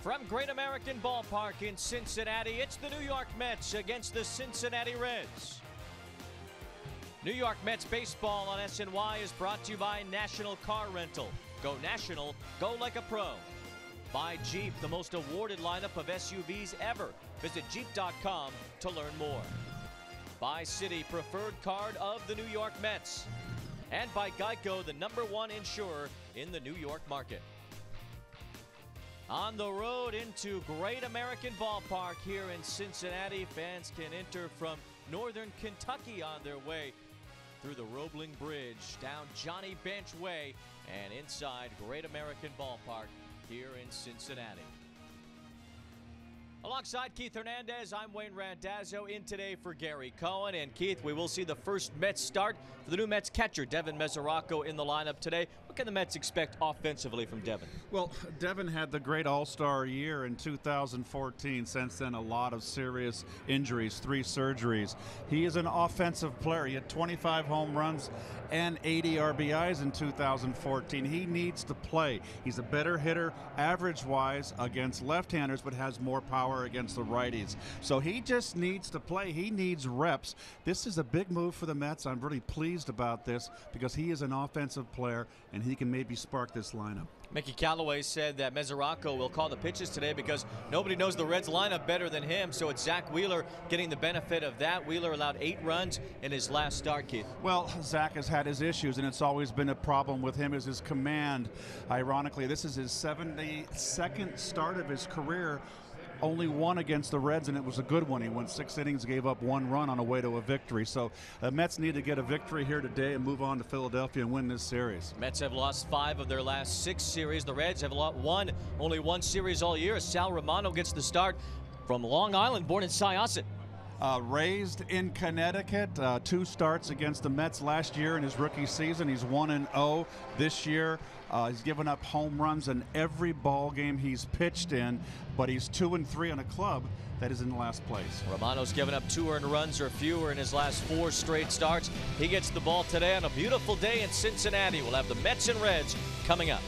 From Great American Ballpark in Cincinnati, it's the New York Mets against the Cincinnati Reds. New York Mets baseball on SNY is brought to you by National Car Rental. Go national, go like a pro. By Jeep, the most awarded lineup of SUVs ever. Visit Jeep.com to learn more. By Citi, preferred card of the New York Mets. And by Geico, the #1 insurer in the New York market. On the road into Great American Ballpark here in Cincinnati, fans can enter from northern Kentucky on their way through the Roebling Bridge, down Johnny Bench Way, and inside Great American Ballpark here in Cincinnati. Alongside Keith Hernandez, I'm Wayne Randazzo in today for Gary Cohen. And Keith, we will see the first Mets start for the new Mets catcher, Devin Mesoraco, in the lineup today. What can the Mets expect offensively from Devin? Well, Devin had the great all-star year in 2014. Since then, a lot of serious injuries, 3 surgeries. He is an offensive player. He had 25 home runs and 80 RBIs in 2014. He needs to play. He's a better hitter average-wise against left-handers, but has more power against the righties. So he just needs to play. He needs reps. This is a big move for the Mets. I'm really pleased about this because he is an offensive player and he can maybe spark this lineup. Mickey Callaway said that Mesoraco will call the pitches today because nobody knows the Reds lineup better than him. So it's Zach Wheeler getting the benefit of that. Wheeler allowed 8 runs in his last start, Keith. Well, Zach has had his issues, and it's always been a problem with him is his command. Ironically, this is his 72nd start of his career. Only one against the Reds, and it was a good one. He went 6 innings, gave up 1 run on a way to a victory. So the Mets need to get a victory here today and move on to Philadelphia and win this series. Mets have lost 5 of their last 6 series. The Reds have won only 1 series all year. Sal Romano gets the start from Long Island, born in Syosset. Raised in Connecticut, 2 starts against the Mets last year in his rookie season. He's 1-0 this year. He's given up home runs in every ball game he's pitched in, but he's 2-3 on a club that is in last place. Romano's given up 2 earned runs or fewer in his last 4 straight starts. He gets the ball today on a beautiful day in Cincinnati. We'll have the Mets and Reds coming up.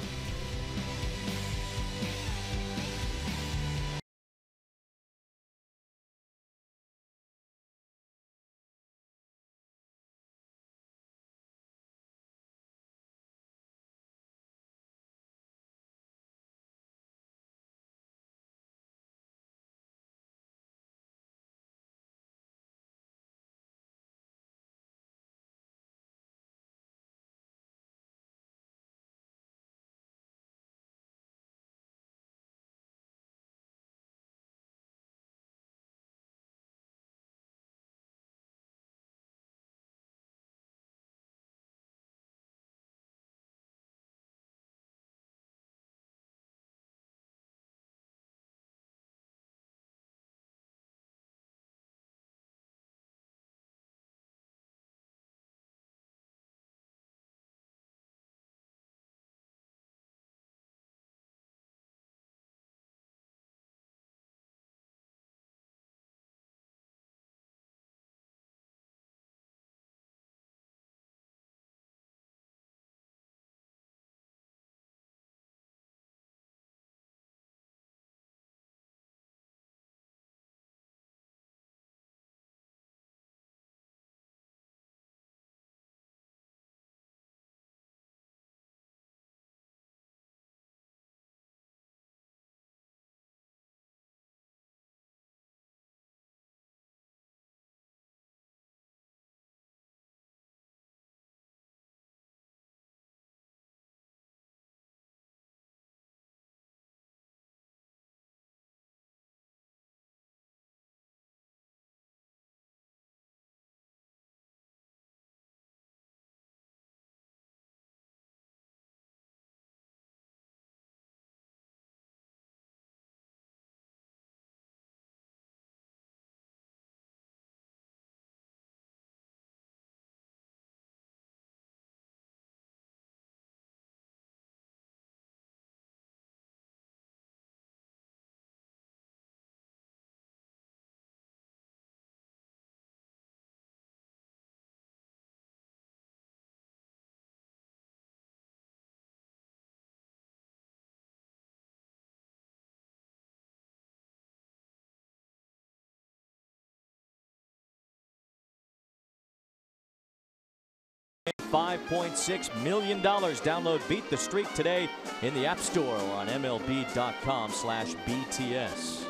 $5.6 million. Download Beat the Streak today in the App Store or on MLB.com/BTS.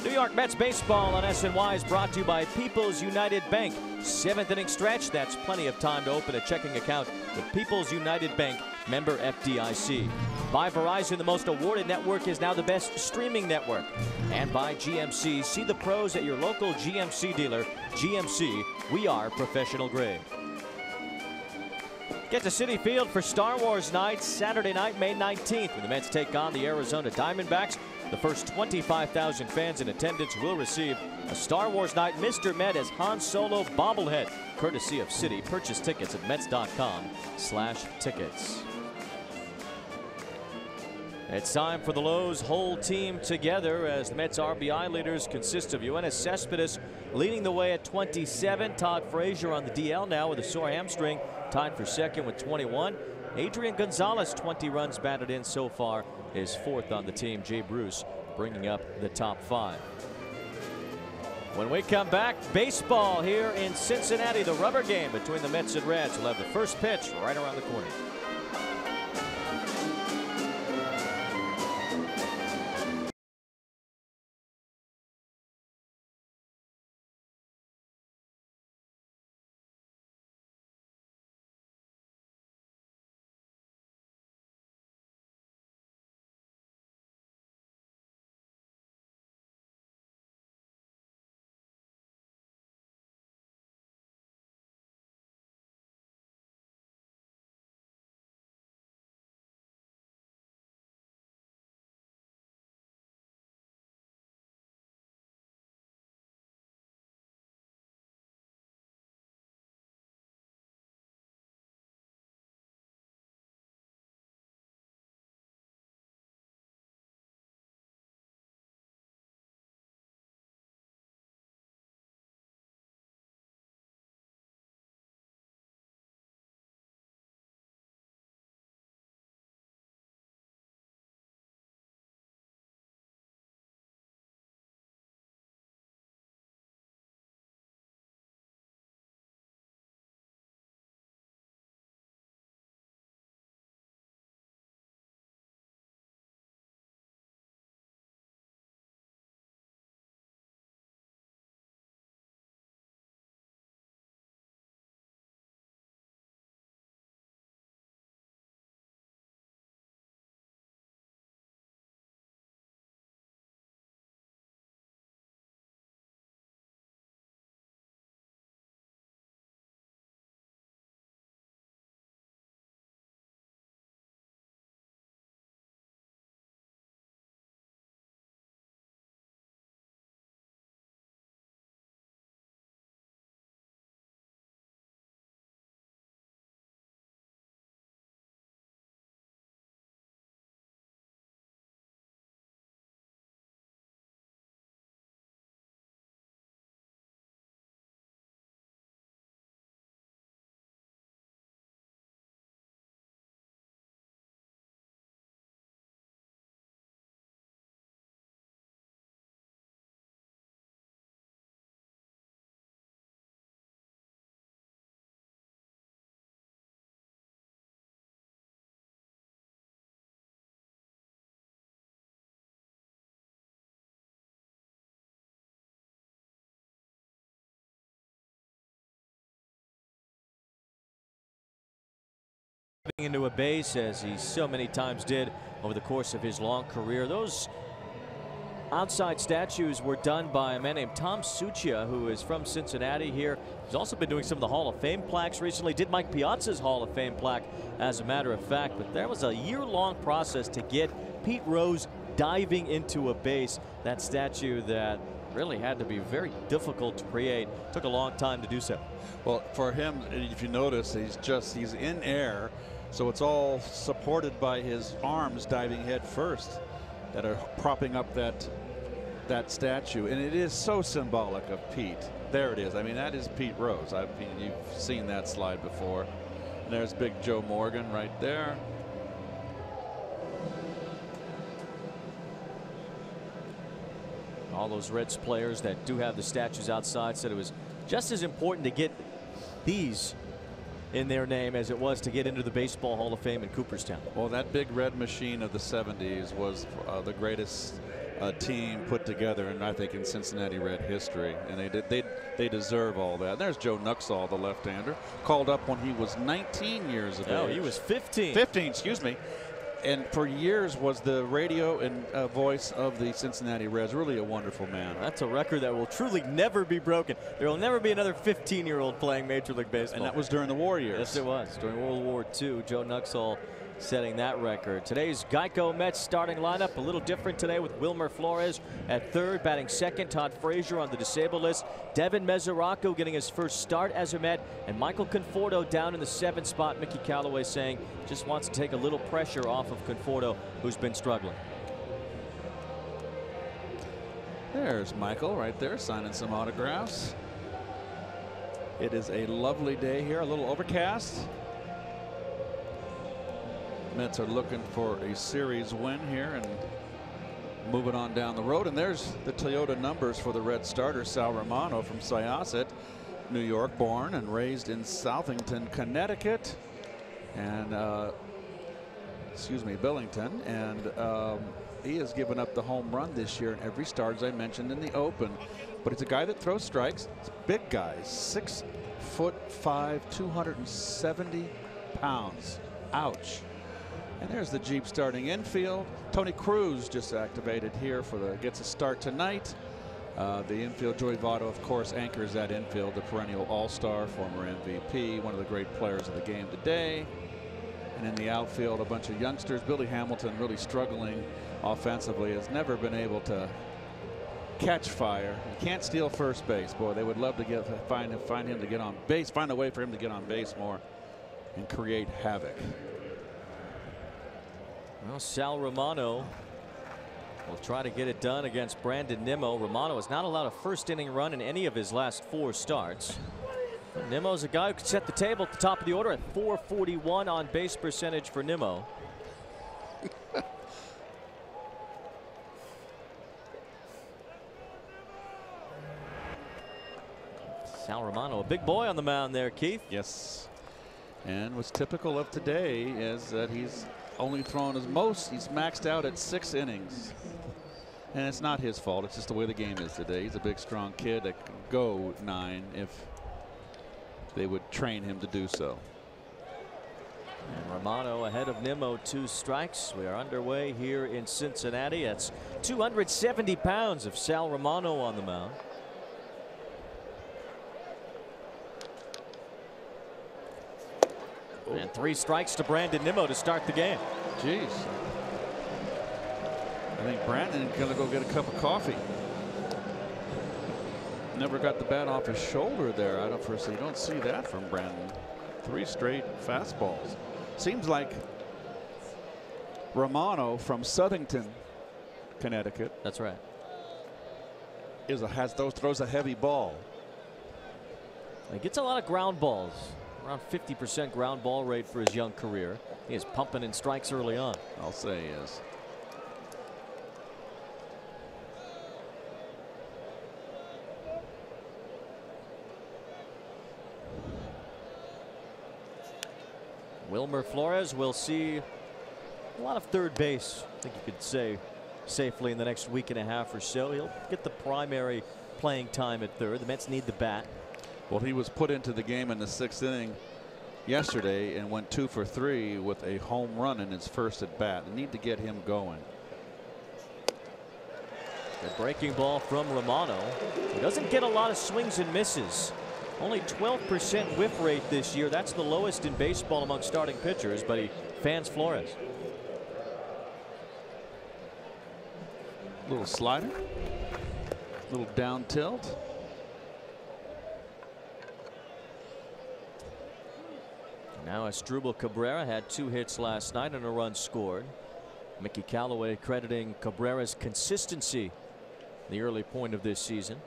New York Mets baseball on SNY is brought to you by People's United Bank. 7th inning stretch. That's plenty of time to open a checking account with People's United Bank, member FDIC. By Verizon, the most awarded network is now the best streaming network. And by GMC, see the pros at your local GMC dealer. GMC, we are professional grade. Get to Citi Field for Star Wars night, Saturday night, May 19th, when the Mets take on the Arizona Diamondbacks. The first 25,000 fans in attendance will receive a Star Wars night Mr. Met as Han Solo bobblehead, courtesy of Citi. Purchase tickets at Mets.com/tickets. It's time for the Lowe's whole team together as the Mets RBI leaders consist of Yoenis Cespedes leading the way at 27. Todd Frazier on the DL now with a sore hamstring, tied for second with 21. Adrian Gonzalez, 20 runs batted in so far, is fourth on the team. Jay Bruce bringing up the top 5. When we come back, baseball here in Cincinnati. The rubber game between the Mets and Reds will have the first pitch right around the corner. Into a base as he so many times did over the course of his long career. Those outside statues were done by a man named Tom Succia, who is from Cincinnati here. He's also been doing some of the Hall of Fame plaques recently. Did Mike Piazza's Hall of Fame plaque, as a matter of fact. But there was a year-long process to get Pete Rose diving into a base. That statue that really had to be very difficult to create. Took a long time to do so. Well, for him, if you notice, he's in air, so it's all supported by his arms diving head first that are propping up that statue, and it is so symbolic of Pete. There it is. I mean, that is Pete Rose. I mean, you've seen that slide before. And there's Big Joe Morgan right there. All those Reds players that do have the statues outside said it was just as important to get these in their name as it was to get into the Baseball Hall of Fame in Cooperstown. Well, that big red machine of the 70s was the greatest team put together, and I think in Cincinnati Red history, and they deserve all that. And there's Joe Nuxall, the left-hander, called up when he was 19 years of age. No, he was 15. 15, excuse me. And for years was the radio and voice of the Cincinnati Reds. Really a wonderful man. That's a record that will truly never be broken. There will never be another 15-year-old playing Major League Baseball. And that was during the war years. Yes, it was. During World War II, Joe Nuxall setting that record. Today's Geico Mets starting lineup a little different today with Wilmer Flores at third, batting second. Todd Frazier on the disabled list. Devin Mesoraco getting his first start as a Met, and Michael Conforto down in the 7th spot. Mickey Callaway saying just wants to take a little pressure off of Conforto, who's been struggling. There's Michael right there signing some autographs. It is a lovely day here, a little overcast. Mets are looking for a series win here and moving on down the road. And there's the Toyota numbers for the Red starter, Sal Romano from Syosset, New York, born and raised in Southington, Connecticut, and Billington. And he has given up the home run this year in every start, as I mentioned in the open. But it's a guy that throws strikes. It's a big guy, 6'5", 270 pounds. Ouch. And there's the Jeep starting infield. Tony Cruz just activated here gets a start tonight. The infield, Joey Votto, of course, anchors that infield, the perennial all-star, former MVP, one of the great players of the game today. And in the outfield, a bunch of youngsters. Billy Hamilton really struggling offensively, has never been able to catch fire. He can't steal first base. Boy, they would love to find him to get on base, find a way for him to get on base more and create havoc. Well, Sal Romano will try to get it done against Brandon Nimmo. Romano has not allowed a first inning run in any of his last 4 starts. Nimmo's a guy who could set the table at the top of the order at .441 on base percentage for Nimmo. Sal Romano, a big boy on the mound there, Keith. Yes. And what's typical of today is that he's only thrown he's maxed out at 6 innings. And it's not his fault. It's just the way the game is today. He's a big, strong kid that can go 9 if they would train him to do so. And Romano ahead of Nimmo, 2 strikes. We are underway here in Cincinnati. That's 270 pounds of Sal Romano on the mound. And 3 strikes to Brandon Nimmo to start the game. Jeez. I think Brandon's going to go get a cup of coffee. Never got the bat off his shoulder there. You don't see that from Brandon. 3 straight fastballs. Seems like Romano from Southington, Connecticut. That's right. Throws a heavy ball. He gets a lot of ground balls. Around 50% ground ball rate for his young career. He is pumping in strikes early on. I'll say he is. Wilmer Flores will see a lot of third base. I think you could say safely in the next week and a half or so. He'll get the primary playing time at third. The Mets need the bat. Well, he was put into the game in the 6th inning yesterday and went 2 for 3 with a home run in his first at bat. They need to get him going. The breaking ball from Romano. He doesn't get a lot of swings and misses. Only 12% whiff rate this year. That's the lowest in baseball among starting pitchers, but he fans Flores. Little slider, little down tilt. Now Asdrubal Cabrera had 2 hits last night and a run scored. Mickey Callaway crediting Cabrera's consistency the early point of this season.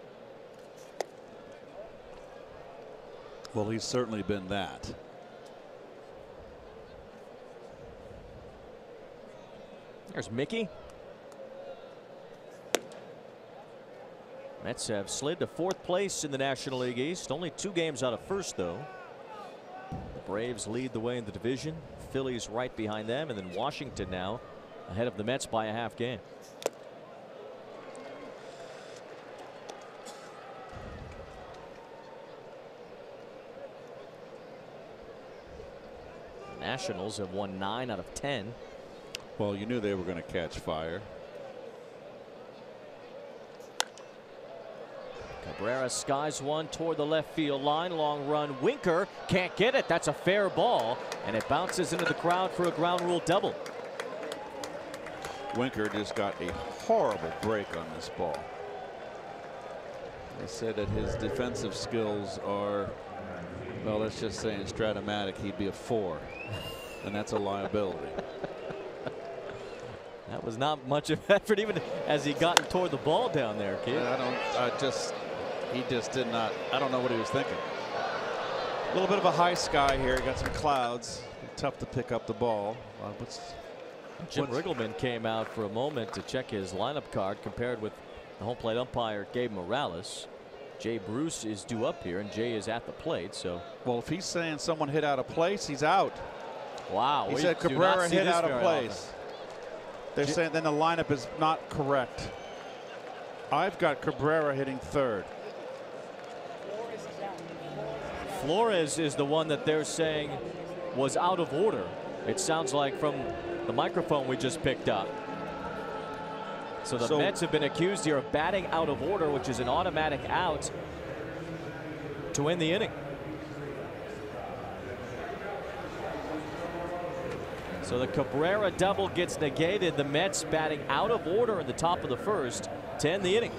Well, he's certainly been that. There's Mickey. Mets have slid to 4th place in the National League East. Only 2 games out of first, though. Braves lead the way in the division. Phillies right behind them, and then Washington now ahead of the Mets by a half game. The Nationals have won 9 out of 10. Well, you knew they were going to catch fire. Cabrera skies one toward the left field line. Long run. Winker can't get it. That's a fair ball, and it bounces into the crowd for a ground rule double. Winker just got a horrible break on this ball. They said that his defensive skills are, well, let's just say in Stratomatic he'd be a 4, and that's a liability. That was not much of effort, even as he got toward the ball down there, kid. He just did not. I don't know what he was thinking. A little bit of a high sky here. Got some clouds. Tough to pick up the ball. Jim Riggleman came out for a moment to check his lineup card, compared with the home plate umpire Gabe Morales. Jay Bruce is due up here, and Jay is at the plate. So, well, if he's saying someone hit out of place, he's out. Wow. He said Cabrera hit out of place. They're saying then the lineup is not correct. I've got Cabrera hitting third. Flores is the one that they're saying was out of order. It sounds like from the microphone we just picked up. So the Mets have been accused here of batting out of order, which is an automatic out to end the inning. So the Cabrera double gets negated. The Mets batting out of order in the top of the first to end the inning.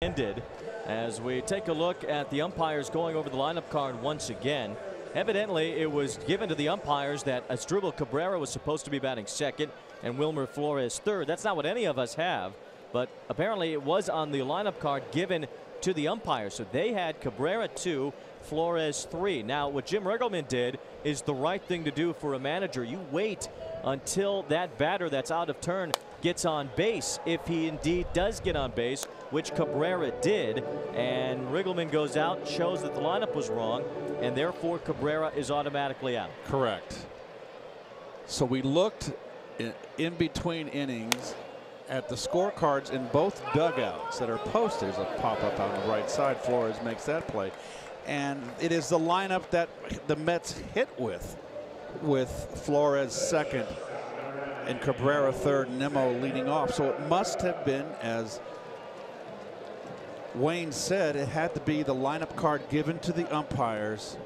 Ended as we take a look at the umpires going over the lineup card once again. Evidently, it was given to the umpires that Asdrubal Cabrera was supposed to be batting second and Wilmer Flores third. That's not what any of us have, but apparently it was on the lineup card given to the umpires. So they had Cabrera 2, Flores 3. Now, what Jim Riggleman did is the right thing to do for a manager. You wait until that batter that's out of turn gets on base, if he indeed does get on base, which Cabrera did, and Riggleman goes out, shows that the lineup was wrong, and therefore Cabrera is automatically out. Correct. So we looked in between innings at the scorecards in both dugouts that are posted. There's a pop-up on the right side. Flores makes that play, and it is the lineup that the Mets hit with Flores second and Cabrera third, Nimmo leading off. So it must have been, as Wayne said, it had to be the lineup card given to the umpires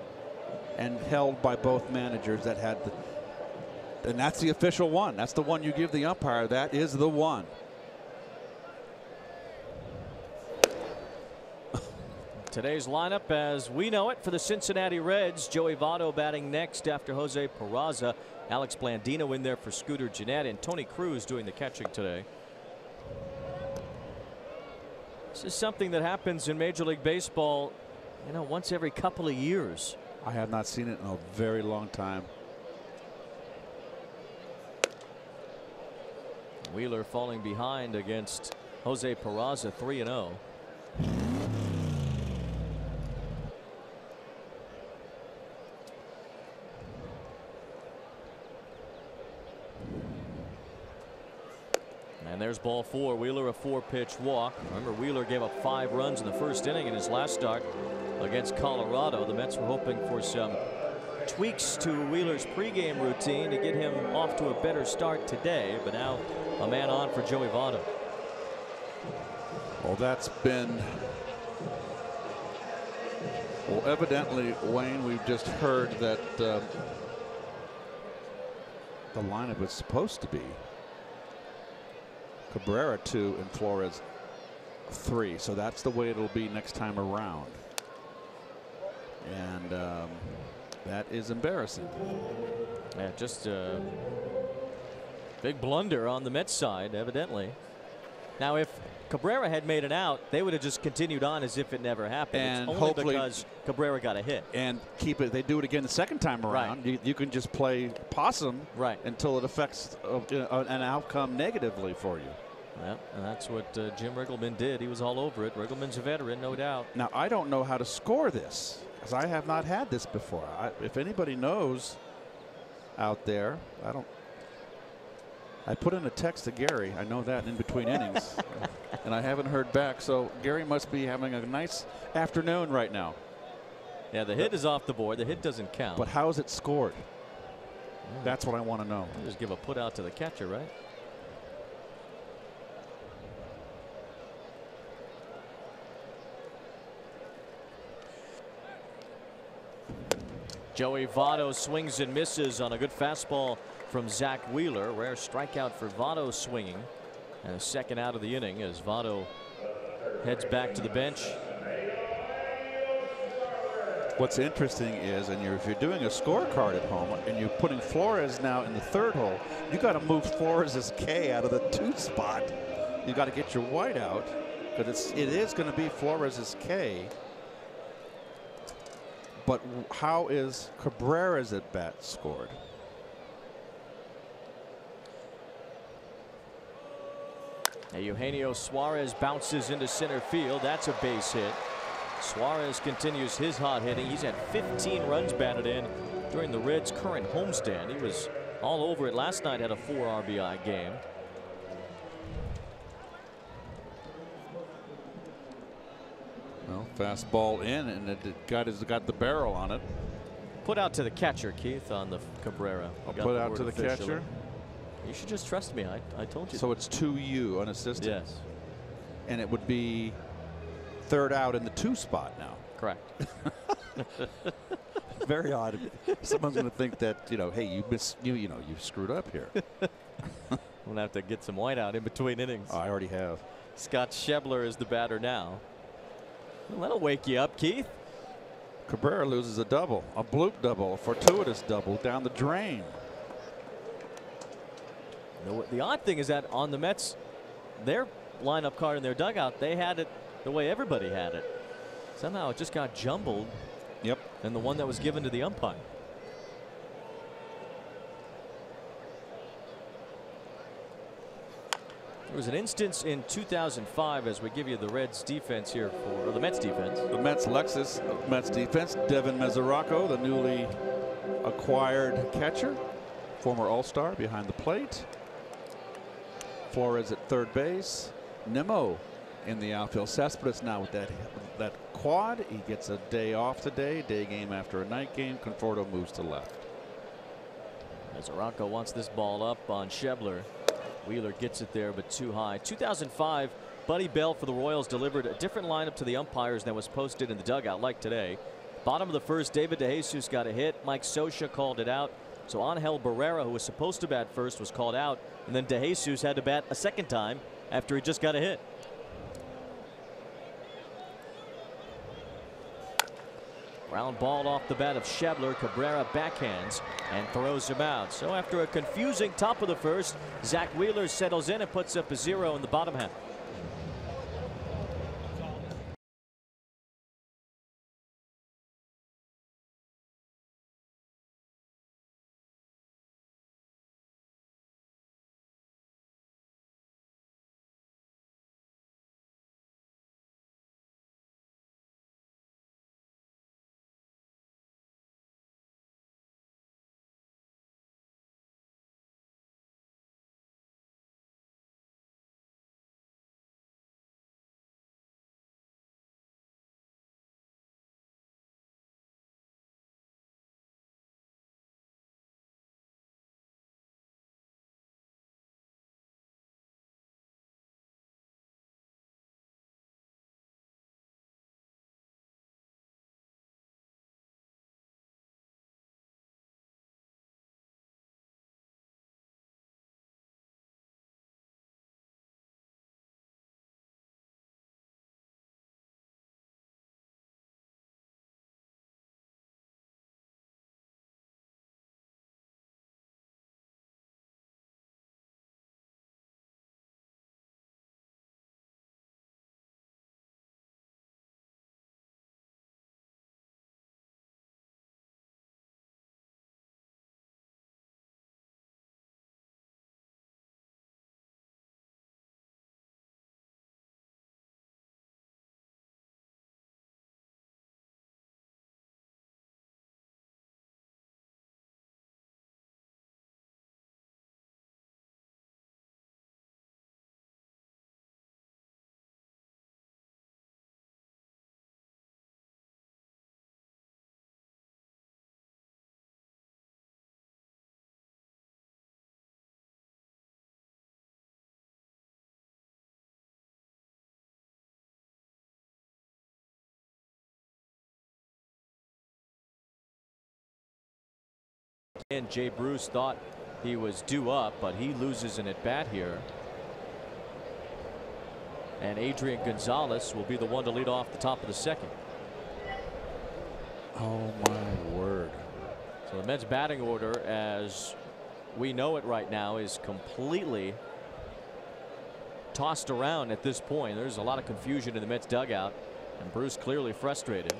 and held by both managers that had and that's the official one. That's the one you give the umpire. That is the one. Today's lineup as we know it for the Cincinnati Reds. Joey Votto batting next after Jose Peraza. Alex Blandino in there for Scooter Gennett, and Tony Cruz doing the catching today. This is something that happens in Major League Baseball, you know, once every couple of years. I have not seen it in a very long time. Wheeler falling behind against Jose Peraza, 3-0. And there's ball 4. Wheeler, a 4-pitch walk. Remember, Wheeler gave up 5 runs in the first inning in his last start against Colorado. The Mets were hoping for some tweaks to Wheeler's pregame routine to get him off to a better start today, but now a man on for Joey Votto. Well, that's been, well, evidently, Wayne, we've just heard that the lineup is supposed to be Cabrera 2 and Flores 3, so that's the way it'll be next time around, and that is embarrassing. Yeah, just a big blunder on the Mets side, evidently. Now, if Cabrera had made an out, they would have just continued on as if it never happened. And it's only hopefully because Cabrera got a hit. And keep it. They do it again the second time around. Right. You can just play possum right until it affects an outcome negatively for you. Yeah, and that's what Jim Riggleman did. He was all over it. Riggleman's a veteran, no doubt. Now, I don't know how to score this because I have not had this before. If anybody knows out there, I put in a text to Gary. I know that in between innings, and I haven't heard back. So Gary must be having a nice afternoon right now. Yeah, the hit is off the board. The hit doesn't count. But how is it scored? That's what I want to know. Just give a put out to the catcher, right? Joey Votto swings and misses on a good fastball from Zach Wheeler. Rare strikeout for Votto swinging. And a second out of the inning as Votto heads back to the bench. What's interesting is, if you're doing a scorecard at home and you're putting Flores now in the third hole, you got to move Flores' K out of the 2 spot. You got to get your white out because it is going to be Flores' K. But how is Cabrera's at bat scored? Now Eugenio Suarez bounces into center field. That's a base hit. Suarez continues his hot hitting. He's had 15 runs batted in during the Reds' current homestand. He was all over it last night, had a 4 RBI game. Well, fastball in, and it got the barrel on it. Put out to the catcher, Keith, on the Cabrera. I'll put out to the catcher. You should just trust me. I told you. So it's 2-U unassisted. Yes. And it would be third out in the 2 spot now. Correct. Very odd. Someone's going to think that, hey, you screwed up here. We'll have to get some white out in between innings. Oh, I already have. Scott Schebler is the batter now. Well, that'll wake you up, Keith. Cabrera loses a double, a bloop double, a fortuitous double down the drain. The odd thing is that on the Mets, their lineup card in their dugout, they had it the way everybody had it. Somehow it just got jumbled. Yep. And the one that was given to the umpire. There was an instance in 2005 as we give you the Reds defense here or the Mets defense. The Mets Mets defense. Devin Mesoraco, the newly acquired catcher, former All-Star behind the plate. Flores at third base. Nimmo in the outfield. Cespedes now with that quad. He gets a day off today. Day game after a night game. Conforto moves to left. Mesoraco wants this ball up on Schebler. Wheeler gets it there, but too high. 2005, Buddy Bell for the Royals delivered a different lineup to the umpires than was posted in the dugout like today. Bottom of the first, David DeJesus got a hit. Mike Scioscia called it out. So Angel Barrera, who was supposed to bat first, was called out. And then DeJesus had to bat a second time after he just got a hit. Ground ball off the bat of Schebler. Cabrera backhands and throws him out. So after a confusing top of the first, Zach Wheeler settles in and puts up a 0 in the bottom half. And Jay Bruce thought he was due up, but he loses an at-bat here. And Adrian Gonzalez will be the one to lead off the top of the second. Oh my word. So the Mets batting order, as we know it right now, is completely tossed around at this point. There's a lot of confusion in the Mets dugout, and Bruce clearly frustrated.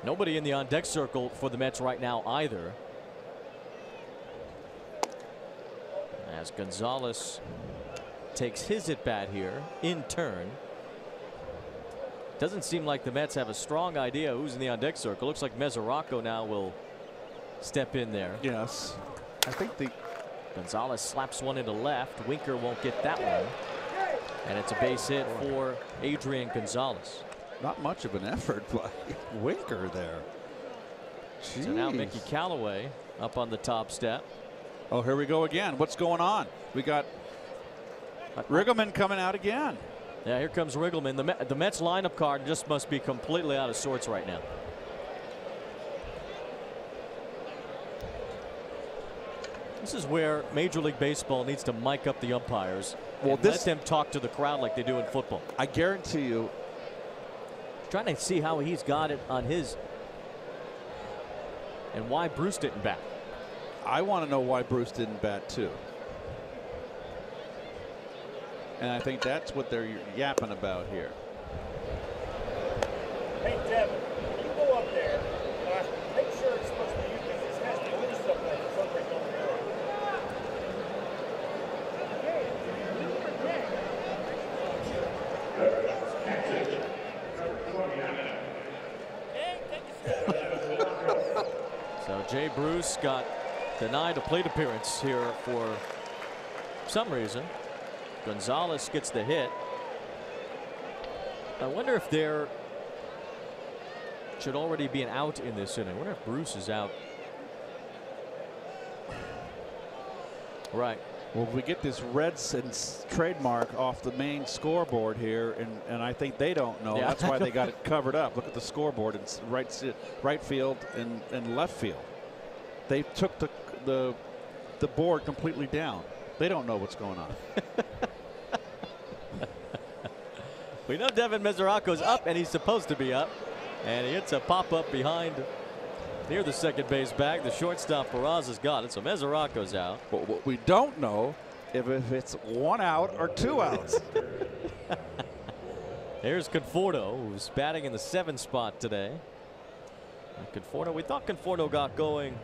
Nobody in the on deck circle for the Mets right now either, as Gonzalez takes his at bat here in turn. Doesn't seem like the Mets have a strong idea who's in the on deck circle. Looks like Mesoraco now will step in there. Yes, I think the Gonzalez slaps one into left. Winker won't get that one, and it's a base hit for Adrian Gonzalez. Not much of an effort by Winker there. Jeez. So now Mickey Callaway up on the top step. Oh, here we go again. What's going on? We got Riggleman coming out again. Yeah, here comes Riggleman. The Mets lineup card just must be completely out of sorts right now. This is where Major League Baseball needs to mic up the umpires and let them talk to the crowd like they do in football. I guarantee you. Trying to see how he's got it on his, and why Bruce didn't bat. I want to know why Bruce didn't bat too. And I think that's what they're yapping about here. Hey, Devin, you go up there. Make sure it's supposed to be you, because this has to lose something for somebody going there. So Jay Bruce got denied a plate appearance here for some reason. Gonzalez gets the hit. I wonder if there should already be an out in this inning. I wonder if Bruce is out. Right. Well, we get this Reds trademark off the main scoreboard here, and I think they don't know. Yeah. That's why they got it covered up. Look at the scoreboard. It's right field and left field. They took the board completely down. They don't know what's going on. We know Devin Mesoraco's up, and he's supposed to be up. And he hits a pop-up behind near the second base bag. The shortstop, Faraz, has got it, so Mesoraco's out. But what we don't know if it's 1 out or 2 outs. Here's Conforto, who's batting in the 7th spot today. And we thought Conforto got going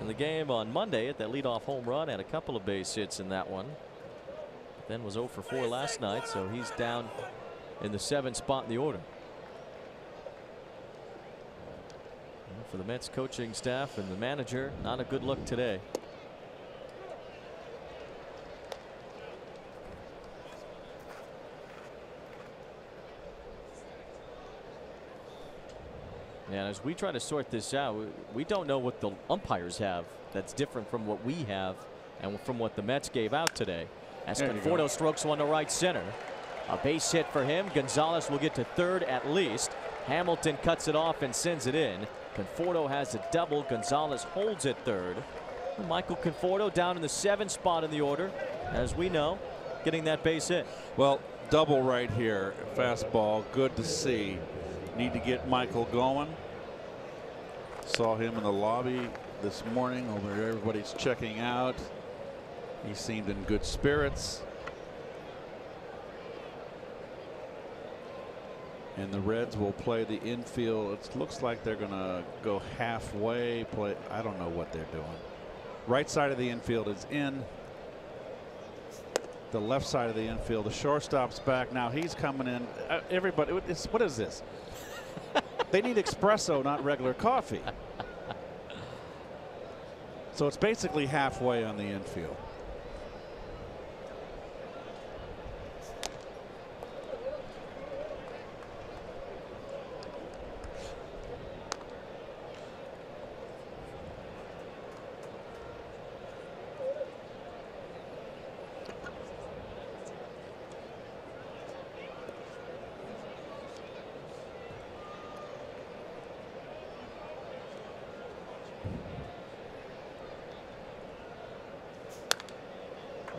in the game on Monday at that leadoff home run, had a couple of base hits in that one. Then was 0 for 4 last night, so he's down in the 7th spot in the order. And for the Mets coaching staff and the manager, not a good look today. And as we try to sort this out, we don't know what the umpires have that's different from what we have and from what the Mets gave out today. As Conforto strokes one to right center. A base hit for him. Gonzalez will get to third at least. Hamilton cuts it off and sends it in. Conforto has a double. Gonzalez holds at third. Michael Conforto down in the 7th spot in the order, as we know, getting that base hit. Well, double right here. Fastball. Good to see. Need to get Michael going. Saw him in the lobby this morning over everybody's checking out. He seemed in good spirits. And the Reds will play the infield. It looks like they're going to go halfway play. I don't know what they're doing. Right side of the infield is in. The left side of the infield, the shortstop's back now. He's coming in. Everybody, what is this? They need espresso, not regular coffee. So it's basically halfway on the infield.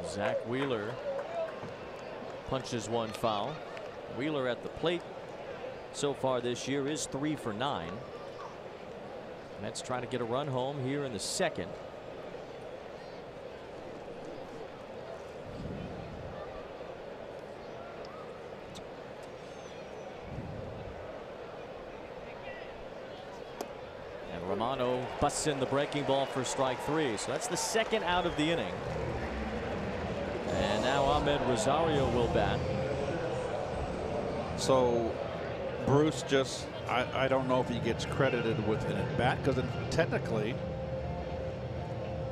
Zach Wheeler punches one foul. Wheeler at the plate so far this year is 3 for 9. Mets trying to get a run home here in the 2nd. And Romano busts in the breaking ball for strike 3. So that's the 2nd out of the inning. And now Ahmed Rosario will bat. So Bruce just, I don't know if he gets credited with an at bat, because technically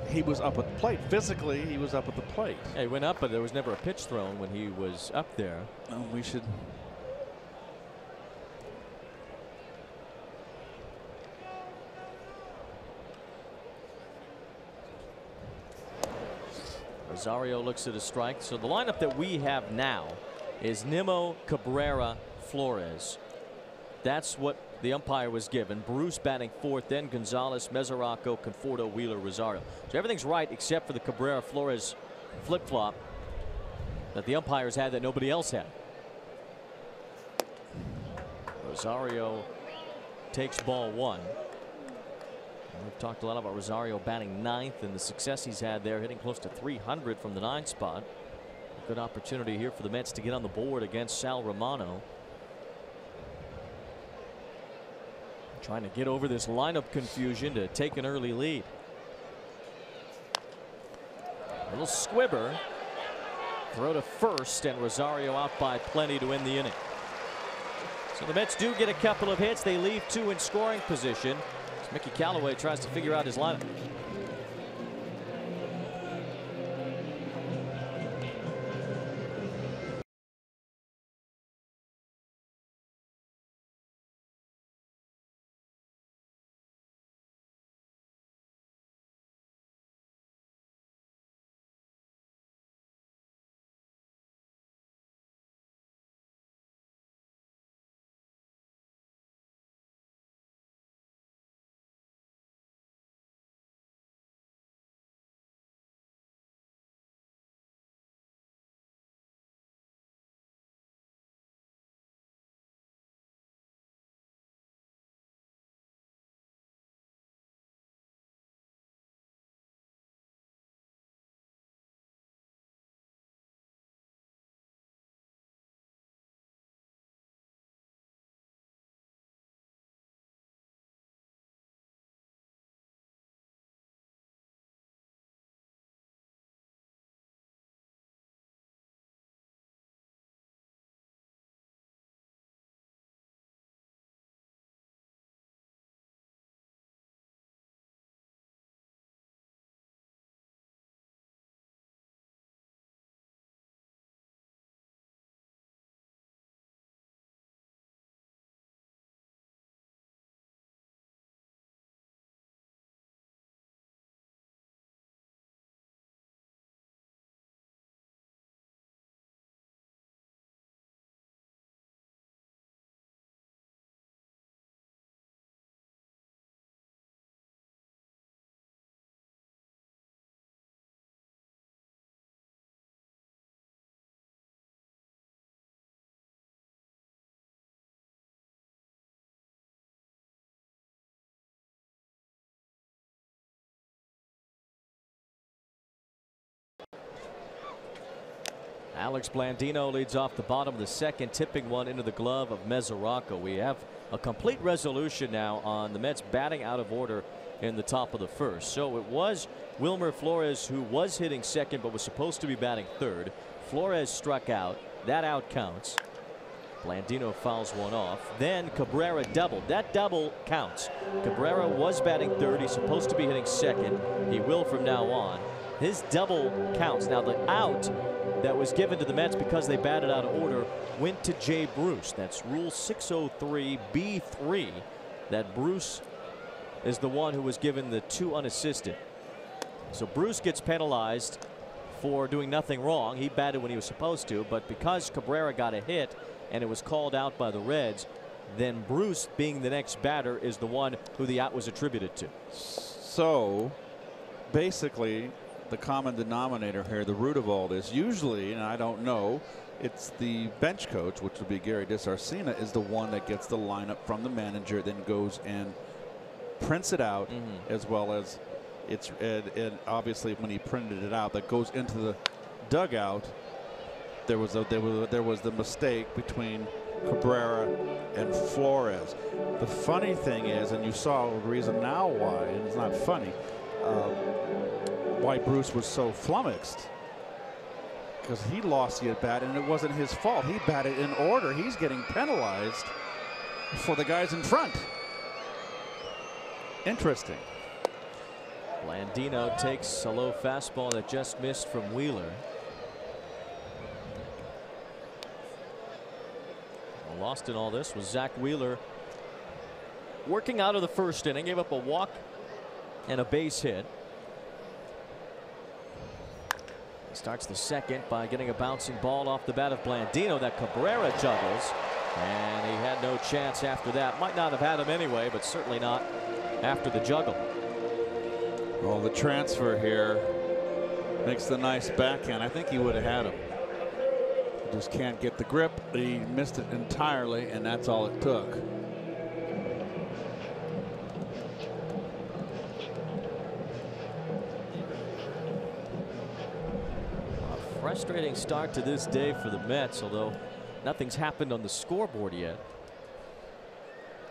he was up at the plate. Physically, he was up at the plate. Yeah, he went up, but there was never a pitch thrown when he was up there. We should. Rosario looks at a strike. So the lineup that we have now is Nimmo, Cabrera, Flores. That's what the umpire was given. Bruce batting 4th, then Gonzalez, Mesoraco, Conforto, Wheeler, Rosario. So everything's right except for the Cabrera Flores flip-flop that the umpires had that nobody else had. Rosario takes ball 1. We've talked a lot about Rosario batting 9th and the success he's had there, hitting close to 300 from the 9th spot. A good opportunity here for the Mets to get on the board against Sal Romano. Trying to get over this lineup confusion to take an early lead. A little squibber. Throw to first, and Rosario out by plenty to end the inning. So the Mets do get a couple of hits. They leave 2 in scoring position. Mickey Callaway tries to figure out his lineup. Alex Blandino leads off the bottom of the second, tipping one into the glove of Mesoraco. We have a complete resolution now on the Mets batting out of order in the top of the first. So it was Wilmer Flores who was hitting second but was supposed to be batting third. Flores struck out. That out counts. Blandino fouls one off. Then Cabrera doubled. That double counts. Cabrera was batting third. He's supposed to be hitting second. He will from now on. His double counts. Now the out that was given to the Mets because they batted out of order went to Jay Bruce. That's Rule 603(b)(3). That Bruce is the one who was given the 2 unassisted. So Bruce gets penalized for doing nothing wrong. He batted when he was supposed to, but because Cabrera got a hit and it was called out by the Reds, then Bruce, being the next batter, is the one who the out was attributed to. So basically the common denominator here, the root of all this, usually, and I don't know, it's the bench coach, which would be Gary DeSarcina, is the one that gets the lineup from the manager, then goes and prints it out, as well as it's obviously when he printed it out, that goes into the dugout. There was the mistake between Cabrera and Flores. The funny thing is, and you saw the reason now why, and it's not funny, why Bruce was so flummoxed, because he lost the at bat and it wasn't his fault. He batted in order. He's getting penalized for the guys in front. Interesting. Blandino takes a low fastball that just missed from Wheeler. Well, lost in all this was Zach Wheeler, working out of the first inning, gave up a walk and a base hit. He starts the second by getting a bouncing ball off the bat of Blandino that Cabrera juggles, and he had no chance after that. Might not have had him anyway, but certainly not after the juggle. Well, the transfer here makes the nice backhand. I think he would have had him. He just can't get the grip. He missed it entirely, and that's all it took. A frustrating start to this day for the Mets, although nothing's happened on the scoreboard yet.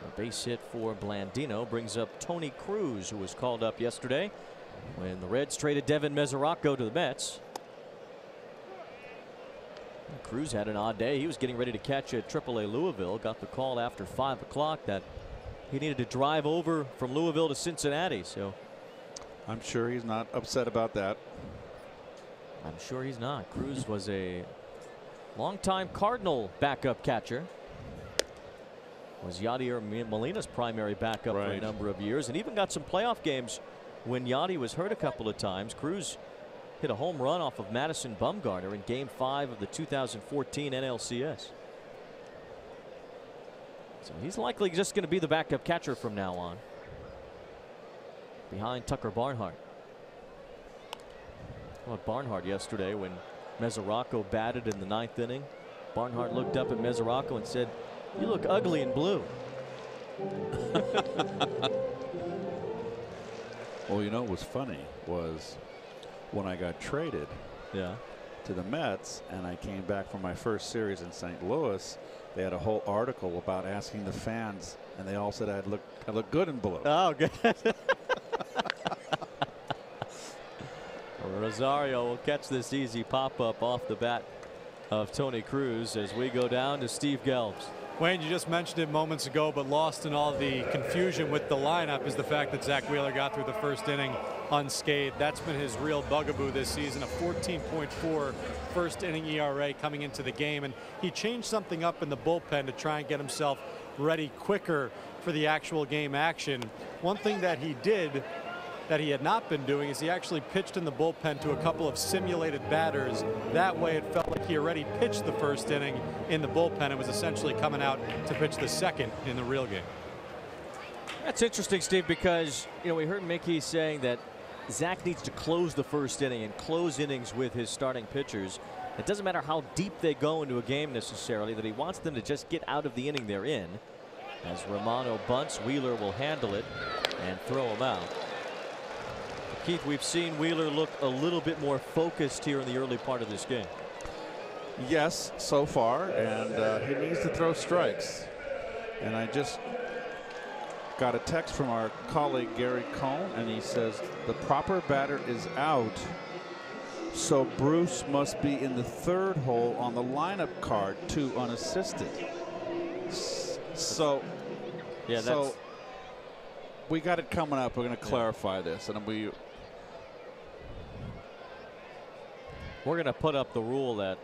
A base hit for Blandino brings up Tony Cruz, who was called up yesterday when the Reds traded Devin Mesoraco to the Mets. Cruz had an odd day. He was getting ready to catch at AAA Louisville. Got the call after 5 o'clock that he needed to drive over from Louisville to Cincinnati. So I'm sure he's not upset about that. I'm sure he's not. Cruz was a longtime Cardinal backup catcher. Was Yadier Molina's primary backup for a number of years, and even got some playoff games when Yadi was hurt a couple of times. Cruz hit a home run off of Madison Bumgarner in Game 5 of the 2014 NLCS. So he's likely just going to be the backup catcher from now on, behind Tucker Barnhart. How about Barnhart yesterday when Mesoraco batted in the 9th inning? Barnhart looked up at Mesoraco and said, "You look ugly in blue." Well, you know what was funny was when I got traded to the Mets and I came back from my first series in St. Louis, they had a whole article about asking the fans, and they all said I look good in blue. Oh, good. Rosario will catch this easy pop-up off the bat of Tony Cruz as we go down to Steve Gelbs. Wayne, you just mentioned it moments ago, but lost in all the confusion with the lineup is the fact that Zach Wheeler got through the first inning unscathed. That's been his real bugaboo this season, a 14.4 first inning ERA coming into the game, and he changed something up in the bullpen to try and get himself ready quicker for the actual game action. One thing that he did that he had not been doing is he actually pitched in the bullpen to a couple of simulated batters. That way it felt like he already pitched the first inning in the bullpen and was essentially coming out to pitch the second in the real game. That's interesting, Steve, because we heard Mickey saying that Zach needs to close the first inning and close innings with his starting pitchers. It doesn't matter how deep they go into a game necessarily, that he wants them to just get out of the inning they're in. As Romano bunts, Wheeler will handle it and throw him out. Keith, we've seen Wheeler look a little bit more focused here in the early part of this game. Yes, so far, and he needs to throw strikes. And I just got a text from our colleague Gary Cohn, and he says the proper batter is out, so Bruce must be in the third hole on the lineup card, 2 unassisted. So, yeah, so we got it coming up. We're going to clarify this, and we're going to put up the rule that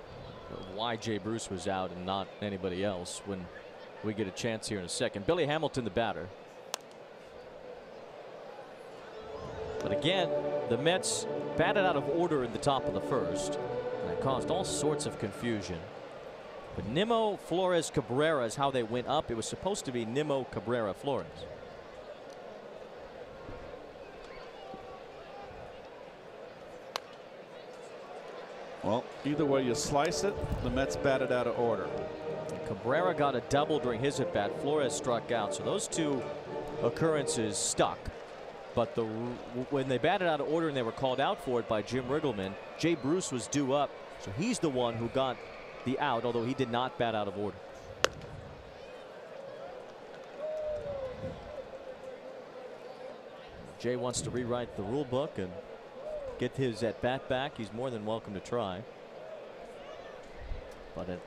why Jay Bruce was out and not anybody else when we get a chance here in a second. Billy Hamilton, the batter. But again, the Mets batted out of order in the top of the first, and that caused all sorts of confusion. But Nimmo, Flores, Cabrera is how they went up. It was supposed to be Nimmo, Cabrera, Flores. Well, either way you slice it, the Mets batted out of order. Cabrera got a double during his at bat. Flores struck out, so those two occurrences stuck. But when they batted out of order and they were called out for it by Jim Riggleman, Jay Bruce was due up, so he's the one who got the out, although he did not bat out of order. Jay wants to rewrite the rule book and get his at bat back. He's more than welcome to try. But an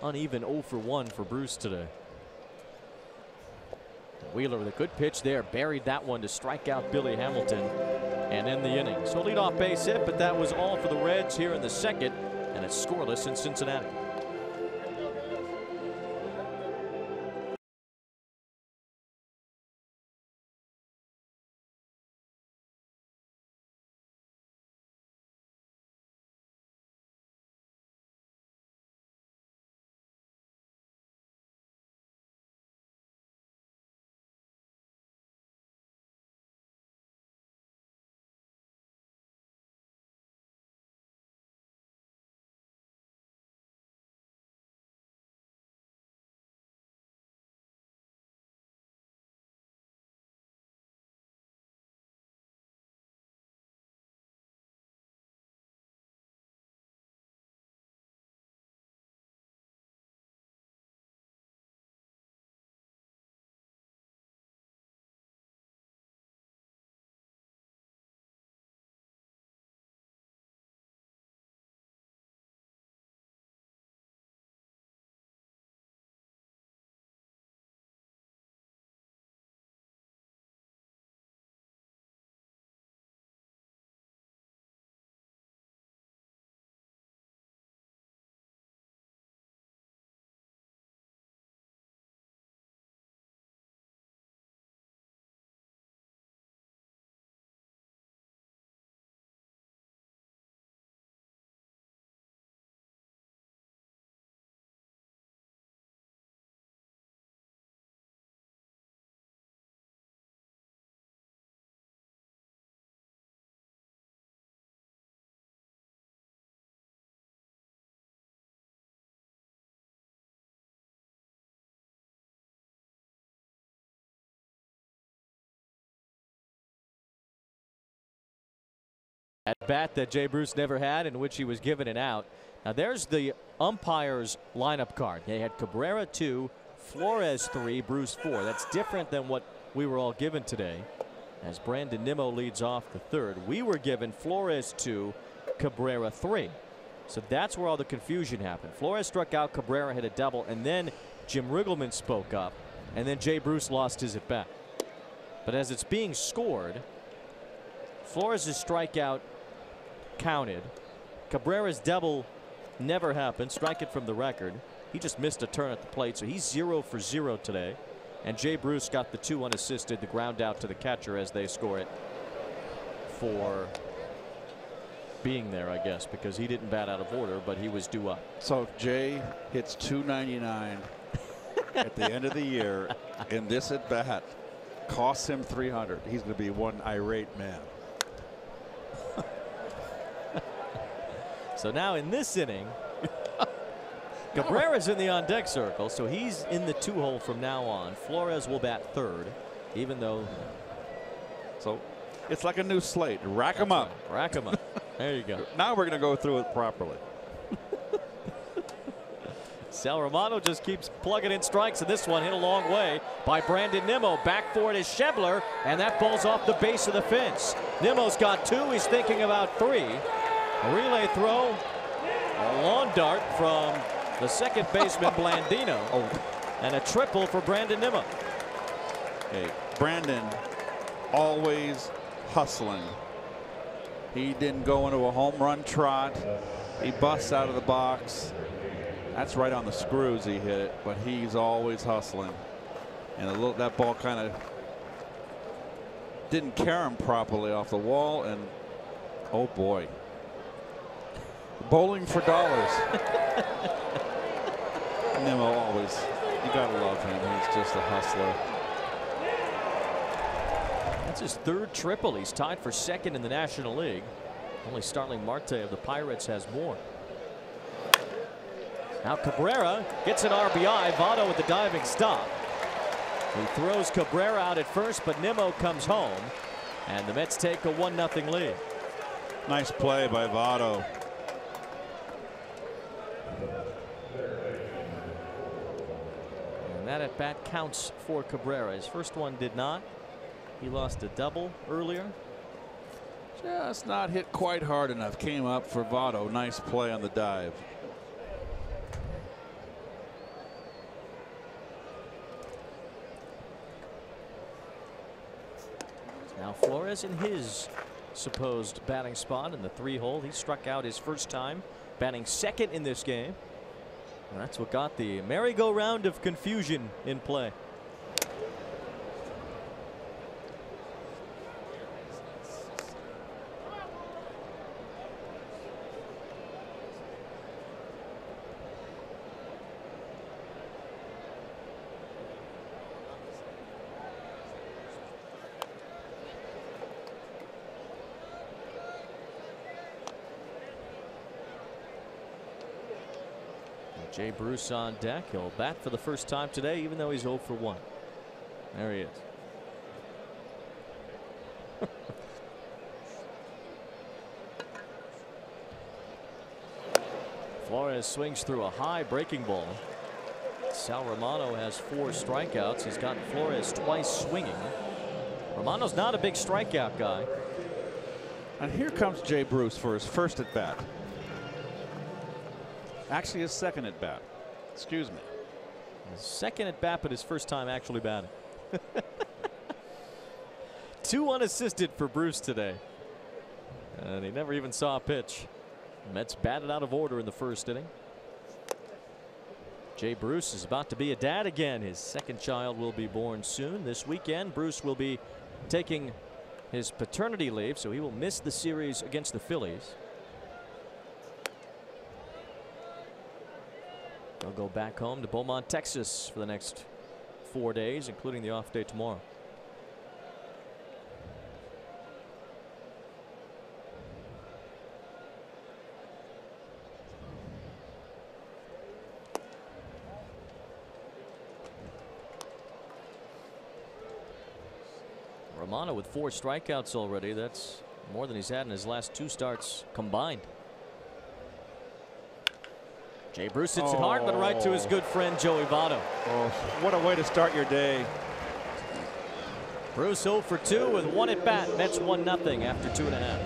uneven 0 for 1 for Bruce today. Wheeler with a good pitch there, buried that one to strike out Billy Hamilton and end the inning. So leadoff base hit, but that was all for the Reds here in the second, and it's scoreless in Cincinnati. At bat that Jay Bruce never had, in which he was given an out. Now there's the umpire's lineup card. They had Cabrera 2, Flores 3, Bruce 4. That's different than what we were all given today. As Brandon Nimmo leads off the third, we were given Flores 2, Cabrera 3. So that's where all the confusion happened. Flores struck out, Cabrera hit a double, and then Jim Riggleman spoke up, and then Jay Bruce lost his at bat. But as it's being scored, Flores' strikeout counted. Cabrera's double never happened. Strike it from the record. He just missed a turn at the plate, so he's 0 for 0 today. And Jay Bruce got the 2 unassisted, the ground out to the catcher as they score it for being there, I guess, because he didn't bat out of order, but he was due up. So if Jay hits 299 at the end of the year in this at bat, costs him 300, he's going to be one irate man. So now in this inning, Cabrera's in the on deck circle, so he's in the 2 hole from now on. Flores will bat third, even though. So it's like a new slate. Rack them up. Right. Rack them up. There you go. Now we're going to go through it properly. Sal Romano just keeps plugging in strikes, and this one hit a long way by Brandon Nimmo. Back for it is Schebler, and that ball's off the base of the fence. Nimmo's got 2. He's thinking about 3. A relay throw, a lawn dart from the second baseman Blandino, and a triple for Brandon Nimmo. Hey, Brandon always hustling. He didn't go into a home run trot. He busts out of the box. That's right on the screws he hit it, but he's always hustling. And that ball kind of didn't carry him properly off the wall, and oh boy. Bowling for dollars. Nimmo always, you gotta love him. He's just a hustler. That's his 3rd triple. He's tied for 2nd in the National League. Only Starling Marte of the Pirates has more. Now Cabrera gets an RBI. Votto with the diving stop. He throws Cabrera out at first, but Nimmo comes home, and the Mets take a 1-0 lead. Nice play by Votto. And that at bat counts for Cabrera. His first one did not. He lost a double earlier. Just not hit quite hard enough. Came up for Votto. Nice play on the dive. Now Flores in his supposed batting spot in the 3-hole. He struck out his first time, batting 2nd in this game. And that's what got the merry-go-round of confusion in play. Jay Bruce on deck. He'll bat for the first time today, even though he's 0 for 1. There he is. Flores swings through a high breaking ball. Sal Romano has 4 strikeouts. He's gotten Flores twice swinging. Romano's not a big strikeout guy. And here comes Jay Bruce for his first at bat. Actually, his 2nd at bat. Excuse me. His 2nd at bat, but his first time actually batting. 2 unassisted for Bruce today. And he never even saw a pitch. Mets batted out of order in the 1st inning. Jay Bruce is about to be a dad again. His 2nd child will be born soon. This weekend, Bruce will be taking his paternity leave, so he will miss the series against the Phillies. They'll go back home to Beaumont, Texas for the next 4 days, including the off day tomorrow. Romano with 4 strikeouts already. That's more than he's had in his last 2 starts combined. Jay Bruce hits it hard, but right to his good friend Joey Votto. Oh, what a way to start your day. Bruce 0 for 2 with 1 at bat. Mets 1-0 after 2.5.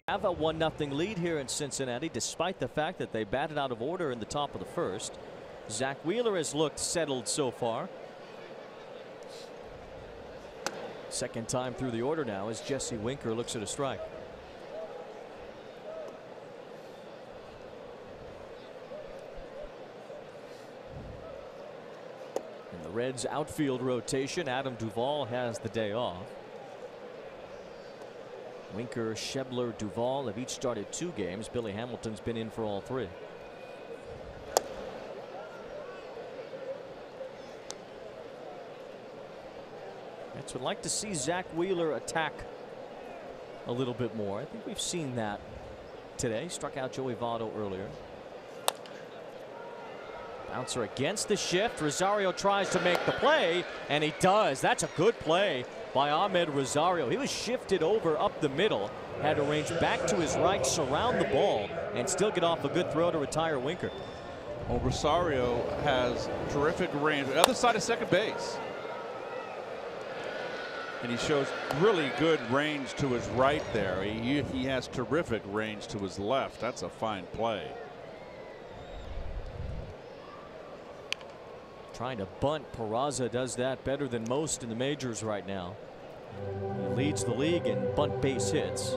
have a 1-0 lead here in Cincinnati, despite the fact that they batted out of order in the top of the first. Zach Wheeler has looked settled so far. Second time through the order now as Jesse Winker looks at a strike. In the Reds outfield rotation, Adam Duvall has the day off. Winker, Schebler, Duvall have each started 2 games. Billy Hamilton's been in for all 3. Mets would like to see Zach Wheeler attack a little bit more. I think we've seen that today. Struck out Joey Votto earlier. Bouncer against the shift. Rosario tries to make the play, and he does. That's a good play by Ahmed Rosario. He was shifted over up the middle, had to range back to his right, surround the ball, and still get off a good throw to retire Winker. Well, Rosario has terrific range. The other side of second base. And he shows really good range to his right there. He has terrific range to his left. That's a fine play. Trying to bunt. Peraza does that better than most in the majors right now. He leads the league in bunt base hits.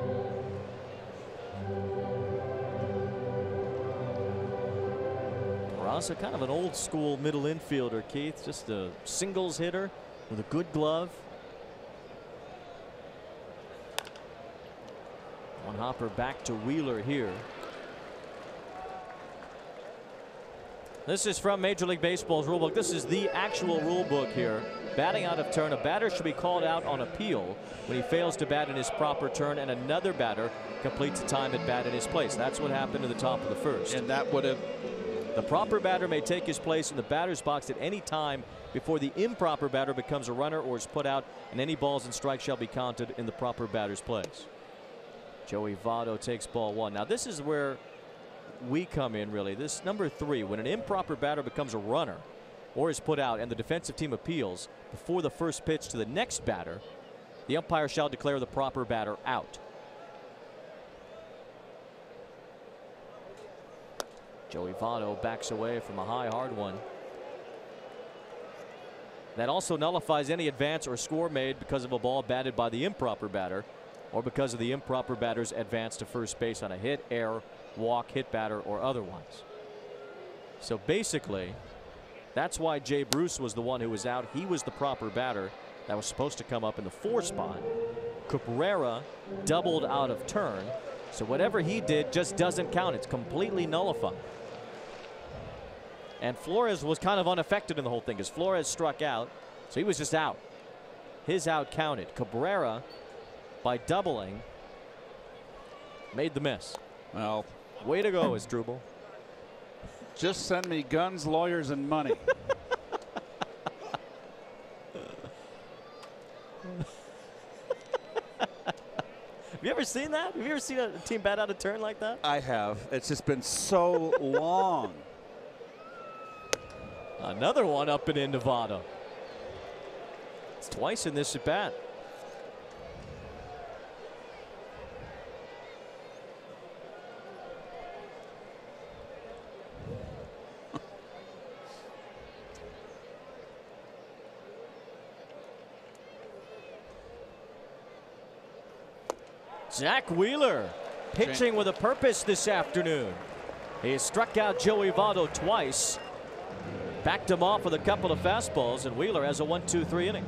Peraza, kind of an old school middle infielder, Keith. Just a singles hitter with a good glove. One hopper back to Wheeler here. This is from Major League Baseball's rulebook. This is the actual rulebook here. Batting out of turn. A batter should be called out on appeal when he fails to bat in his proper turn, and another batter completes a time at bat in his place. That's what happened in the top of the first. And that would have. The proper batter may take his place in the batter's box at any time before the improper batter becomes a runner or is put out, and any balls and strikes shall be counted in the proper batter's place. Joey Votto takes ball 1. Now this is where we come in, really. This number 3, when an improper batter becomes a runner or is put out and the defensive team appeals before the first pitch to the next batter, the umpire shall declare the proper batter out. Joey Votto backs away from a high, hard one. That also nullifies any advance or score made because of a ball batted by the improper batter, or because of the improper batter's advance to first base on a hit, error, walk, hit batter, or otherwise. So basically, that's why Jay Bruce was the one who was out. He was the proper batter that was supposed to come up in the 4 spot. Cabrera doubled out of turn, so whatever he did just doesn't count. It's completely nullified. And Flores was kind of unaffected in the whole thing because Flores struck out, so he was just out. His out counted. Cabrera, by doubling, made the miss. Well, way to go, Asdrubal. Just send me guns, lawyers, and money. Have you ever seen that? Have you ever seen a team bat out of turn like that? I have. It's just been so long. Another one up and into Votto. It's twice in this at bat. Zach Wheeler pitching with a purpose this afternoon. He struck out Joey Votto twice, backed him off with a couple of fastballs, and Wheeler has a 1-2-3 inning.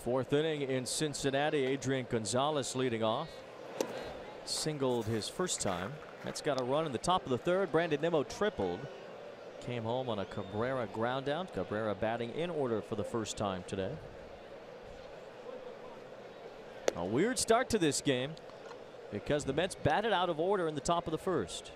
Fourth inning in Cincinnati. Adrian Gonzalez leading off. Singled his first time. Mets got a run in the top of the third. Brandon Nimmo tripled. Came home on a Cabrera ground out. Cabrera batting in order for the first time today. A weird start to this game because the Mets batted out of order in the top of the first.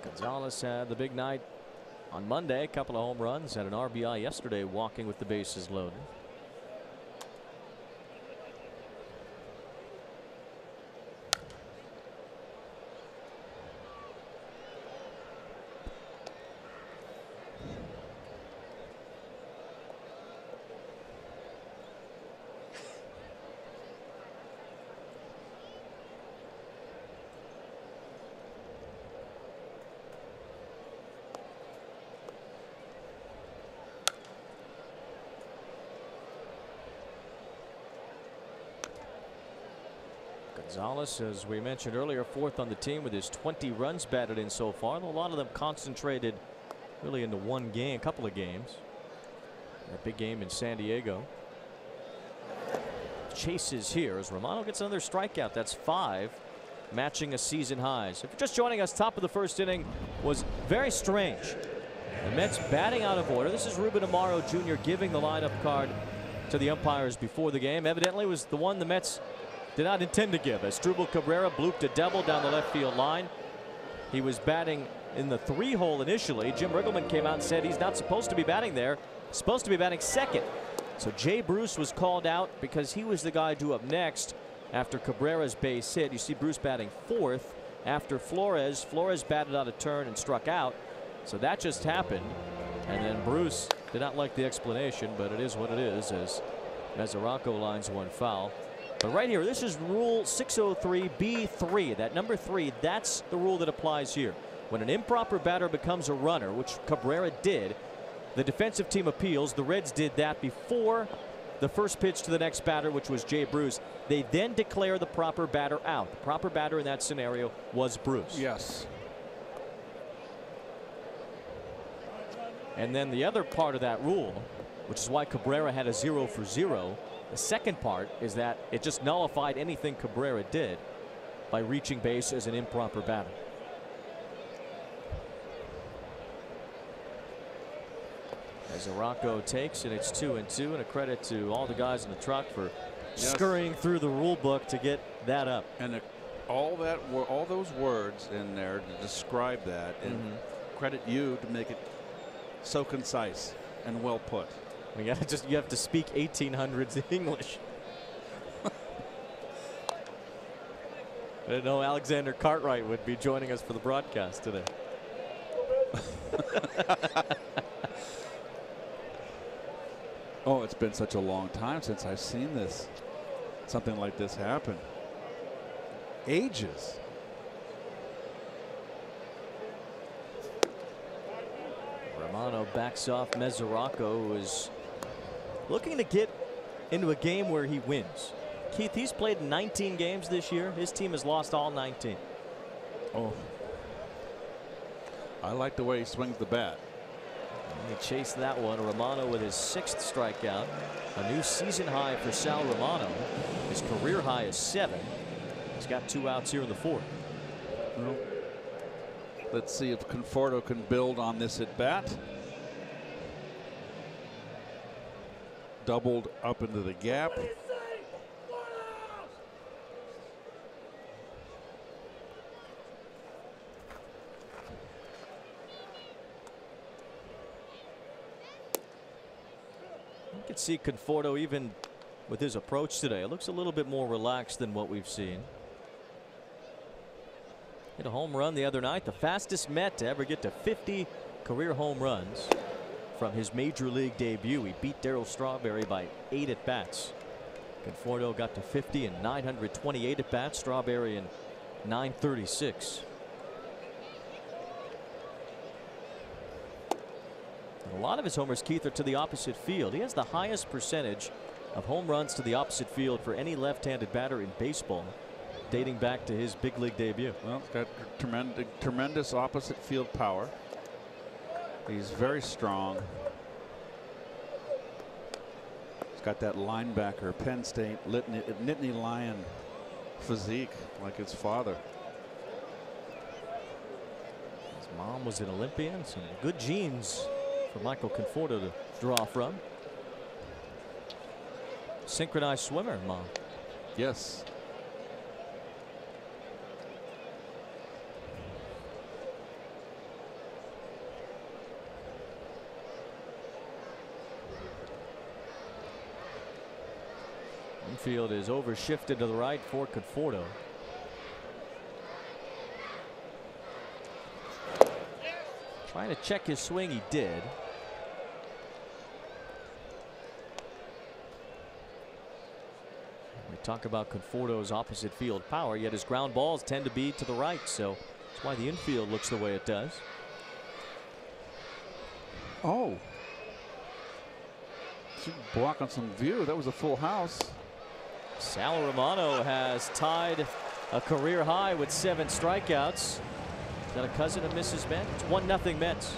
Gonzalez had the big night on Monday. A couple of home runs, had an RBI yesterday walking with the bases loaded. Gonzalez, as we mentioned earlier, fourth on the team with his 20 runs batted in so far. A lot of them concentrated really into one game, couple of games. That big game in San Diego. Chases here as Romano gets another strikeout. That's 5, matching a season high. So if you're just joining us, top of the first inning was very strange. The Mets batting out of order. This is Ruben Amaro Jr. giving the lineup card to the umpires before the game. Evidently was the one the Mets did not intend to give, as Asdrubal Cabrera blooped a double down the left field line. He was batting in the 3-hole initially. Jim Riggleman came out and said he's not supposed to be batting there, supposed to be batting second. So Jay Bruce was called out because he was the guy due up next after Cabrera's base hit. You see Bruce batting fourth after Flores. Flores batted out of turn and struck out. So that just happened. And then Bruce did not like the explanation, but it is what it is, as Mesoraco lines one foul. But right here, this is Rule 603B3. That number 3, that's the rule that applies here. When an improper batter becomes a runner, which Cabrera did, the defensive team appeals. The Reds did that before the first pitch to the next batter, which was Jay Bruce. They then declare the proper batter out. The proper batter in that scenario was Bruce. Yes. And then the other part of that rule, which is why Cabrera had a 0 for 0. The second part is that it just nullified anything Cabrera did by reaching base as an improper batter. As Mesoraco takes, and it's 2-2, and a credit to all the guys in the truck for scurrying through the rule book to get that up. And all those words in there to describe that, and credit you to make it so concise and well put. You have to speak 1800s English. I didn't know Alexander Cartwright would be joining us for the broadcast today. Oh, it's been such a long time since I've seen something like this happen. Ages. Romano backs off Mesoraco, who is looking to get into a game where he wins. Keith, he's played 19 games this year. His team has lost all 19. Oh, I like the way he swings the bat. And he chased that one. Romano with his 6th strikeout. A new season high for Sal Romano. His career high is 7. He's got 2 outs here in the 4th. Well, let's see if Conforto can build on this at bat. Doubled up into the gap. You can see Conforto even with his approach today. It looks a little bit more relaxed than what we've seen. Hit a home run the other night, the fastest Met to ever get to 50 career home runs from his major league debut. He beat Darryl Strawberry by 8 at bats. Conforto got to 50 in 928 at bats. Strawberry in 936. And a lot of his homers, Keith, are to the opposite field. He has the highest percentage of home runs to the opposite field for any left-handed batter in baseball, dating back to his big league debut. Well, he's got tremendous opposite field power. He's very strong. He's got that linebacker, Penn State, Nittany Lion physique like his father. His mom was an Olympian, some good genes for Michael Conforto to draw from. Synchronized swimmer, mom. Yes. Infield is overshifted to the right for Conforto. Trying to check his swing, he did. We talk about Conforto's opposite field power, yet his ground balls tend to be to the right, so that's why the infield looks the way it does. Oh. Blocking some view. That was a full house. Sal Romano has tied a career high with 7 strikeouts. Is that a cousin of Mrs. Met? It's 1-0 Mets.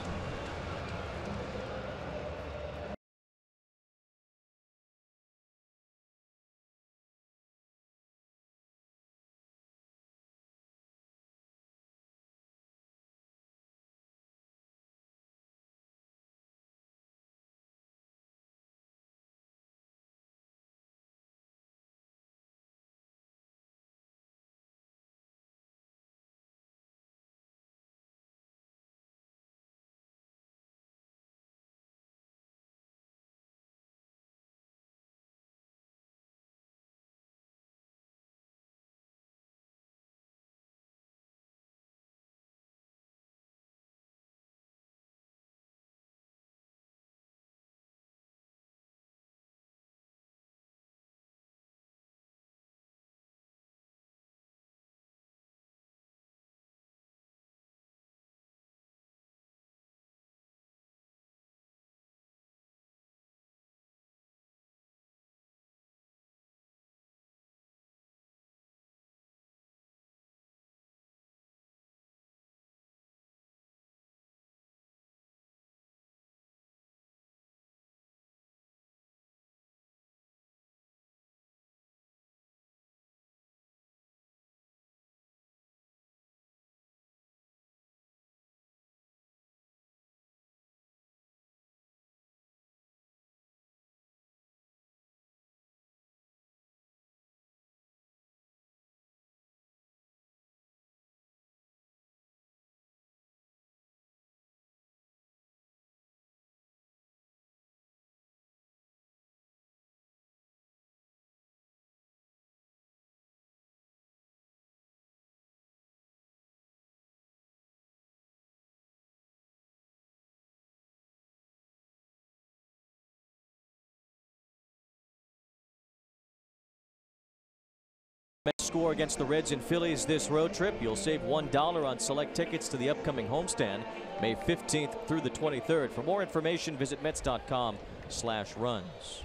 Mets score against the Reds and Phillies this road trip. You'll save $1 on select tickets to the upcoming homestand May 15th through the 23rd. For more information, visit Mets.com/runs.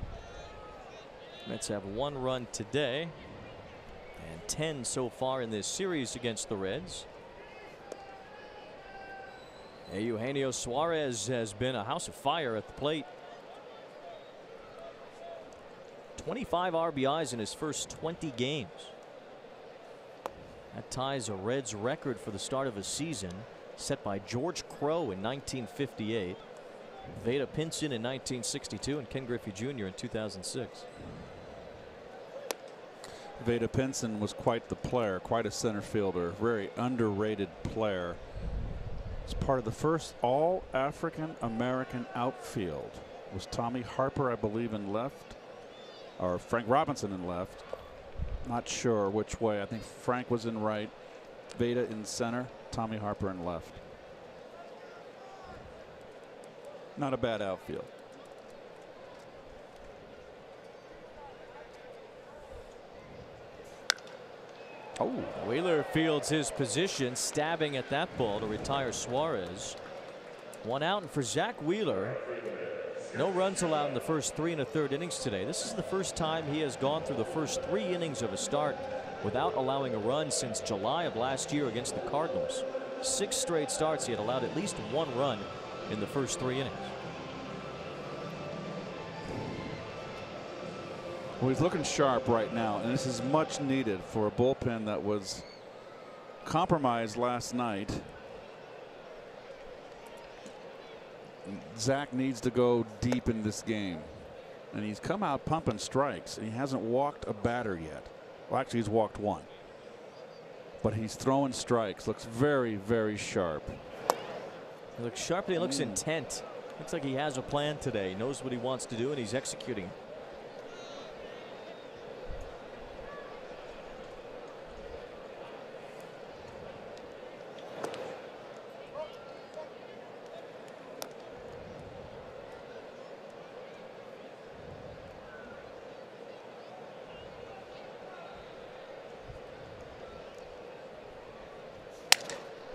Mets have 1 run today and 10 so far in this series against the Reds. Eugenio Suarez has been a house of fire at the plate. 25 RBIs in his first 20 games. That ties a Reds record for the start of a season set by George Crowe in 1958, Vada Pinson in 1962, and Ken Griffey Jr. in 2006. Vada Pinson was quite the player, quite a center fielder, very underrated player. He's part of the first all African American outfield. It was Tommy Harper, I believe, in left, or Frank Robinson in left. Not sure which way. I think Frank was in right, Vada in center, Tommy Harper in left. Not a bad outfield. Oh, Wheeler fields his position, stabbing at that ball to retire Suarez. 1 out, and for Zach Wheeler, No runs allowed in the first 3 1/3 innings today. This is the first time he has gone through the first 3 innings of a start without allowing a run since July of last year against the Cardinals. 6 straight starts he had allowed at least 1 run in the first 3 innings. Well, he's looking sharp right now, and this is much needed for a bullpen that was compromised last night. Zach needs to go deep in this game, and he's come out pumping strikes, and he hasn't walked a batter yet. Well, actually, he's walked 1, but he's throwing strikes. Looks very, very sharp. He looks sharp and he looks intent. Looks like he has a plan today. He knows what he wants to do, and he's executing.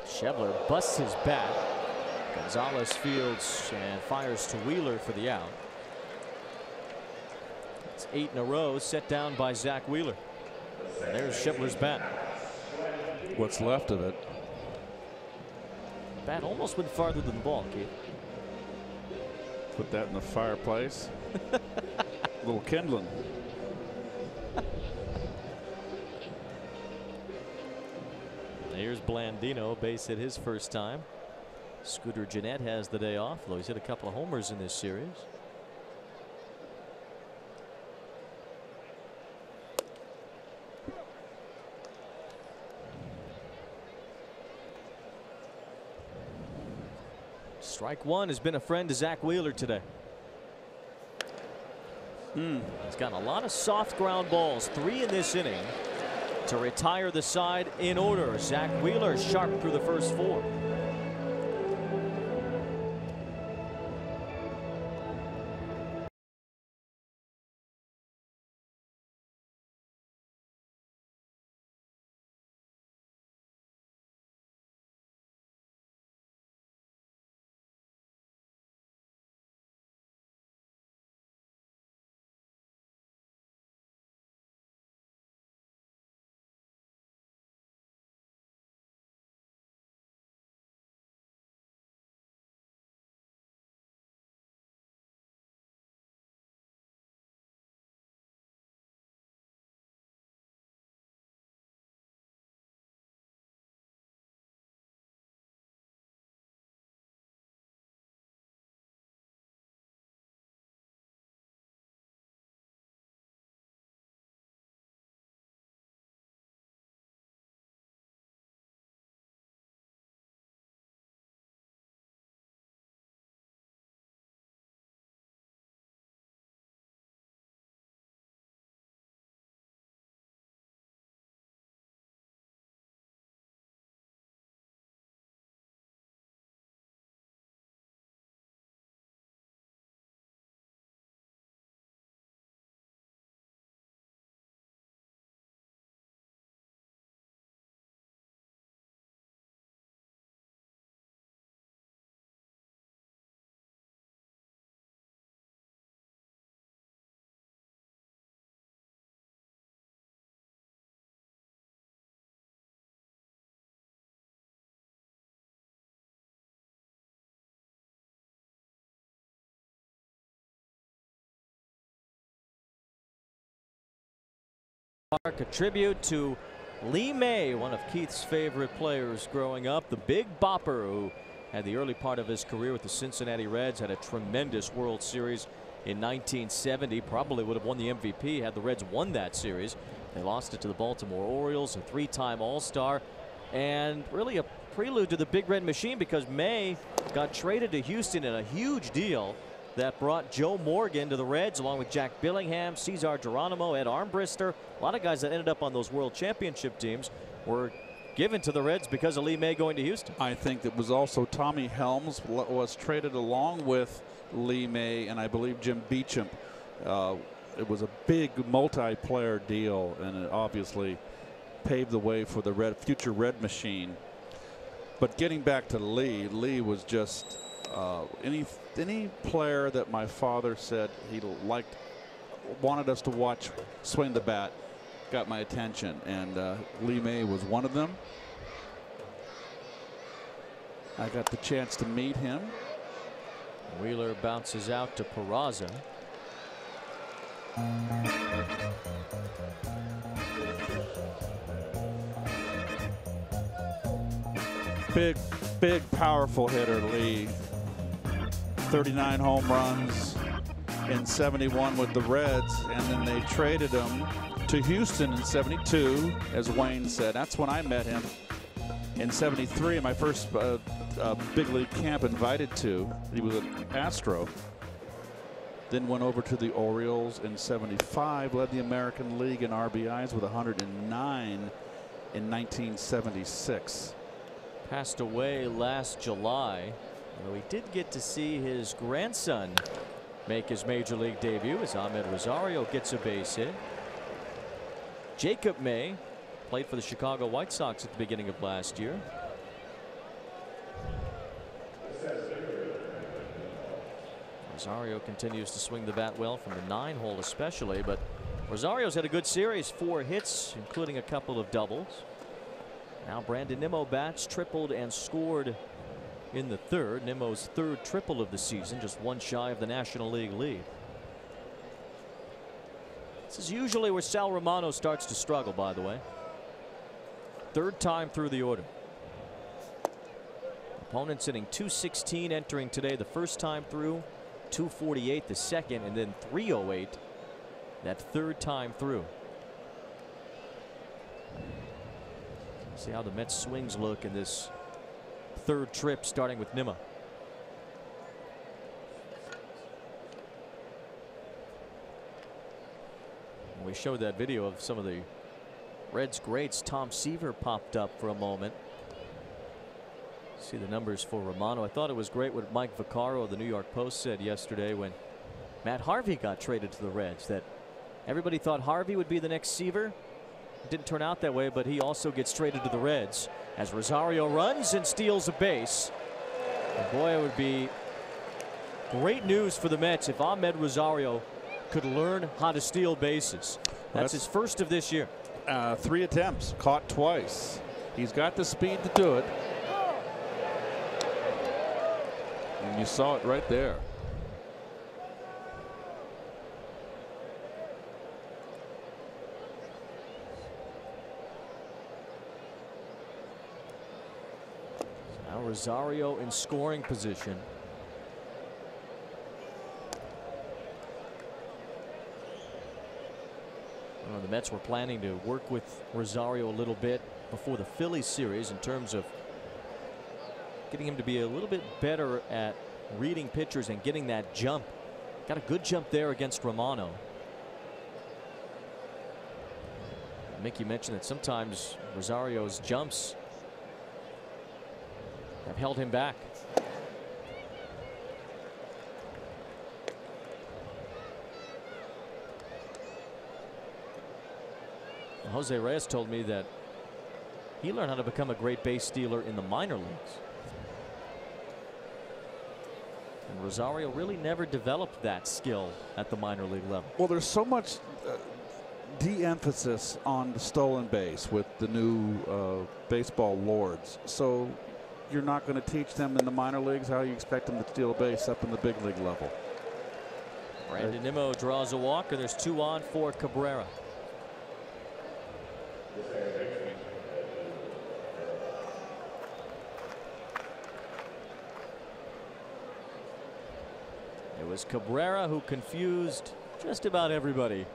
Schebler busts his bat. Gonzalez fields and fires to Wheeler for the out. It's 8 in a row set down by Zach Wheeler. And there's Schebler's bat. What's left of it. Bat almost went farther than the ball, Keith. Put that in the fireplace. A little kindling. Here's Blandino, base hit his first time. Scooter Gennett has the day off, though he's hit a couple of homers in this series. Strike 1 has been a friend to Zach Wheeler today. He's gotten a lot of soft ground balls, 3 in this inning, to retire the side in order. Zach Wheeler sharp through the first 4. Park, a tribute to Lee May, one of Keith's favorite players growing up, the Big Bopper, who had the early part of his career with the Cincinnati Reds, had a tremendous World Series in 1970. Probably would have won the MVP had the Reds won that series. They lost it to the Baltimore Orioles, a 3-time All-Star, and really a prelude to the Big Red Machine, because May got traded to Houston in a huge deal that brought Joe Morgan to the Reds, along with Jack Billingham, Cesar Geronimo, Ed Armbrister. A lot of guys that ended up on those World Championship teams were given to the Reds because of Lee May going to Houston. I think it was also Tommy Helms was traded along with Lee May and I believe Jim Beecham. It was a big multi-player deal, and it obviously paved the way for the future Red Machine. But getting back to Lee was just Any player that my father said he wanted us to watch swing the bat got my attention, and Lee May was one of them. I got the chance to meet him. Wheeler bounces out to Peraza. Big, powerful hitter, Lee. 39 home runs in 71 with the Reds, and then they traded him to Houston in 72, as Wayne said. That's when I met him in 73, my first big league camp invited to. He was an Astro. Then went over to the Orioles in 75, led the American League in RBIs with 109 in 1976. Passed away last July, although he did get to see his grandson make his major league debut as Ahmed Rosario gets a base hit. Jacob May played for the Chicago White Sox at the beginning of last year. Rosario continues to swing the bat well from the 9-hole especially, but Rosario's had a good series, 4 hits, including a couple of doubles. Now Brandon Nimmo bats, tripled and scored in the 3rd. Nimmo's 3rd triple of the season, just one shy of the National League lead. This is usually where Sal Romano starts to struggle, by the way. 3rd time through the order. Opponents hitting .216 entering today the first time through, .248 the second, and then .308 that 3rd time through. See how the Mets swings look in this 3rd trip, starting with Nimmo. We showed that video of some of the Reds greats. Tom Seaver popped up for a moment. See the numbers for Romano. I thought it was great what Mike Vaccaro of the New York Post said yesterday when Matt Harvey got traded to the Reds, that everybody thought Harvey would be the next Seaver. It didn't turn out that way, but he also gets traded to the Reds as Rosario runs and steals a base. And boy, it would be great news for the Mets if Ahmed Rosario could learn how to steal bases. That's his first of this year. 3 attempts, caught twice. He's got the speed to do it. And you saw it right there. Now Rosario in scoring position. The Mets were planning to work with Rosario a little bit before the Phillies series in terms of getting him to be a little bit better at reading pitchers and getting that jump. Got a good jump there against Romano. Mickey mentioned that sometimes Rosario's jumps have held him back. Jose Reyes told me that he learned how to become a great base stealer in the minor leagues. And Rosario really never developed that skill at the minor league level. Well, there's so much de-emphasis on the stolen base with the new baseball lords. So you're not going to teach them in the minor leagues how you expect them to steal a base up in the big league level. Brandon Nimmo draws a walk, and there's 2 on for Cabrera. It was Cabrera who confused just about everybody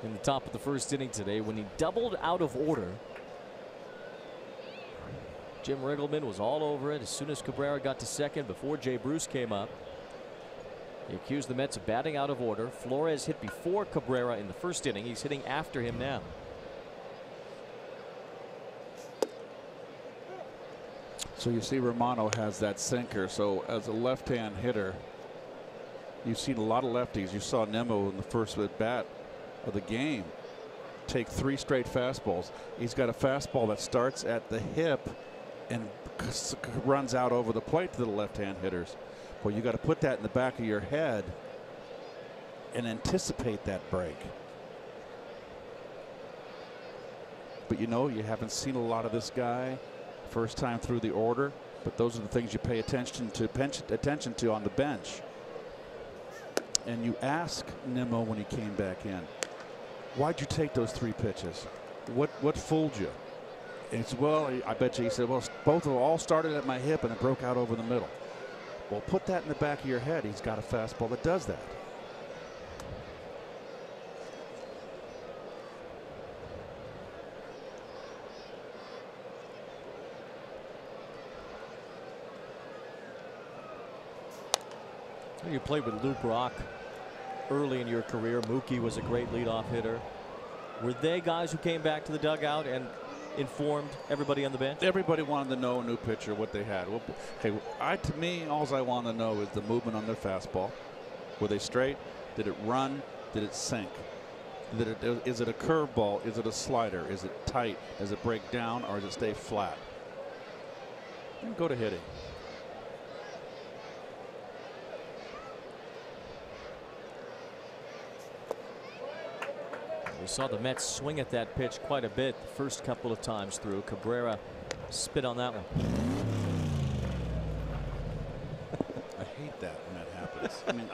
in the top of the first inning today when he doubled out of order. Jim Riggleman was all over it as soon as Cabrera got to second before Jay Bruce came up. He accused the Mets of batting out of order. Flores hit before Cabrera in the first inning. He's hitting after him now. So you see Romano has that sinker. So as a left-hand hitter, you've seen a lot of lefties. You saw Nimmo in the first at bat of the game take 3 straight fastballs. He's got a fastball that starts at the hip and runs out over the plate to the left-hand hitters. Well, you got to put that in the back of your head and anticipate that break. But you know, you haven't seen a lot of this guy first time through the order, but those are the things you pay attention to on the bench. And you ask Nimmo when he came back in, why'd you take those 3 pitches? What fooled you? And it's, well, I bet you, he said, well, both of them all started at my hip and it broke out over the middle. Well, put that in the back of your head. He's got a fastball that does that. You played with Lou Brock early in your career. Mookie was a great leadoff hitter. Were they guys who came back to the dugout and informed everybody on the bench? Everybody wanted to know, a new pitcher, what they had. Well, hey, to me, all I want to know is the movement on their fastball. Were they straight? Did it run? Did it sink? Is it a curveball? Is it a slider? Is it tight? Does it break down, or does it stay flat? And go to hitting. We saw the Mets swing at that pitch quite a bit the first couple of times through. Cabrera spit on that one. I hate that when that happens. I mean,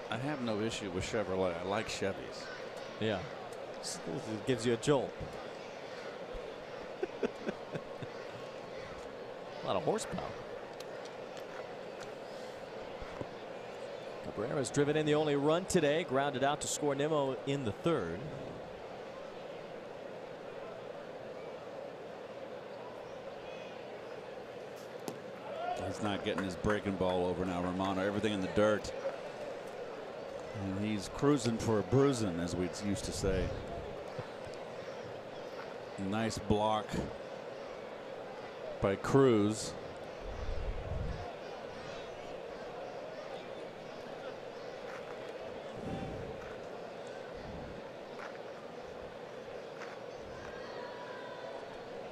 I have no issue with Chevrolet. I like Chevys. Yeah. It gives you a jolt. A lot of horsepower. Cabrera's driven in the only run today, grounded out to score Nimmo in the 3rd. He's not getting his breaking ball over now, Romano. Everything in the dirt. And he's cruising for a bruising, as we used to say. Nice block by Cruz.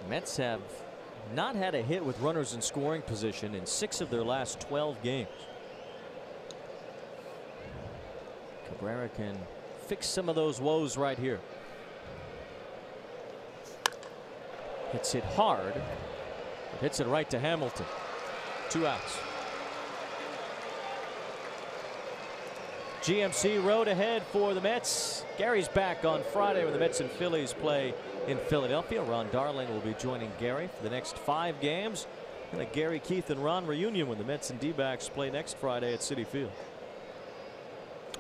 Mets have not had a hit with runners in scoring position in 6 of their last 12 games. Cabrera can fix some of those woes right here. Hits it hard, but hits it right to Hamilton. 2 outs. GMC Road ahead for the Mets. Gary's back on Friday when the Mets and Phillies play in Philadelphia. Ron Darling will be joining Gary for the next 5 games. And a Gary, Keith, and Ron reunion when the Mets and D-backs play next Friday at Citi Field.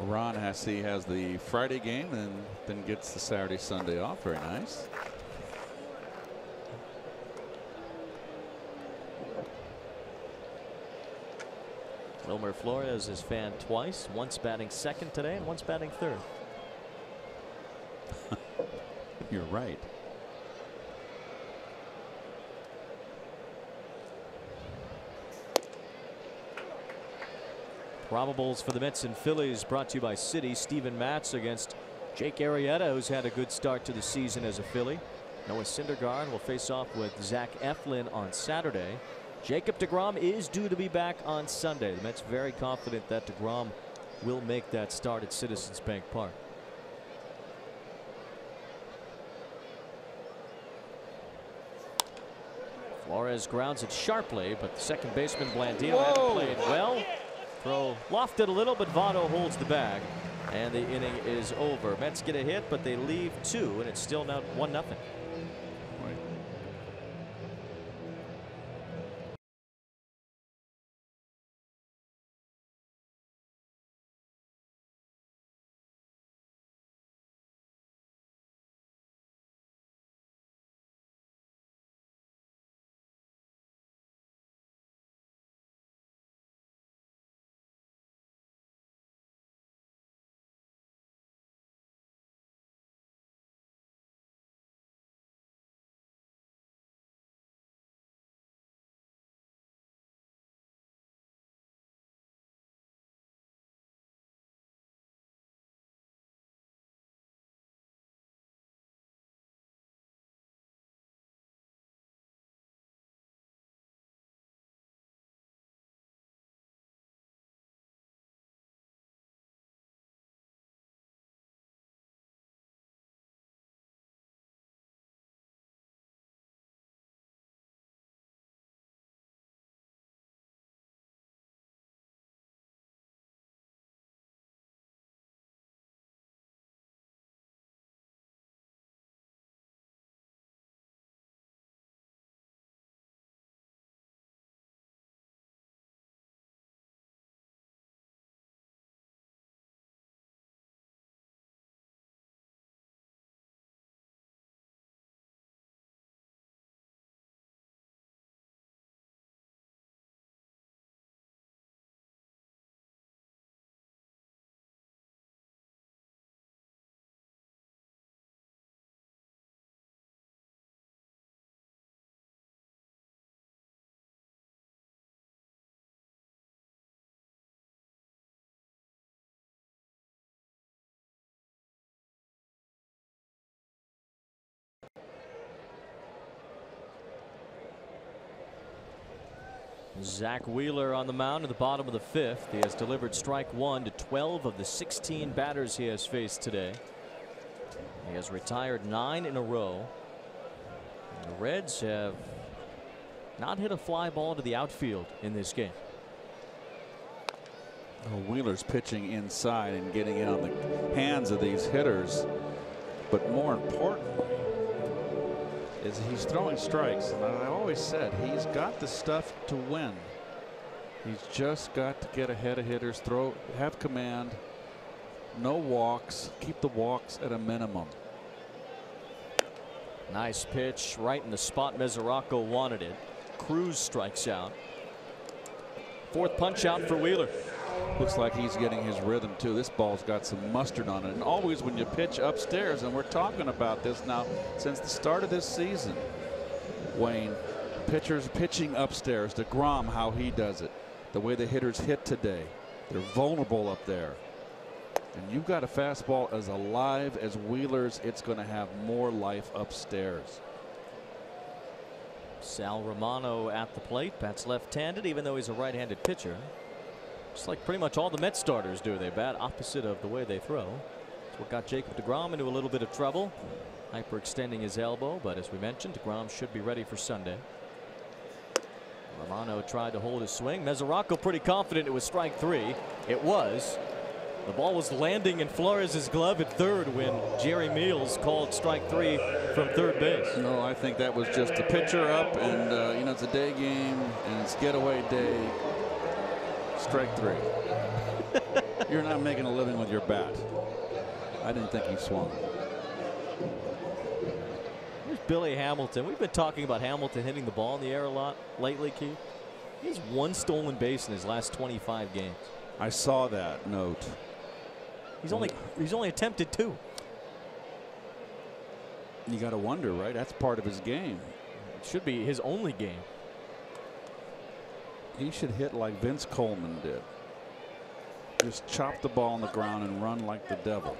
Ron has the Friday game and then gets the Saturday, Sunday off. Very nice. Wilmer Flores is fanned twice, once batting 2nd today and once batting 3rd. You're right. Probables for the Mets and Phillies brought to you by Citi. Steven Matz against Jake Arrieta, who's had a good start to the season as a Philly. Noah Syndergaard will face off with Zach Eflin on Saturday. Jacob deGrom is due to be back on Sunday. The Mets very confident that deGrom will make that start at Citizens Bank Park. Flores grounds it sharply, but the second baseman Blandino hadn't played well. Throw lofted a little, but Votto holds the bag, and the inning is over. Mets get a hit, but they leave 2, and it's still now 1-0. Zach Wheeler on the mound in the bottom of the 5th. He has delivered strike 1 to 12 of the 16 batters he has faced today. He has retired 9 in a row. And the Reds have not hit a fly ball to the outfield in this game. Oh, Wheeler's pitching inside and getting in on the hands of these hitters. But more importantly is he's throwing strikes. And I always said he's got the stuff to win. He's just got to get ahead of hitters, have command, no walks, keep the walks at a minimum. Nice pitch right in the spot Mesoraco wanted it. Cruz strikes out. 4th punch out for Wheeler. Looks like he's getting his rhythm too. This ball's got some mustard on it. And always when you pitch upstairs, and we're talking about this now since the start of this season, Wayne, pitchers pitching upstairs, DeGrom, how he does it, the way the hitters hit today, they're vulnerable up there. And you've got a fastball as alive as Wheeler's, it's going to have more life upstairs. Sal Romano at the plate, bats left-handed even though he's a right-handed pitcher. Just like pretty much all the Mets starters do, they bat opposite of the way they throw. That's what got Jacob deGrom into a little bit of trouble, hyperextending his elbow, but as we mentioned, deGrom should be ready for Sunday. Romano tried to hold his swing. Mesoraco pretty confident it was strike 3. It was. The ball was landing in Flores' glove at third when Jerry Meals called strike 3 from third base. No, I think that was just the pitcher up, and you know, it's a day game and it's getaway day. Strike 3. You're not making a living with your bat. I didn't think he swung. Here's Billy Hamilton. We've been talking about Hamilton hitting the ball in the air a lot lately, Keith. He has 1 stolen base in his last 25 games. I saw that note. He's only attempted 2. You got to wonder, right? That's part of his game. It should be his only game. He should hit like Vince Coleman did. Just chop the ball on the ground and run like the devil.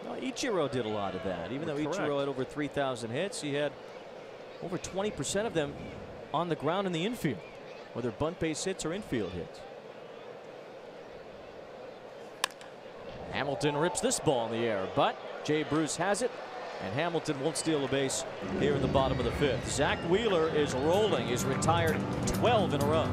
Well, Ichiro did a lot of that. Even though Ichiro had over 3,000 hits, he had over 20% of them on the ground in the infield, whether bunt base hits or infield hits. Hamilton rips this ball in the air, but Jay Bruce has it, and Hamilton won't steal a base here in the bottom of the 5th. Zach Wheeler is rolling. He's retired 12 in a row.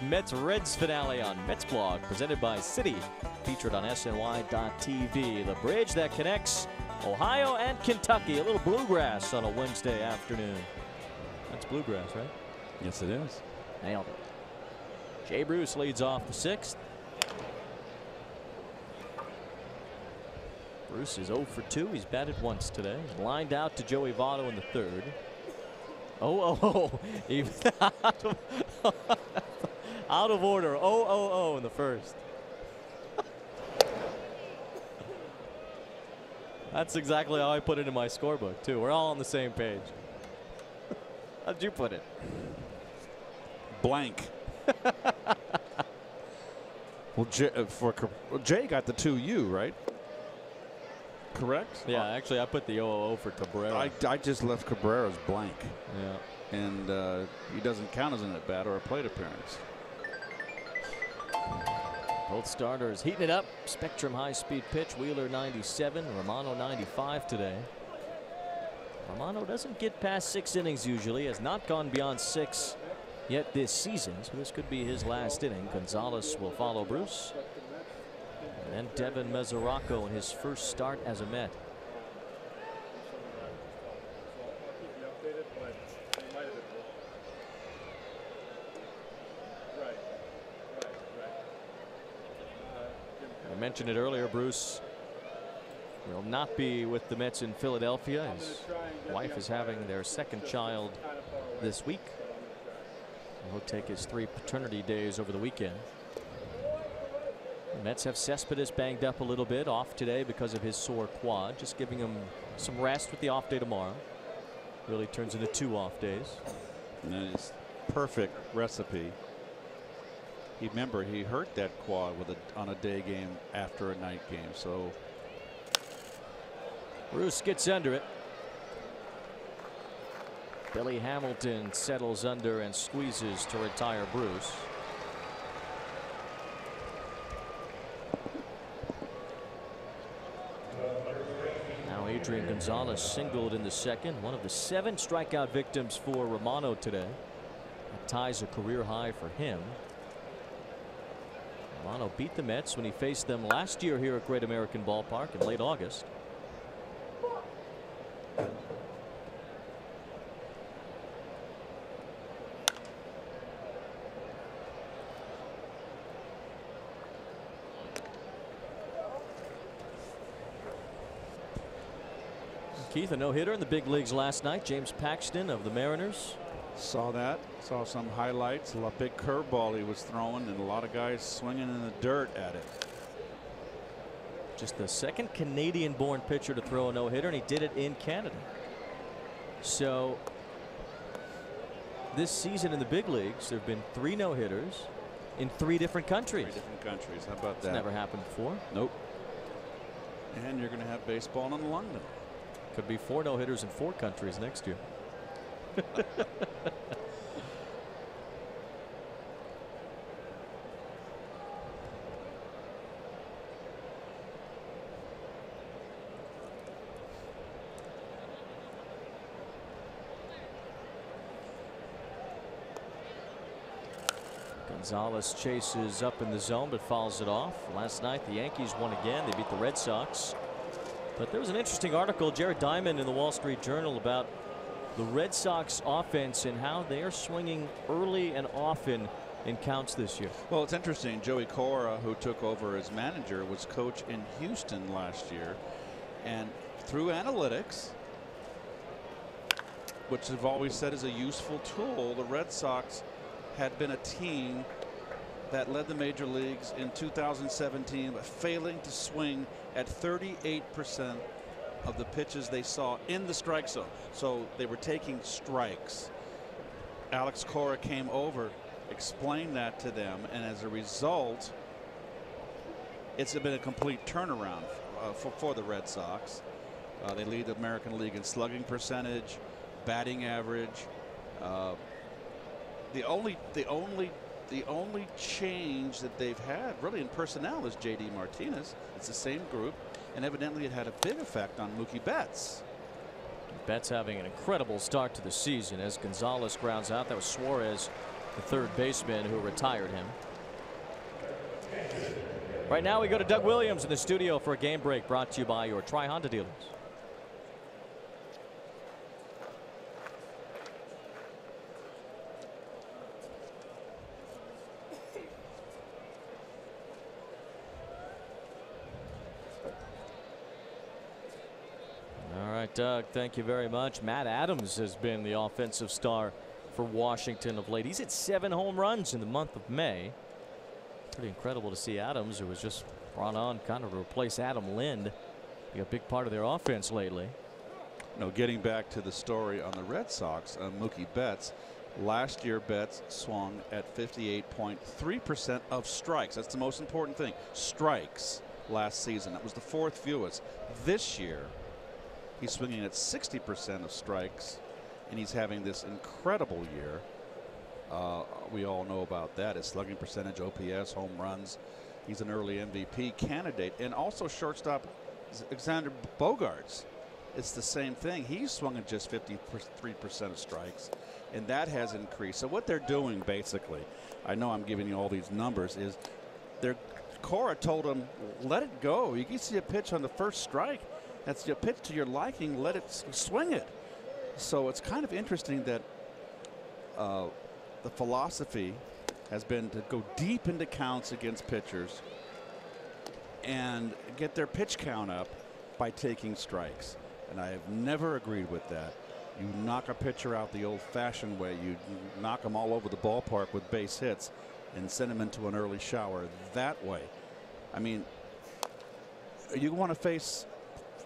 Mets Reds finale on Mets Blog, presented by Citi, featured on SNY.TV. The bridge that connects Ohio and Kentucky. A little bluegrass on a Wednesday afternoon. That's bluegrass, right? Yes, it is. Nailed it. Jay Bruce leads off the 6th. Bruce is 0 for 2. He's batted once today. Lined out to Joey Votto in the 3rd. Even out of order. 0-0-0 in the 1st. That's exactly how I put it in my scorebook, too. We're all on the same page. How'd you put it? Blank. Well, Jay got the 2U, right? Correct? Yeah, actually, I put the 0-0 for Cabrera. I just left Cabrera's blank. Yeah. And he doesn't count as an at-bat or a plate appearance. Both starters heating it up. Spectrum high-speed pitch. Wheeler 97, Romano 95 today. Romano doesn't get past 6 innings usually. Has not gone beyond 6 yet this season, so this could be his last inning. Gonzalez will follow Bruce. And then Devin Mesoraco in his first start as a Met. I mentioned it earlier, Bruce will not be with the Mets in Philadelphia. His wife is having their 2nd child this week. He'll take his 3 paternity days over the weekend. The Mets have Cespedes banged up a little bit, off today because of his sore quad, just giving him some rest with the off day tomorrow. Really turns into 2 off days. And that is perfect recipe. Remember, he hurt that quad on a day game after a night game. So Bruce gets under it. Billy Hamilton settles under and squeezes to retire Bruce. Now Adrian Gonzalez singled in the 2nd, one of the 7 strikeout victims for Romano today. That ties a career high for him. Romano beat the Mets when he faced them last year here at Great American Ballpark in late August. Keith, a no-hitter in the big leagues last night. James Paxton of the Mariners. saw that. Saw some highlights. A big curveball he was throwing, and a lot of guys swinging in the dirt at it. Just the 2nd Canadian-born pitcher to throw a no-hitter, and he did it in Canada. So this season in the big leagues, there have been 3 no-hitters in 3 different countries. 3 different countries. How about that? It's never happened before. Nope. And you're going to have baseball in London. Could be 4 no-hitters in 4 countries next year. Gonzalez chases up in the zone but fouls it off. Last night the Yankees won again. They beat the Red Sox. But there was an interesting article, Jared Diamond in the Wall Street Journal, about the Red Sox offense and how they are swinging early and often in counts this year. Well, it's interesting. Joey Cora, who took over as manager, was coach in Houston last year, and through analytics, which I've always said is a useful tool, the Red Sox had been a team that led the major leagues in 2017, but failing to swing at 38% of the pitches they saw in the strike zone. So they were taking strikes. Alex Cora came over, explained that to them, and as a result, it's been a complete turnaround for the Red Sox. They lead the American League in slugging percentage, batting average. The only change that they've had really in personnel is J.D. Martinez. It's the same group, and evidently it had a big effect on Mookie Betts. Betts having an incredible start to the season as Gonzalez grounds out. That was Suarez the third baseman who retired him. Right now we go to Doug Williams in the studio for a game break brought to you by your Tri-Honda dealers. All right, Doug, thank you very much. Matt Adams has been the offensive star for Washington of late. He's hit 7 home runs in the month of May. Pretty incredible to see Adams, who was just brought on kind of to replace Adam Lind, be a big part of their offense lately. No, getting back to the story on the Red Sox, Mookie Betts. Last year, Betts swung at 58.3% of strikes. That's the most important thing. Strikes last season. That was the 4th fewest. This year, he's swinging at 60% of strikes, and he's having this incredible year. We all know about that. His slugging percentage, OPS, home runs. He's an early MVP candidate. And also shortstop Alexander Bogaerts. It's the same thing. He's swung at just 53% of strikes, and that has increased. So what they're doing, basically, I know I'm giving you all these numbers, is Cora told him, let it go. You can see a pitch on the first strike. That's your pitch to your liking. Let it swing it. So it's kind of interesting that the philosophy has been to go deep into counts against pitchers and get their pitch count up by taking strikes. And I have never agreed with that. You knock a pitcher out the old-fashioned way. You knock them all over the ballpark with base hits and send them into an early shower that way. I mean, you want to face,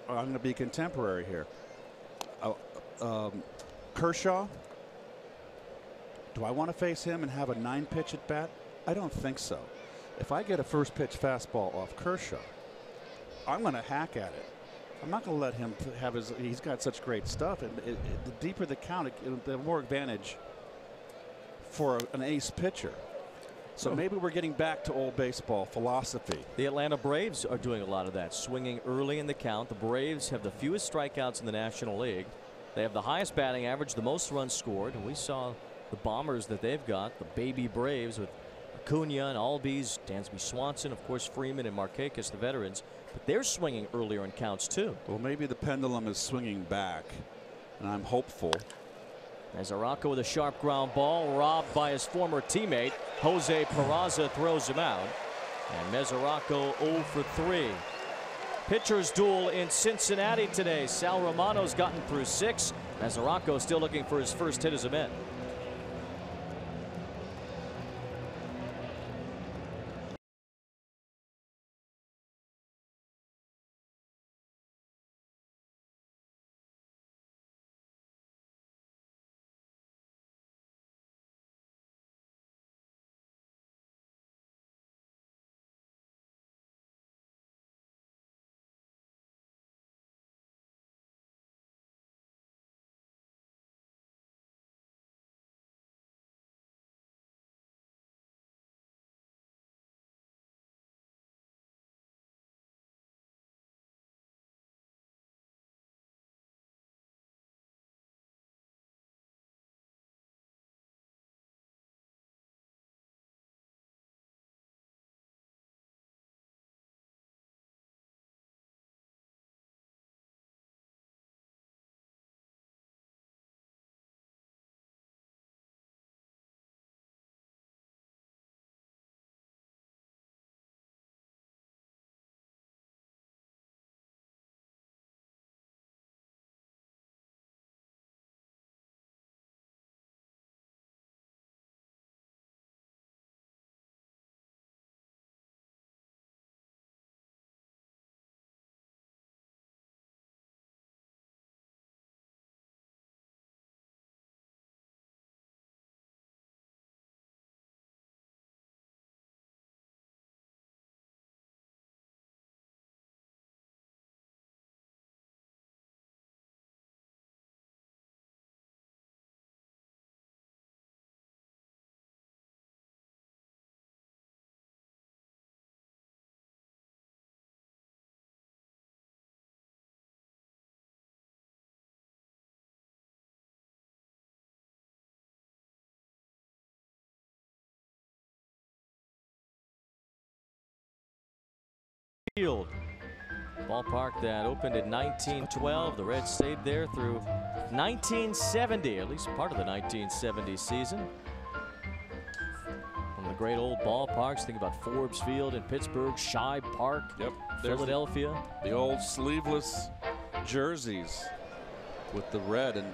I'm going to be contemporary here. Kershaw, do I want to face him and have a 9-pitch at bat? I don't think so. If I get a first pitch fastball off Kershaw, I'm going to hack at it. I'm not going to let him have his, he's got such great stuff. And the deeper the count, the more advantage for an ace pitcher. So maybe we're getting back to old baseball philosophy. The Atlanta Braves are doing a lot of that, swinging early in the count. The Braves have the fewest strikeouts in the National League. They have the highest batting average, the most runs scored. And we saw the bombers that they've got, the baby Braves with Acuna and Albies, Dansby Swanson, of course Freeman and Markakis, the veterans. But they're swinging earlier in counts too. Well, maybe the pendulum is swinging back, and I'm hopeful. Mesoraco with a sharp ground ball, robbed by his former teammate. Jose Peraza throws him out. And Mesoraco 0 for 3. Pitchers duel in Cincinnati today. Sal Romano's gotten through 6. Mesoraco still looking for his first hit as a Met. Field. Ballpark that opened in 1912. The Reds stayed there through 1970, at least part of the 1970 season. One of the great old ballparks. Think about Forbes Field in Pittsburgh, Shibe Park, Yep. Philadelphia. The old sleeveless jerseys with the red, and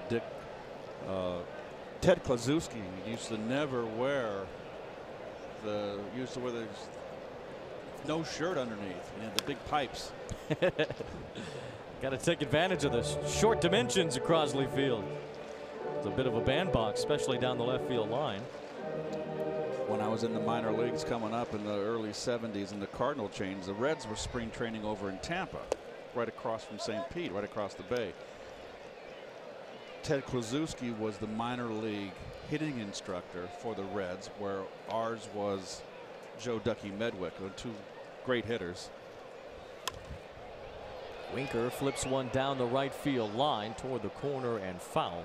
Ted Klaczewski used to never wear used to wear no shirt underneath. He had the big pipes. Got to take advantage of the short dimensions of Crosley Field. It's a bit of a bandbox, especially down the left field line. When I was in the minor leagues coming up in the early 70s and the Cardinal chains, the Reds were spring training over in Tampa, right across from St. Pete, right across the bay. Ted Klaczewski was the minor league hitting instructor for the Reds, where ours was Joe Ducky Medwick, two great hitters. Winker flips one down the right field line toward the corner and foul.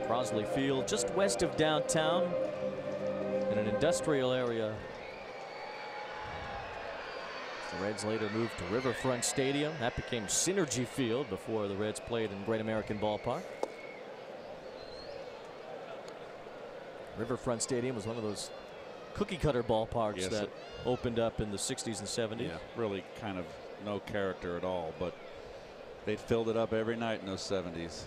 Crosley Field just west of downtown in an industrial area. The Reds later moved to Riverfront Stadium. That became Synergy Field before the Reds played in Great American Ballpark. Riverfront Stadium was one of those cookie cutter ballparks that opened up in the 60s and 70s. Yeah, really kind of no character at all, but they filled it up every night in those 70s.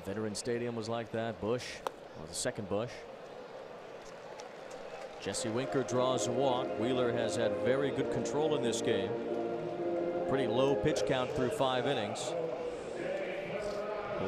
Veteran Stadium was like that. Bush, well, the second Bush. Jesse Winker draws a walk. Wheeler has had very good control in this game. Pretty low pitch count through 5 innings.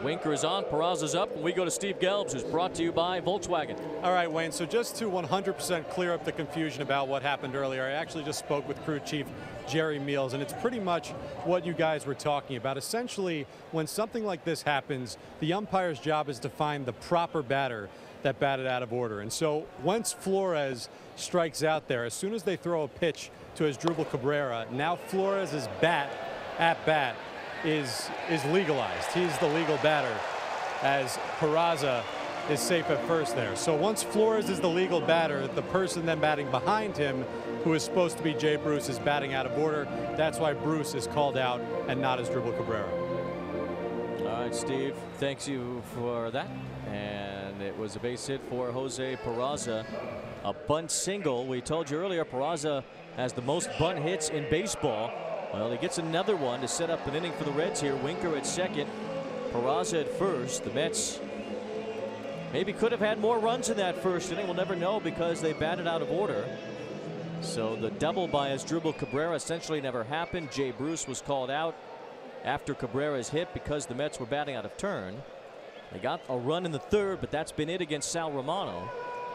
Winker is on, Peraza's up, and we go to Steve Gelbs, who's brought to you by Volkswagen. All right, Wayne, so just to 100% clear up the confusion about what happened earlier, I actually just spoke with crew chief Jerry Meals, and it's pretty much what you guys were talking about. Essentially, when something like this happens, the umpire's job is to find the proper batter that batted out of order. And so once Flores strikes out there, as soon as they throw a pitch to his Duvall Cabrera, now Flores' at bat is legalized. He's the legal batter, as Peraza is safe at first there. So once Flores is the legal batter, the person then batting behind him, who is supposed to be Jay Bruce, is batting out of order. That's why Bruce is called out and not his Duvall Cabrera. All right, Steve, thanks you for that. And it was a base hit for Jose Peraza. A bunt single. We told you earlier, Peraza has the most bunt hits in baseball. Well, he gets another one to set up an inning for the Reds here. Winker at second, Peraza at first. The Mets maybe could have had more runs in that first inning. We'll never know because they batted out of order. So the double by Duvall Cabrera essentially never happened. Jay Bruce was called out after Cabrera's hit because the Mets were batting out of turn. They got a run in the third, but that's been it against Sal Romano.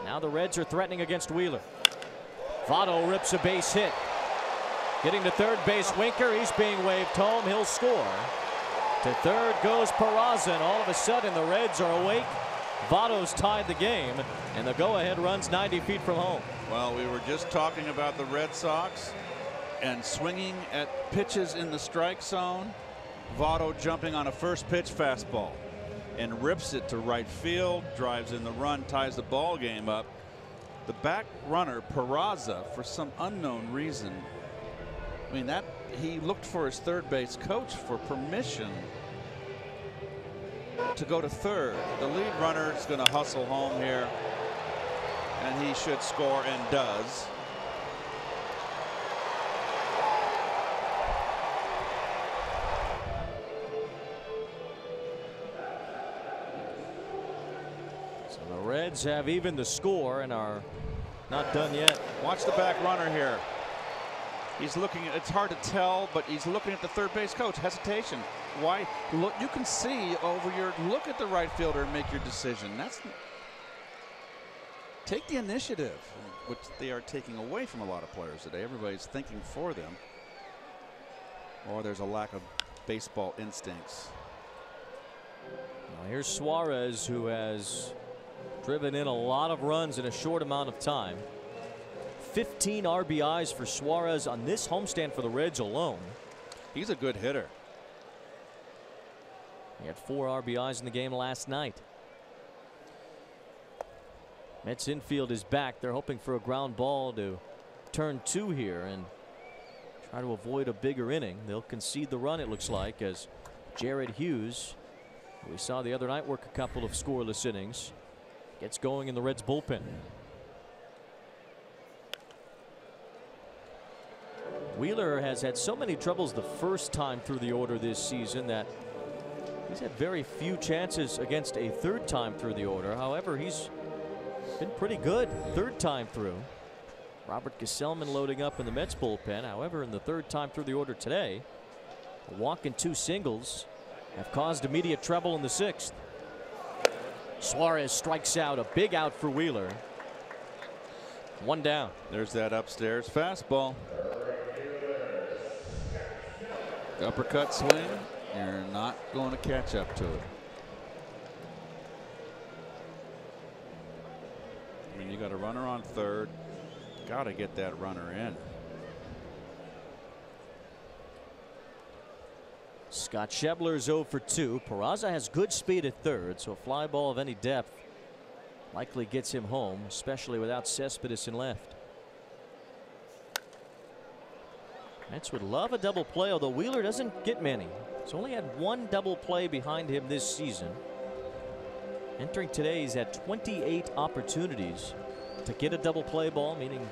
Now the Reds are threatening against Wheeler. Votto rips a base hit. Getting to third base, Winker, he's being waved home, he'll score. To third goes Peraza, and all of a sudden the Reds are awake. Votto's tied the game, and the go-ahead runs 90 feet from home. Well, we were just talking about the Red Sox and swinging at pitches in the strike zone. Votto jumping on a first pitch fastball and rips it to right field, drives in the run, ties the ball game up. The back runner, Peraza, for some unknown reason, I mean, that he looked for his third base coach for permission to go to third. The lead runner is going to hustle home here, and he should score, and does. So the Reds have even the score and are not done yet. Watch the back runner here. He's looking at, it's hard to tell, but he's looking at the third base coach. Hesitation. Why? Look, you can see over your, look at the right fielder and make your decision. That's, take the initiative, which they are taking away from a lot of players today. Everybody's thinking for them, or there's a lack of baseball instincts. Well, here's Suarez, who has driven in a lot of runs in a short amount of time. 15 RBIs for Suarez on this homestand for the Reds alone. He's a good hitter. He had 4 RBIs in the game last night. Mets infield is back. They're hoping for a ground ball to turn 2 here and try to avoid a bigger inning. They'll concede the run, it looks like, as Jared Hughes, who we saw the other night work a couple of scoreless innings, gets going in the Reds bullpen. Wheeler has had so many troubles the first time through the order this season that he's had very few chances against a third time through the order. However, he's been pretty good third time through. Robert Gesellman loading up in the Mets bullpen. However, in the third time through the order today, a walk and 2 singles have caused immediate trouble in the 6th. Suarez strikes out, a big out for Wheeler. 1 down. There's that upstairs fastball. Uppercut swing. You're not going to catch up to it. I mean, you got a runner on third. Got to get that runner in. Scott Schebler's 0 for 2. Peraza has good speed at third, so a fly ball of any depth likely gets him home, especially without Cespedes in left. Mets would love a double play, although Wheeler doesn't get many. He's only had 1 double play behind him this season. Entering today, he's had 28 opportunities to get a double play ball, meaning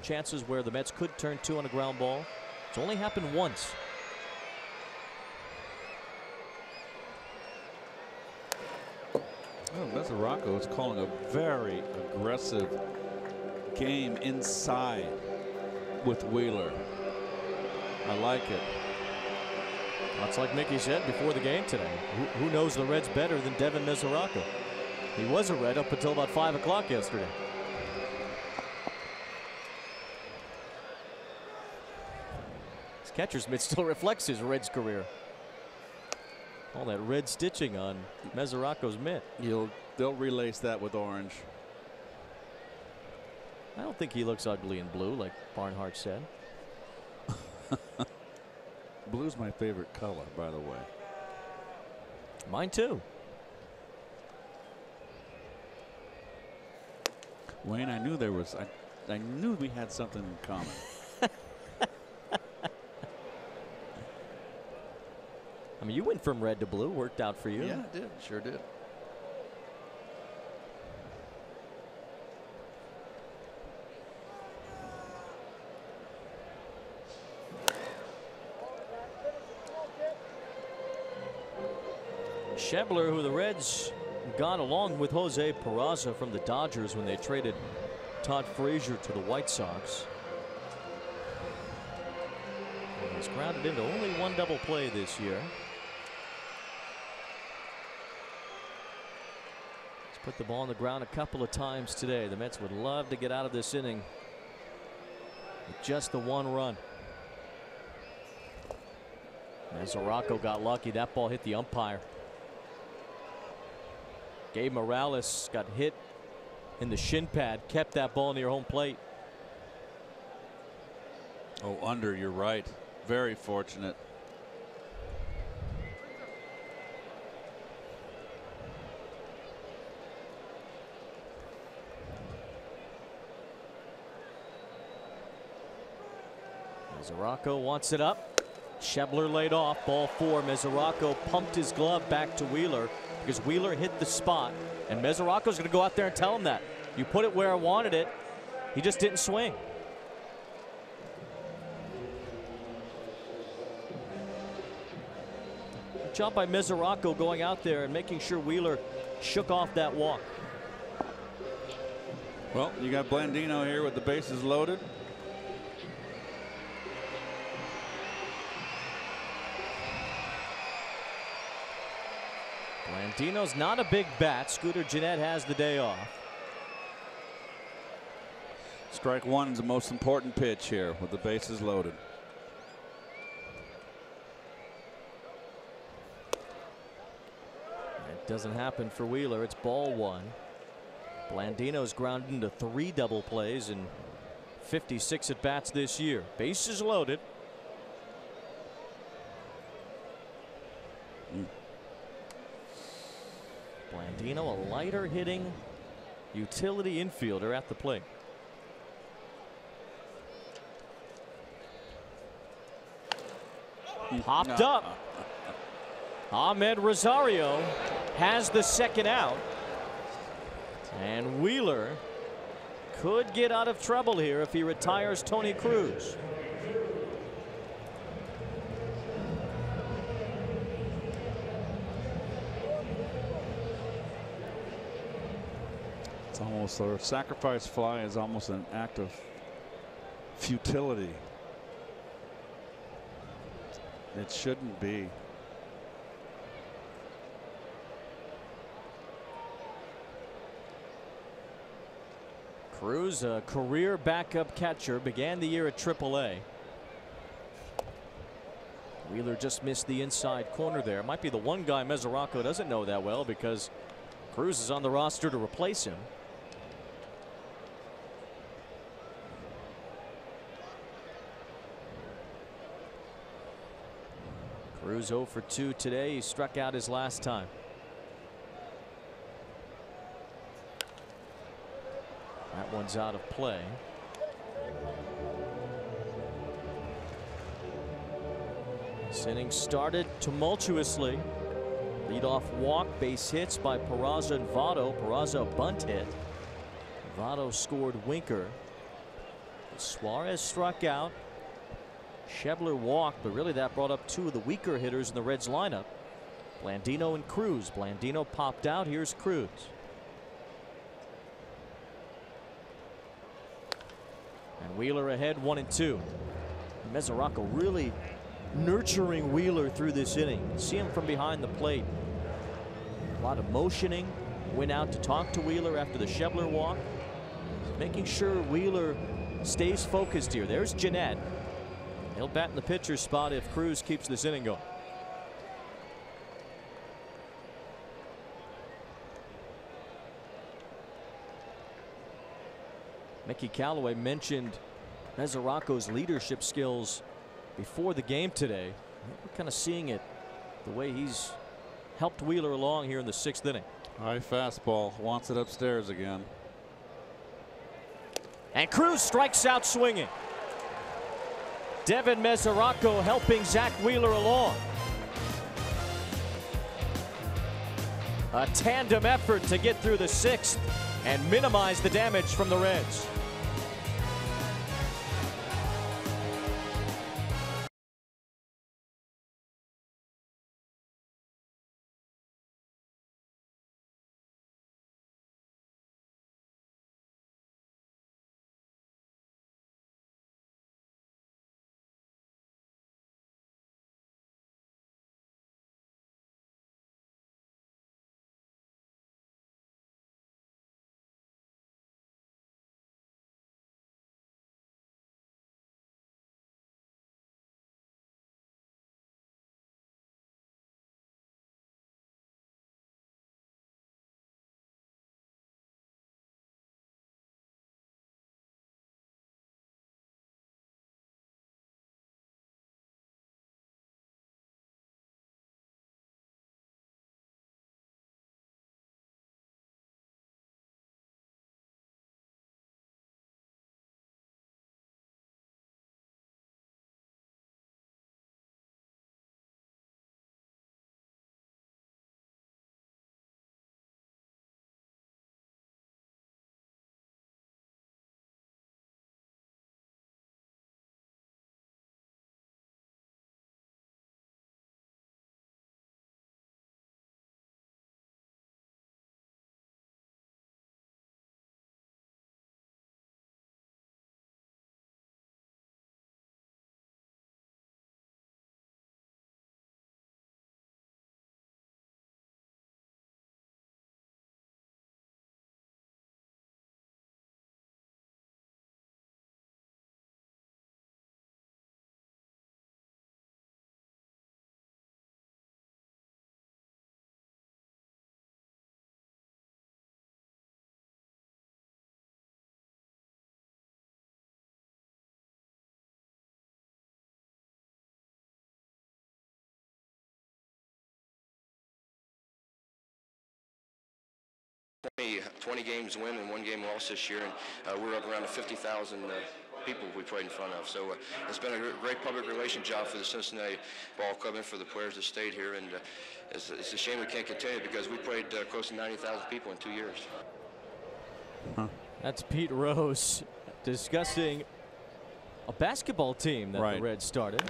chances where the Mets could turn 2 on a ground ball. It's only happened once. Oh, Mesoraco is calling a very aggressive game inside with Wheeler. I like it. That's like Mickey said before the game today. Who knows the Reds better than Devin Mesoraco? He was a Red up until about 5 o'clock yesterday. His catcher's mitt still reflects his Reds career. All that red stitching on Mesoraco's mitt. They'll relace that with orange. I don't think he looks ugly in blue, like Barnhart said. Blue's my favorite color, by the way. Mine too. Wayne, I knew there was. I knew we had something in common. I mean, you went from red to blue. Worked out for you. Yeah, it did. Sure did. Schebler, who the Reds got along with Jose Peraza from the Dodgers when they traded Todd Frazier to the White Sox. And he's grounded into only 1 double play this year. He's put the ball on the ground a couple of times today. The Mets would love to get out of this inning with just the 1 run. Mesoraco got lucky. That ball hit the umpire. Gabe Morales got hit in the shin pad, kept that ball near home plate. Oh, under, you're right. Very fortunate. Mesoraco wants it up. Schebler laid off. Ball 4. Mesoraco pumped his glove back to Wheeler because Wheeler hit the spot, and Mesoraco's going to go out there and tell him that. You put it where I wanted it. He just didn't swing. Good job by Mesoraco going out there and making sure Wheeler shook off that walk. Well, you got Blandino here with the bases loaded. Blandino's not a big bat. Scooter Gennett has the day off. Strike 1 is the most important pitch here with the bases loaded. It doesn't happen for Wheeler. It's ball 1. Blandino's grounded into 3 double plays and 56 at bats this year. Bases loaded. Blandino, a lighter hitting Utility infielder at the plate. Popped up. Ahmed Rosario has the second out. And Wheeler could get out of trouble here if he retires Tony Cruz. It's almost a sacrifice fly is almost an act of futility. It shouldn't be. Cruz, a career backup catcher, began the year at AAA. Wheeler just missed the inside corner there. Might be the one guy Mesoraco doesn't know that well because Cruz is on the roster to replace him. Cruz 0 for 2 today. He struck out his last time. That one's out of play. This inning started tumultuously. Leadoff walk, base hits by Peraza and Votto. Peraza a bunt hit. Votto scored Winker. Suarez struck out. Schebler walked, but really that brought up two of the weaker hitters in the Reds lineup. Blandino and Cruz. Blandino popped out. Here's Cruz. And Wheeler ahead 1-2. Mesoraco really nurturing Wheeler through this inning. See him from behind the plate. A lot of motioning. Went out to talk to Wheeler after the Schebler walk. Making sure Wheeler stays focused here. There's Jeanette. He'll bat in the pitcher's spot if Cruz keeps this inning going. Mickey Callaway mentioned Mesoraco's leadership skills before the game today. We're kind of seeing it the way he's helped Wheeler along here in the 6th inning. High fastball, wants it upstairs again. And Cruz strikes out swinging. Devin Mesoraco helping Zach Wheeler along. A tandem effort to get through the 6th and minimize the damage from the Reds. 20 games win and 1 game loss this year, and we're up around the 50,000 people we played in front of. So it's been a great public relations job for the Cincinnati Ball Club and for the players that stayed here, and it's a shame we can't continue because we played close to 90,000 people in 2 years. That's Pete Rose discussing a basketball team that the Reds started.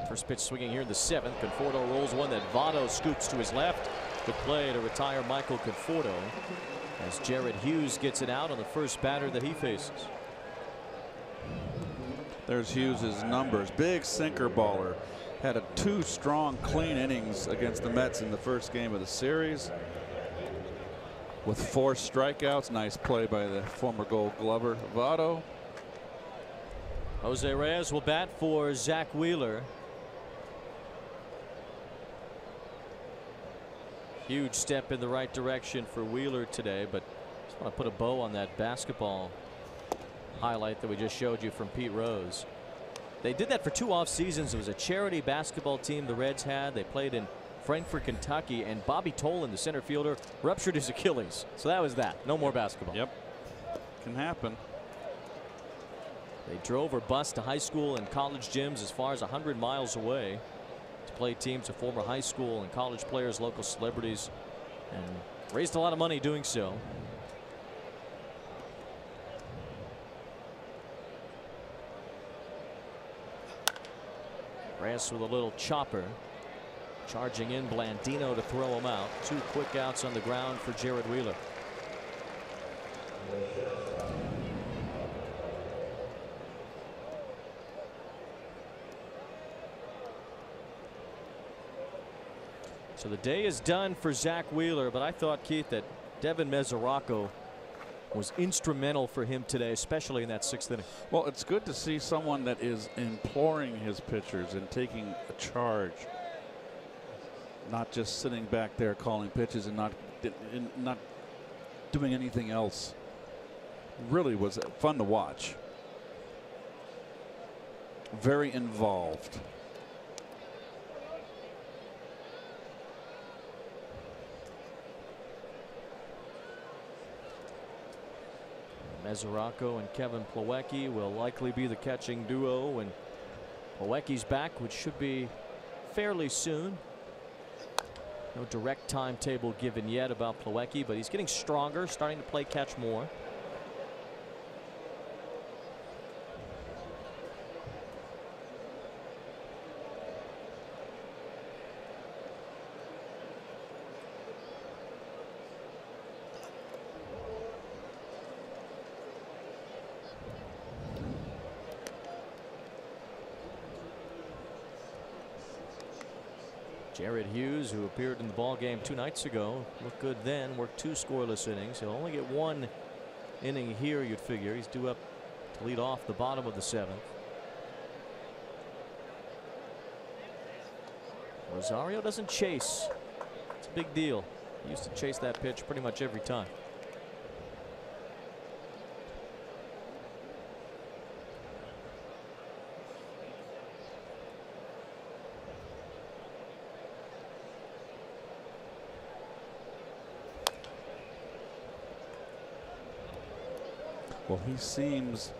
First pitch swinging here in the 7th. Conforto rolls one that Votto scoops to his left. Good play to retire Michael Conforto as Jared Hughes gets it out on the first batter that he faces. There's Hughes' numbers. Big sinker baller. Had 2 strong, clean innings against the Mets in the first game of the series, with 4 strikeouts. Nice play by the former Gold Glover Votto. Jose Reyes will bat for Zach Wheeler. Huge step in the right direction for Wheeler today, but just want to put a bow on that basketball highlight that we just showed you from Pete Rose. They did that for 2 off seasons. It was a charity basketball team the Reds had. They played in Frankfort, Kentucky, and Bobby Tolan, the center fielder, ruptured his Achilles. So that was that. No more basketball. Yep. Can happen. They drove or bust to high school and college gyms as far as 100 miles away to play teams of former high school and college players, local celebrities, and raised a lot of money doing so. Reyes with a little chopper. Charging in Blandino to throw him out. 2 quick outs on the ground for Jared Wheeler. So the day is done for Zach Wheeler, but I thought, Keith, that Devin Mesoraco was instrumental for him today, especially in that 6th inning. Well, it's good to see someone that is imploring his pitchers and taking a charge, not just sitting back there calling pitches and not doing anything else. Really was fun to watch. Very involved. Mesoraco and Kevin Plawecki will likely be the catching duo when Plawecki's back, which should be fairly soon. No direct timetable given yet about Plawecki, but he's getting stronger, starting to play catch more. Jared Hughes, who appeared in the ball game 2 nights ago, looked good then, worked 2 scoreless innings. He'll only get 1 inning here, you'd figure. He's due up to lead off the bottom of the 7th. Rosario doesn't chase. It's a big deal. He used to chase that pitch pretty much every time. Well, he seems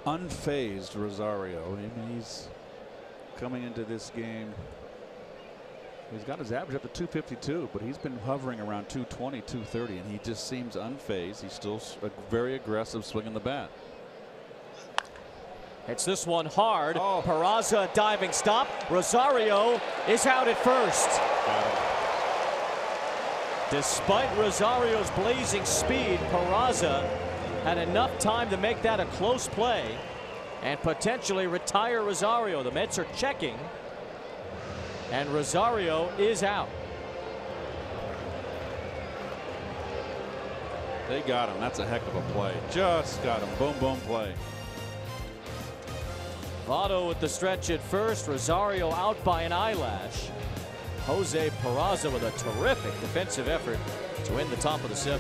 unfazed, Rosario. I mean, he's coming into this game. He's got his average up to 252, but he's been hovering around 220, 230, and he just seems unfazed. He's still very aggressive swinging the bat. Hits this one hard. Peraza diving stop. Rosario is out at first. Despite Rosario's blazing speed, Peraza had enough time to make that a close play and potentially retire Rosario. The Mets are checking, and Rosario is out. They got him. That's a heck of a play. Just got him. Boom, boom play. Votto with the stretch at first. Rosario out by an eyelash. Jose Peraza with a terrific defensive effort to win the top of the 7th.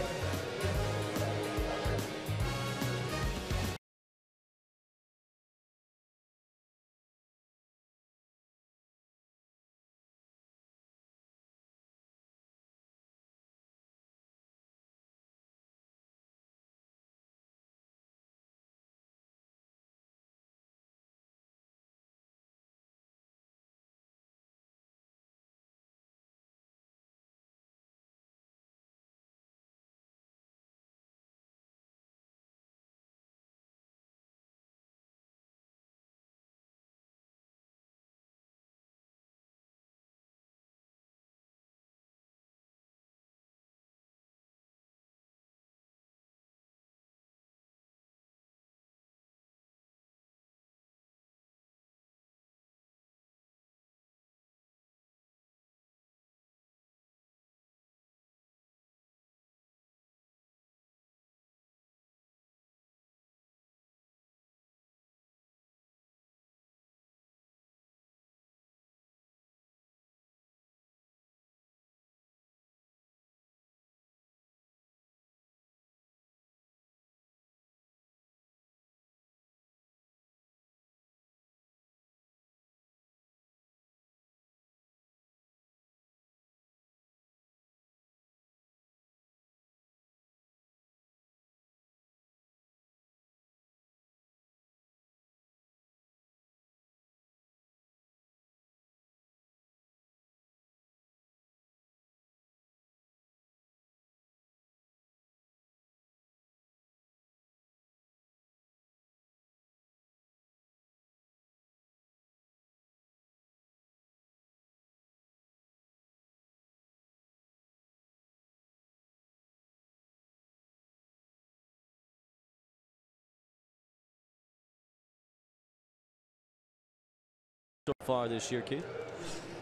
so far this year, Keith.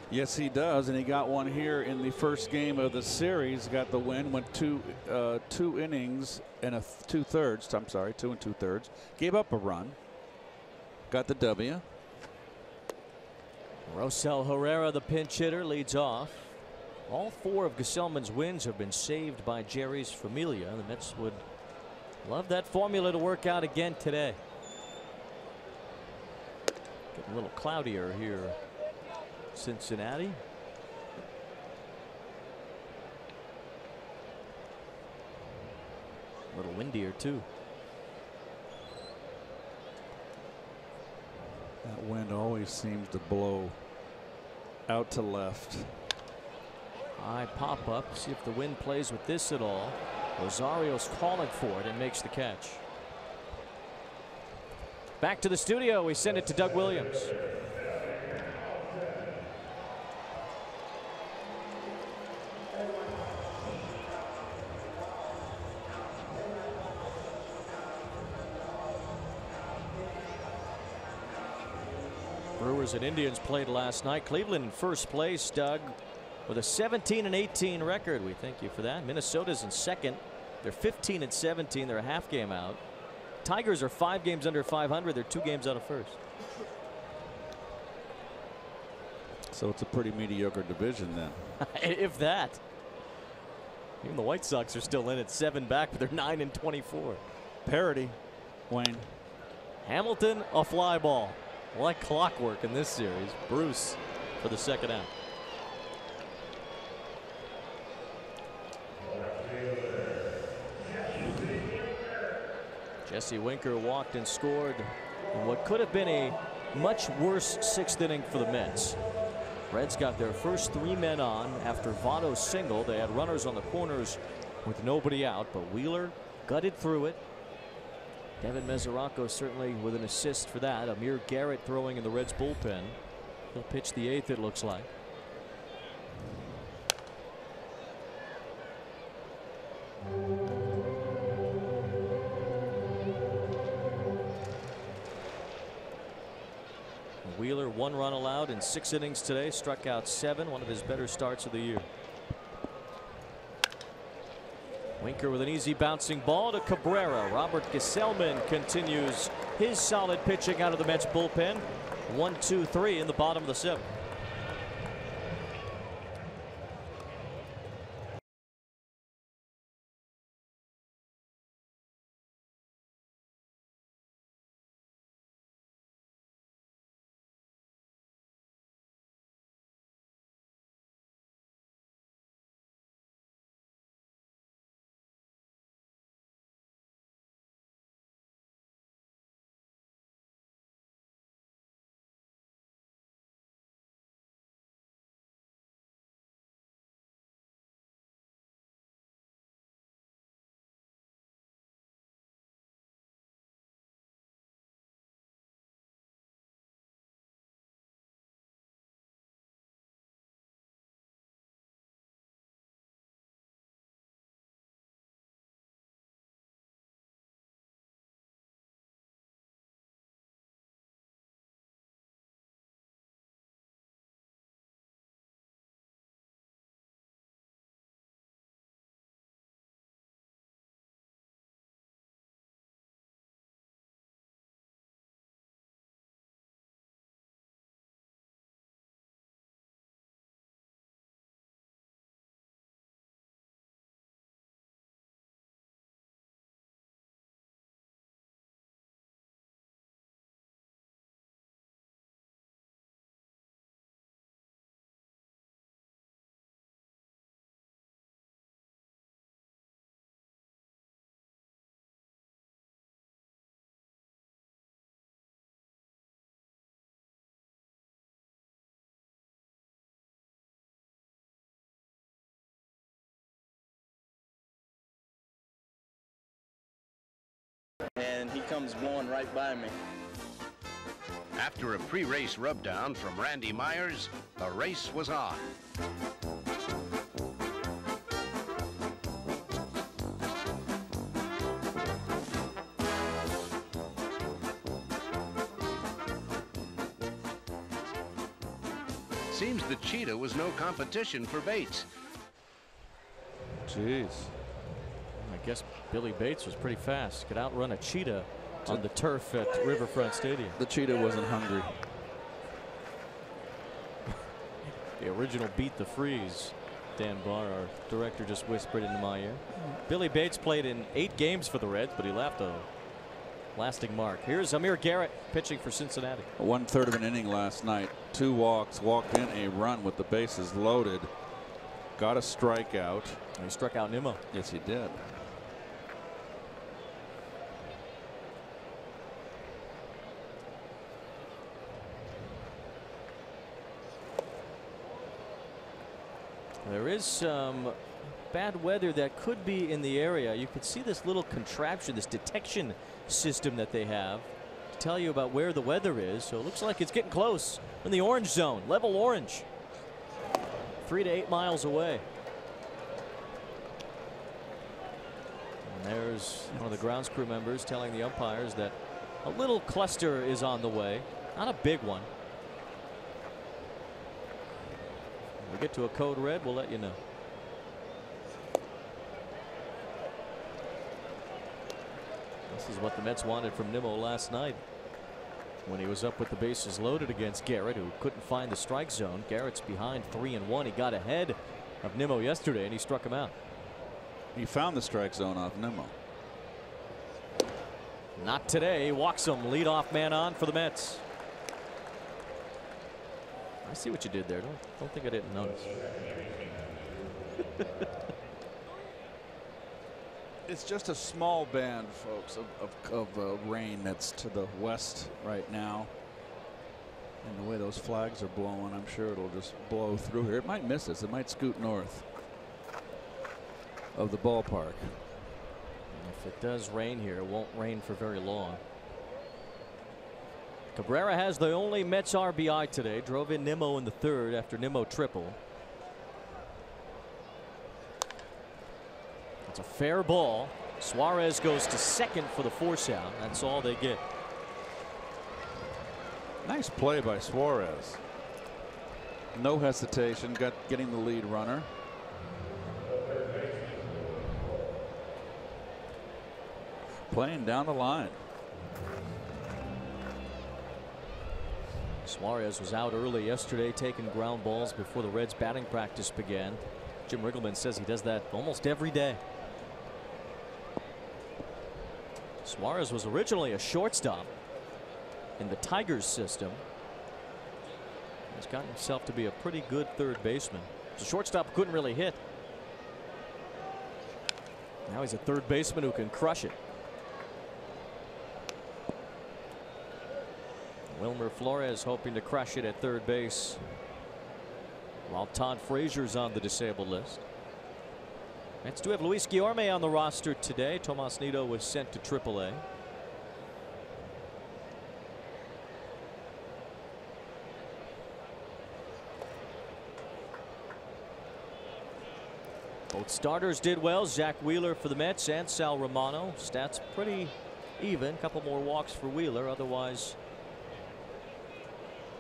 Yes, he does, and he got one here in the first game of the series. Got the win, went two innings and 2/3. I'm sorry, 2 2/3. Gave up a run. Got the W. Rosell Herrera, the pinch hitter, leads off. All 4 of Gesellman's wins have been saved by Jerry's Familia. The Mets would love that formula to work out again today. Getting a little cloudier here, Cincinnati. A little windier too. That wind always seems to blow out to left. High pop up. See if the wind plays with this at all. Rosario's calling for it and makes the catch. Back to the studio. We send it to Doug Williams. Brewers and Indians played last night. Cleveland in first place, Doug, with a 17-18 record. We thank you for that. Minnesota's in second. They're 15-17. They're a half game out. Tigers are 5 games under 500. They're 2 games out of first. So it's a pretty mediocre division then. If that. Even the White Sox are still in at 7 back, but they're 9-24. Parity, Wayne. Hamilton, a fly ball. Like clockwork in this series. Bruce for the second out. Jesse Winker walked and scored in what could have been a much worse 6th inning for the Mets. Reds got their first 3 men on after Votto singled. They had runners on the corners with nobody out, but Wheeler gutted through it. Devin Mesoraco certainly with an assist for that. Amir Garrett throwing in the Reds bullpen. He'll pitch the 8th, it looks like. Wheeler 1 run allowed in 6 innings today, struck out 7, one of his better starts of the year. Winker with an easy bouncing ball to Cabrera. Robert Gesellman continues his solid pitching out of the Mets bullpen. 1-2-3 in the bottom of the 7th. And he comes blowing right by me. After a pre-race rubdown from Randy Myers, the race was on. Seems the cheetah was no competition for Bates. Jeez. I guess Billy Bates was pretty fast. Could outrun a cheetah on the turf at Riverfront Stadium. The cheetah wasn't hungry. The original Beat the Freeze. Dan Barr, our director, just whispered into my ear. Billy Bates played in 8 games for the Reds, but he left a lasting mark. Here's Amir Garrett pitching for Cincinnati. 1/3 of an inning last night. 2 walks, walked in a run with the bases loaded. Got a strikeout. He struck out Nimmo. Yes, he did. There is some bad weather that could be in the area. You can see this little contraption, this detection system that they have to tell you about where the weather is. So it looks like it's getting close in the orange zone, level orange, 3 to 8 miles away. And there's one of the grounds crew members telling the umpires that a little cluster is on the way, not a big one. When we get to a code red, we'll let you know. This is what the Mets wanted from Nimmo last night when he was up with the bases loaded against Garrett, who couldn't find the strike zone. Garrett's behind 3-1. He got ahead of Nimmo yesterday and he struck him out. He found the strike zone off Nimmo. Not today. Walks him. Leadoff man on for the Mets. I see what you did there. Don't think I didn't notice. It's just a small band, folks, of rain that's to the west right now. And the way those flags are blowing, I'm sure it'll just blow through here. It might miss us. It might scoot north of the ballpark. And if it does rain here, it won't rain for very long. Cabrera has the only Mets RBI today. Drove in Nimmo in the 3rd after Nimmo triple. It's a fair ball. Suarez goes to 2nd for the force out. That's all they get. Nice play by Suarez. No hesitation, getting the lead runner. Playing down the line. Suarez was out early yesterday taking ground balls before the Reds batting practice began. Jim Riggleman says he does that almost every day. Suarez was originally a shortstop in the Tigers system. He's gotten himself to be a pretty good 3rd baseman. The shortstop couldn't really hit. Now he's a 3rd baseman who can crush it. Wilmer Flores hoping to crush it at 3rd base, while Todd Frazier's on the disabled list. Mets do have Luis Guillorme on the roster today. Tomas Nido was sent to AAA. Both starters did well. Zach Wheeler for the Mets and Sal Romano. Stats pretty even. Couple more walks for Wheeler. Otherwise,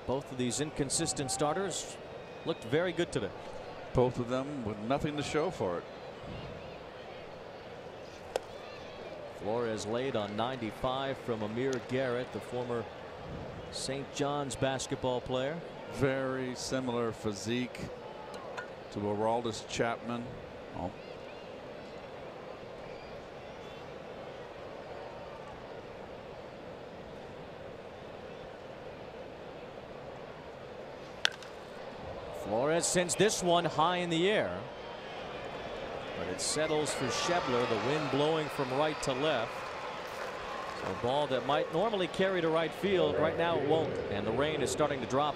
both of these inconsistent starters looked very good today. Both of them with nothing to show for it. Flores laid on 95 from Amir Garrett, the former St. John's basketball player. Very similar physique to Aroldis Chapman. Oh. Flores sends this one high in the air, but it settles for Schebler, the wind blowing from right to left. So a ball that might normally carry to right field, right now it won't, and the rain is starting to drop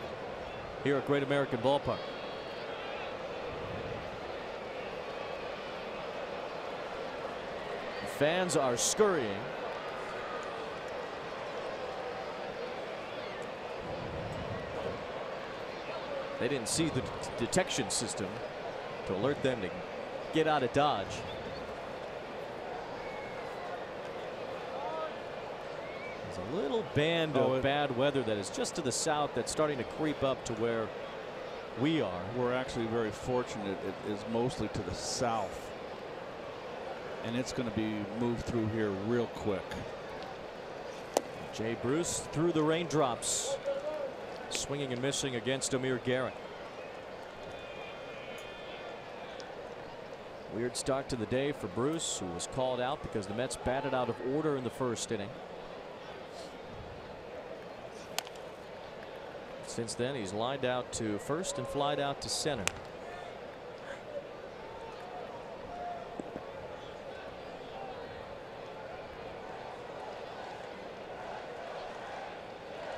here at Great American Ballpark. The fans are scurrying. They didn't see the detection system to alert them to get out of Dodge. There's a little band of bad weather that is just to the south that's starting to creep up to where We are. We're actually very fortunate. It is mostly to the south, and it's going to be moved through here real quick. Jay Bruce through the raindrops, swinging and missing against Amir Garrett. Weird start to the day for Bruce, who was called out because the Mets batted out of order in the first inning. Since then, he's lined out to first and flied out to center.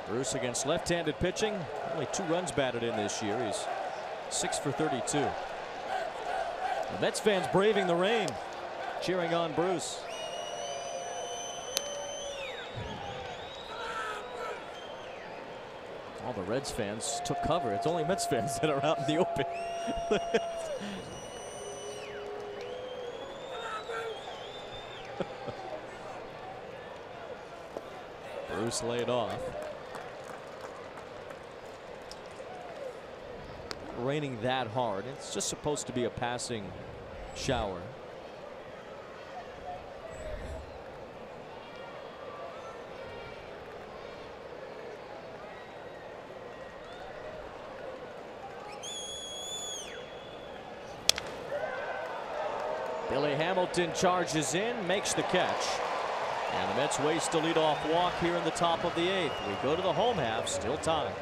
Bruce against left-handed pitching. Only 2 runs batted in this year. He's 6 for 32. The Mets fans braving the rain, cheering on Bruce. All the Reds fans took cover. It's only Mets fans that are out in the open. Bruce laid off. Raining that hard. It's just supposed to be a passing shower. Billy Hamilton charges in, makes the catch. And the Mets waste a leadoff walk here in the top of the 8th. We go to the home half, still tied.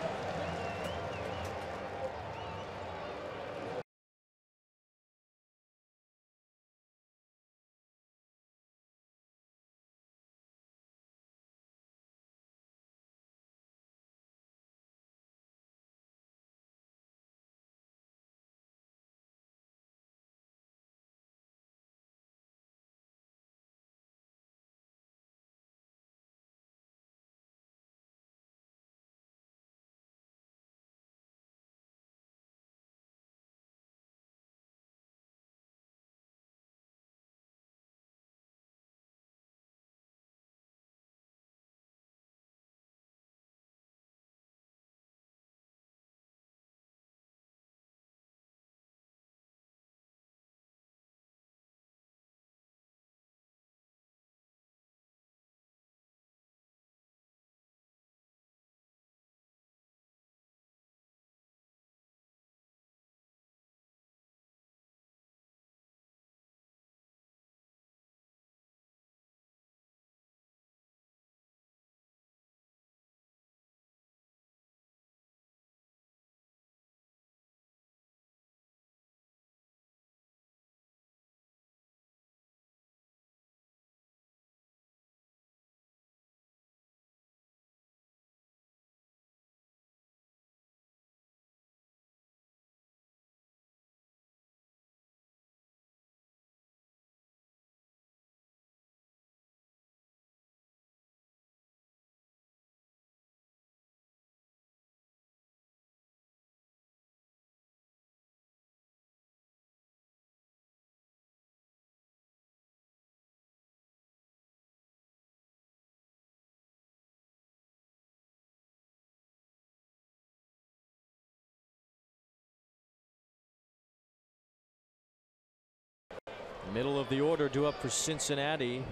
Middle of the order due up for Cincinnati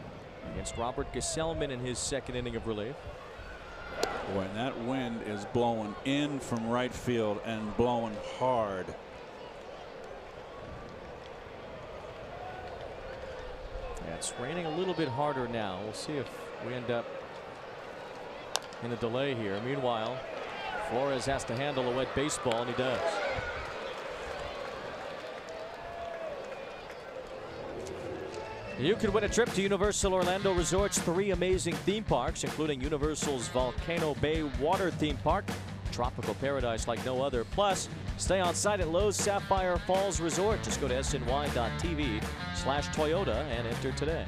against Robert Gesellman in his 2nd inning of relief. Boy, and that wind is blowing in from right field and blowing hard. Yeah, it's raining a little bit harder now. We'll see if we end up in a delay here. Meanwhile, Flores has to handle a wet baseball, and he does. You could win a trip to Universal Orlando Resort's 3 amazing theme parks, including Universal's Volcano Bay Water Theme Park, tropical paradise like no other. Plus, stay on site at Lowe's Sapphire Falls Resort. Just go to sny.tv/Toyota and enter today.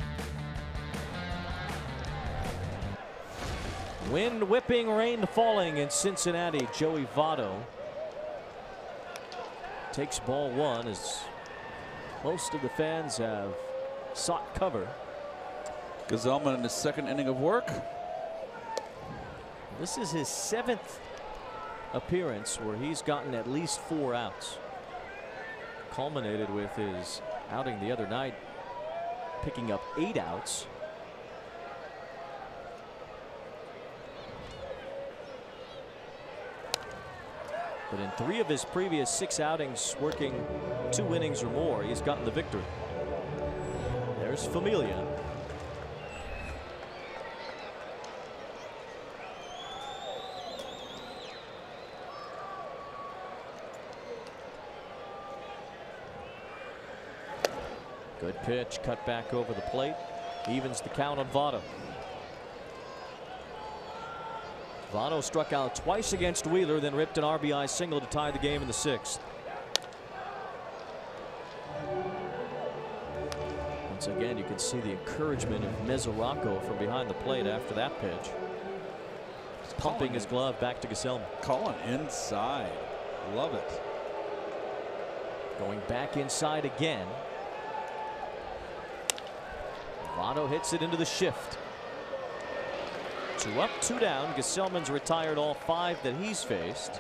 Wind whipping, rain falling in Cincinnati. Joey Votto takes ball 1 as most of the fans have sought cover. Gesellman in his 2nd inning of work. This is his 7th appearance where he's gotten at least 4 outs. Culminated with his outing the other night, picking up 8 outs. But in 3 of his previous 6 outings, working 2 innings or more, he's gotten the victory. There's Familia. Good pitch, cut back over the plate, evens the count on Votto. Votto struck out twice against Wheeler, then ripped an RBI single to tie the game in the 6th. Once again, you can see the encouragement of Mesoraco from behind the plate after that pitch. He's pumping his glove back to Gesellman. Calling inside. Love it. Going back inside again. Votto hits it into the shift. 2 up, 2 down. Gesellman's retired all 5 that he's faced.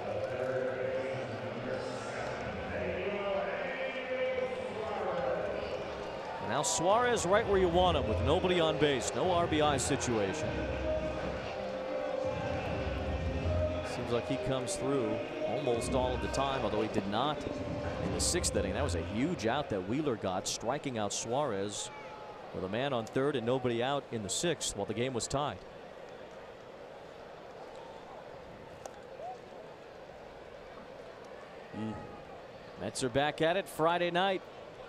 And now Suarez right where you want him, with nobody on base, no RBI situation. Seems like he comes through almost all of the time, although he did not in the 6th inning. That was a huge out that Wheeler got, striking out Suarez with a man on 3rd and nobody out in the 6th while the game was tied. Mets are back at it Friday night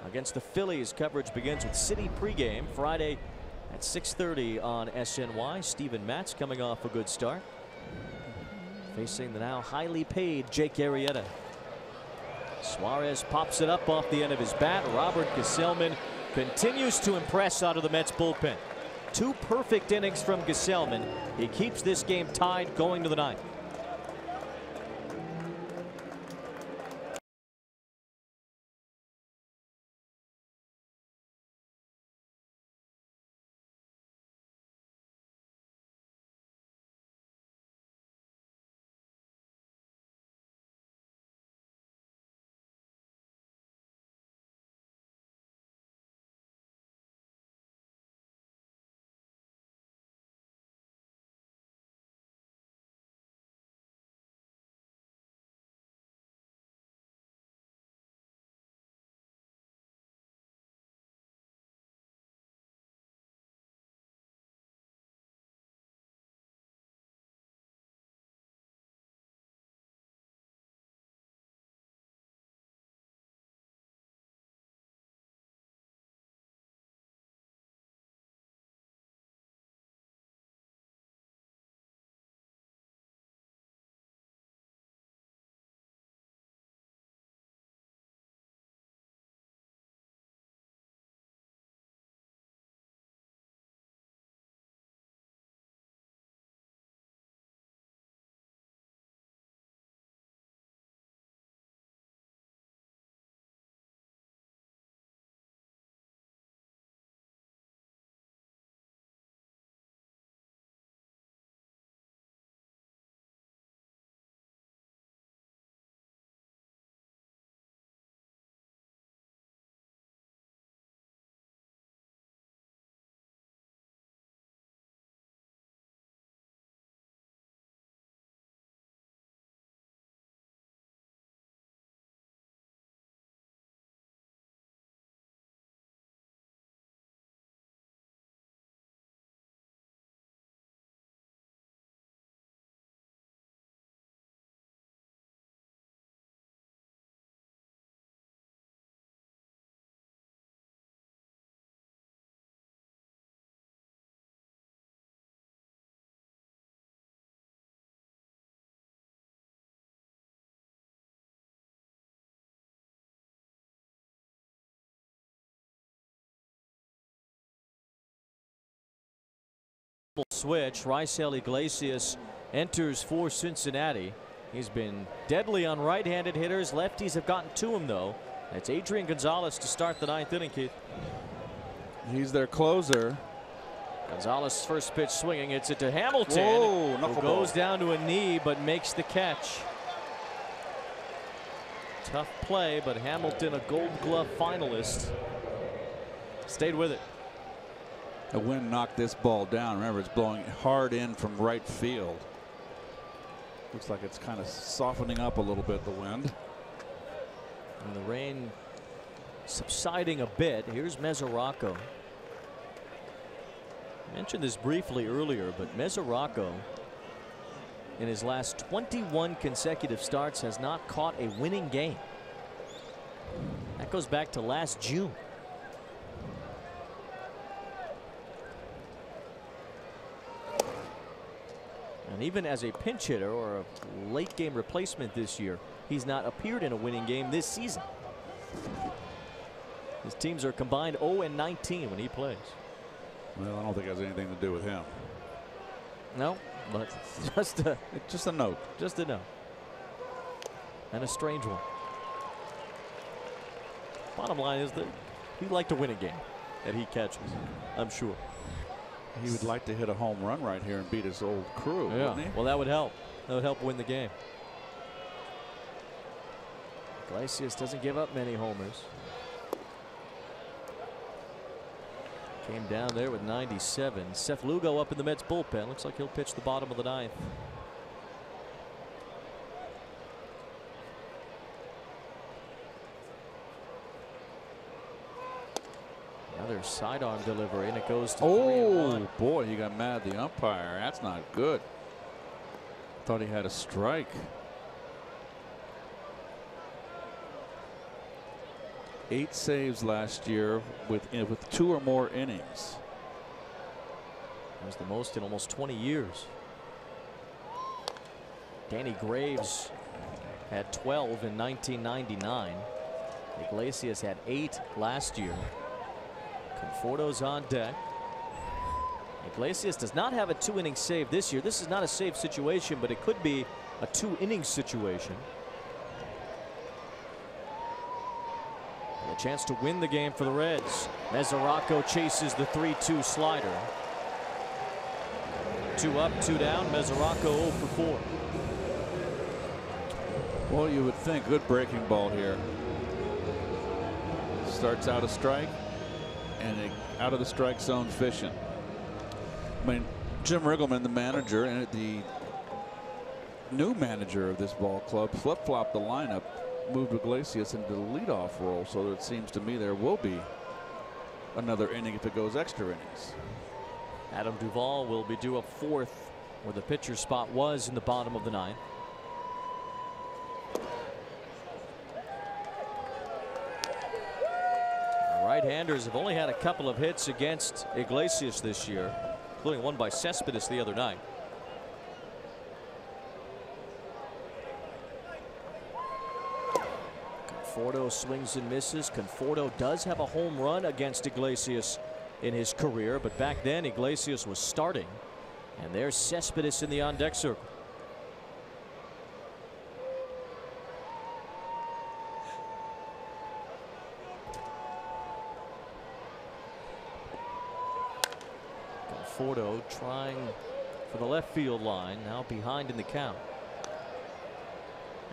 against the Phillies. Coverage begins with City pregame Friday at 6:30 on SNY. Steven Matz coming off a good start, facing the now highly paid Jake Arrieta. Suarez pops it up off the end of his bat. Robert Gesellman continues to impress out of the Mets bullpen. 2 perfect innings from Gesellman. He keeps this game tied going to the 9th. Switch. Raisel Iglesias enters for Cincinnati. He's been deadly on right-handed hitters. Lefties have gotten to him, though. It's Adrian Gonzalez to start the 9th inning, Keith. He's their closer. Gonzalez first pitch swinging. It's it to Hamilton. Whoa, who goes down to a knee but makes the catch. Tough play, but Hamilton, a Gold Glove finalist, stayed with it. The wind knocked this ball down. Remember, it's blowing hard in from right field. Looks like it's kind of softening up a little bit, the wind. And the rain subsiding a bit. Here's Mesoraco. I mentioned this briefly earlier, but Mesoraco, in his last 21 consecutive starts, has not caught a winning game. That goes back to last June. And even as a pinch hitter or a late game replacement this year, he's not appeared in a winning game this season. His teams are combined 0-19 when he plays. Well, I don't think it has anything to do with him. No, but just a note. Just a note. And a strange one. Bottom line is that he'd like to win a game that he catches, I'm sure. He would like to hit a home run right here and beat his old crew, wouldn't he? Well, that would help. That would help win the game. Iglesias doesn't give up many homers. Came down there with 97. Seth Lugo up in the Mets bullpen. Looks like he'll pitch the bottom of the ninth. Another sidearm delivery, and it goes to 3-1. Boy, he got mad at the umpire. That's not good. Thought he had a strike. Eight saves last year with 2 or more innings. That was the most in almost 20 years. Danny Graves had 12 in 1999. Iglesias had 8 last year. Conforto's on deck. Iglesias does not have a 2-inning save this year. This is not a save situation, but it could be a 2-inning situation. And a chance to win the game for the Reds. Mesoraco chases the 3-2 slider. 2 up, 2 down. Mesoraco 0 for 4. Well, you would think good breaking ball here. Starts out a strike and out of the strike zone fishing. I mean, Jim Riggleman, the manager, and the new manager of this ball club, flip-flopped the lineup, moved Iglesias into the leadoff role, so it seems to me there will be another inning if it goes extra innings. Adam Duvall will be due up 4th, where the pitcher spot was in the bottom of the 9th. Right-handers have only had a couple of hits against Iglesias this year, including one by Cespedes the other night. Conforto swings and misses. Conforto does have a home run against Iglesias in his career, but back then Iglesias was starting, and there's Cespedes in the on-deck circle. Conforto trying for the left field line, now behind in the count.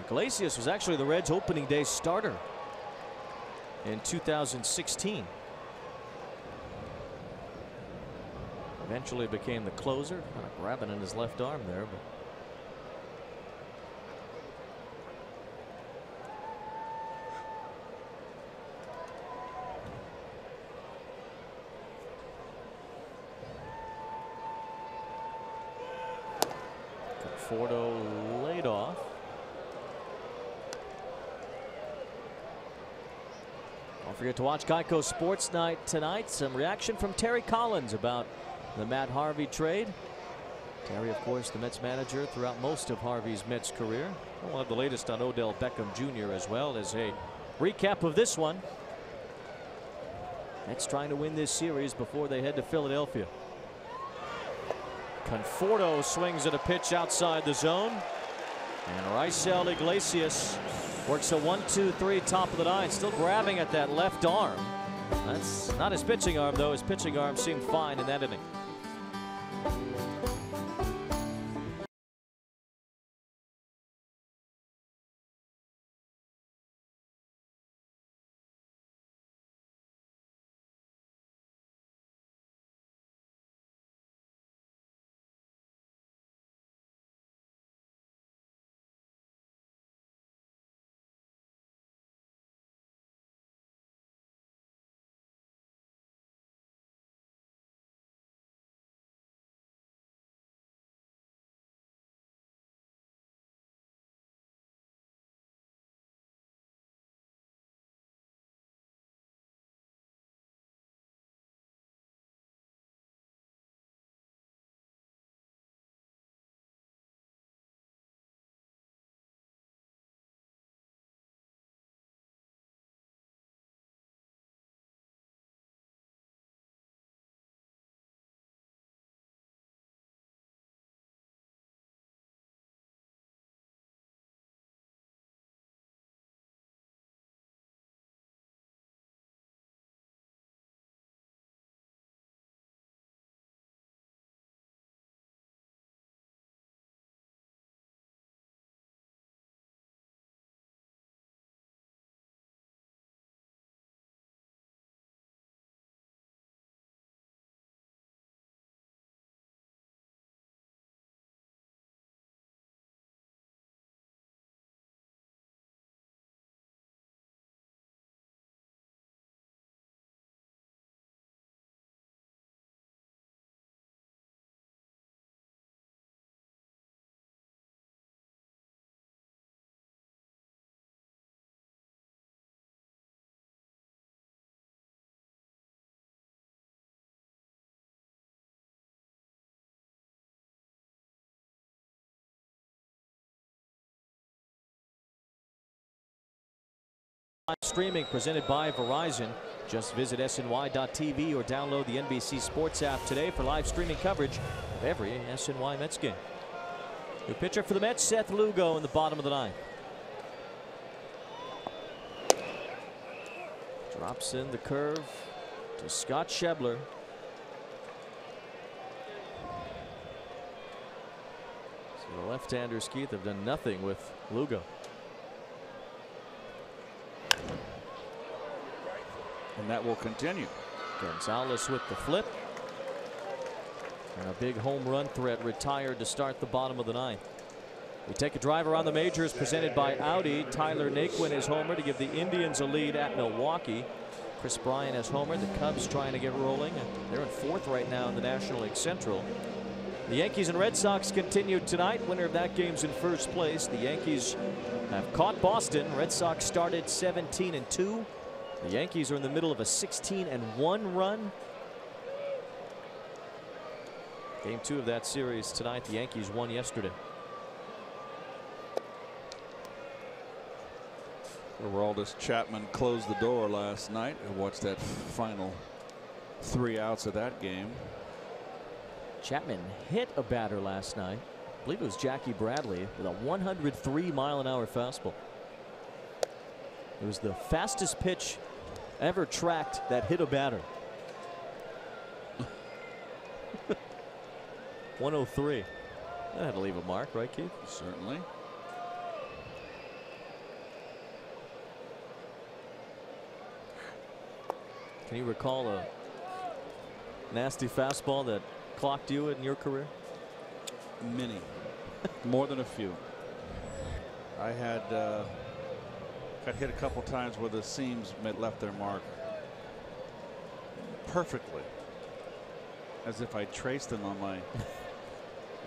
Iglesias was actually the Reds' opening day starter in 2016. Eventually became the closer, kind of grabbing in his left arm there, but Conforto laid off. Don't forget to watch Geico Sports Night tonight. Some reaction from Terry Collins about the Matt Harvey trade. Terry, of course, the Mets manager throughout most of Harvey's Mets career. We'll have the latest on Odell Beckham Jr. as well as a recap of this one. Mets trying to win this series before they head to Philadelphia. Conforto swings at a pitch outside the zone, and Raisel Iglesias works a 1-2-3 top of the 9, still grabbing at that left arm. That's not his pitching arm, though. His pitching arm seemed fine in that inning. Streaming presented by Verizon. Just visit SNY.TV or download the NBC Sports app today for live streaming coverage of every SNY Mets game. New pitcher for the Mets, Seth Lugo, in the bottom of the ninth. Drops in the curve to Scott Schebler. So the left-handers, Keith, have done nothing with Lugo. And that will continue. Gonzalez with the flip. And a big home run threat retired to start the bottom of the ninth. We take a drive around the majors presented by Audi. Tyler Naquin is homer to give the Indians a lead at Milwaukee. Chris Bryant has homer. The Cubs trying to get rolling. They're in fourth right now in the National League Central. The Yankees and Red Sox continue tonight. Winner of that game's in first place. The Yankees have caught Boston. Red Sox started 17-2. The Yankees are in the middle of a 16-1 run. Game 2 of that series tonight. The Yankees won yesterday. Aroldis Chapman closed the door last night and watched that final 3 outs of that game. Chapman hit a batter last night. I believe it was Jackie Bradley with a 103-mile-an-hour fastball. It was the fastest pitch ever tracked that hit a batter. 103. That had to leave a mark, right, Keith? Certainly. Can you recall a nasty fastball that clocked you in your career? Many. More than a few. I had got hit a couple times where the seams left their mark perfectly, as if I traced them on my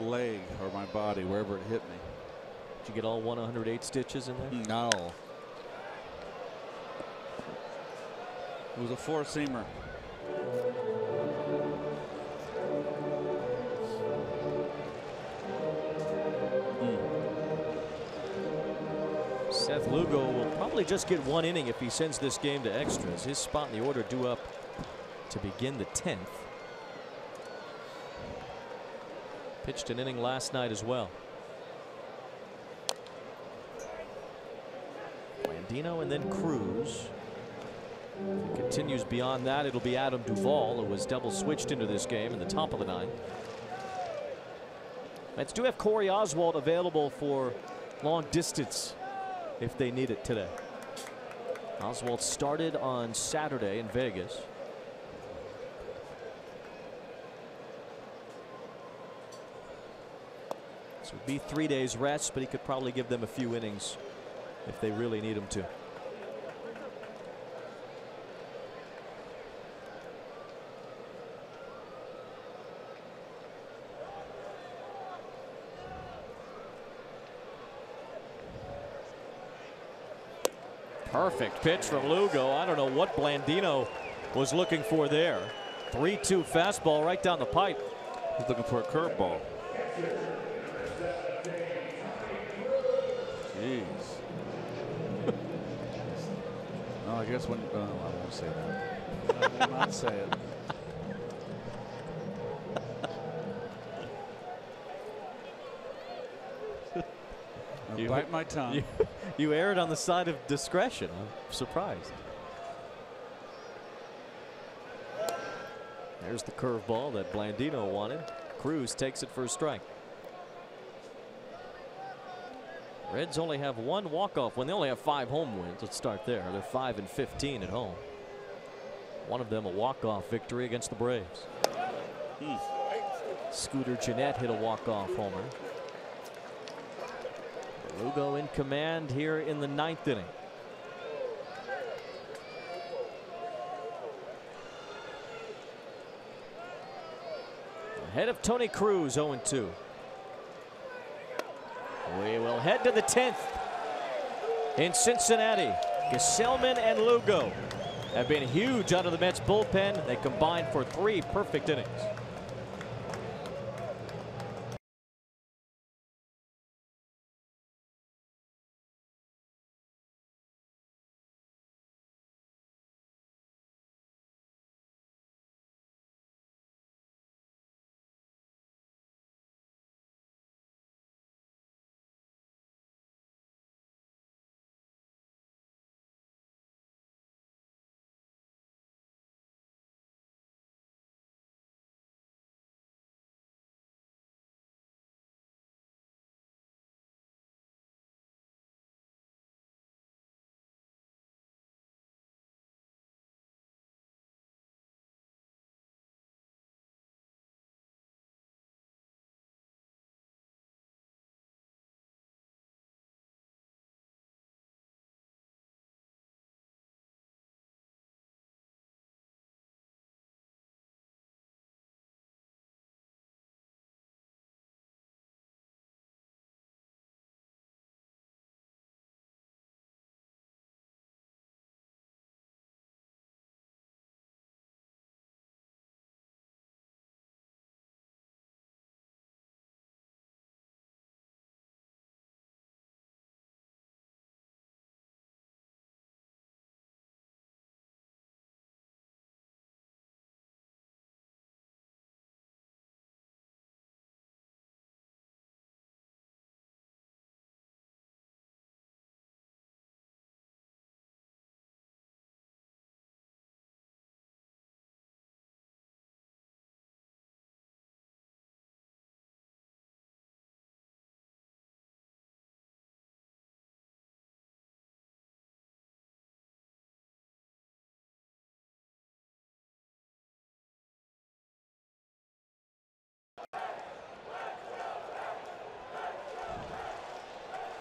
leg or my body, wherever it hit me. Did you get all 108 stitches in there? No. It was a four-seamer. Seth Lugo will probably just get 1 inning if he sends this game to extras. His spot in the order due up to begin the 10th. Pitched an inning last night as well. Blandino and then Cruz. If it continues beyond that, it'll be Adam Duvall, who was double switched into this game in the top of the ninth. Mets do have Corey Oswalt available for long distance if they need it today. Oswalt started on Saturday in Vegas. So it'd be 3 days rest, but he could probably give them a few innings if they really need him to. Perfect pitch from Lugo. I don't know what Blandino was looking for there. 3-2 fastball right down the pipe. He's looking for a curveball. Jeez. No, I guess when I won't say that. I will not say it. I'll bite my tongue. You erred on the side of discretion. I'm surprised. There's the curveball that Blandino wanted. Cruz takes it for a strike. Reds only have 1 walk-off win. They only have 5 home wins. Let's start there. They're 5-15 at home. One of them a walk-off victory against the Braves. Scooter Gennett hit a walk-off homer. Lugo in command here in the 9th inning. Ahead of Tony Cruz, 0-2. We will head to the 10th in Cincinnati. Gesellman and Lugo have been huge out of the Mets bullpen. They combined for 3 perfect innings.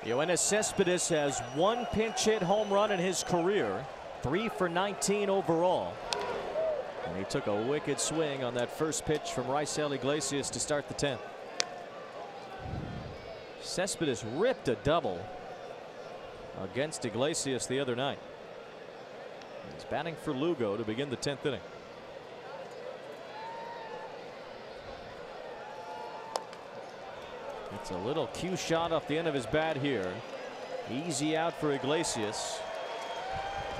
Yoenis Cespedes has 1 pinch hit home run in his career, 3 for 19 overall. And he took a wicked swing on that first pitch from Raisel Iglesias to start the 10th. Cespedes ripped a double against Iglesias the other night. He's batting for Lugo to begin the 10th inning. It's a little cue shot off the end of his bat here. Easy out for Iglesias.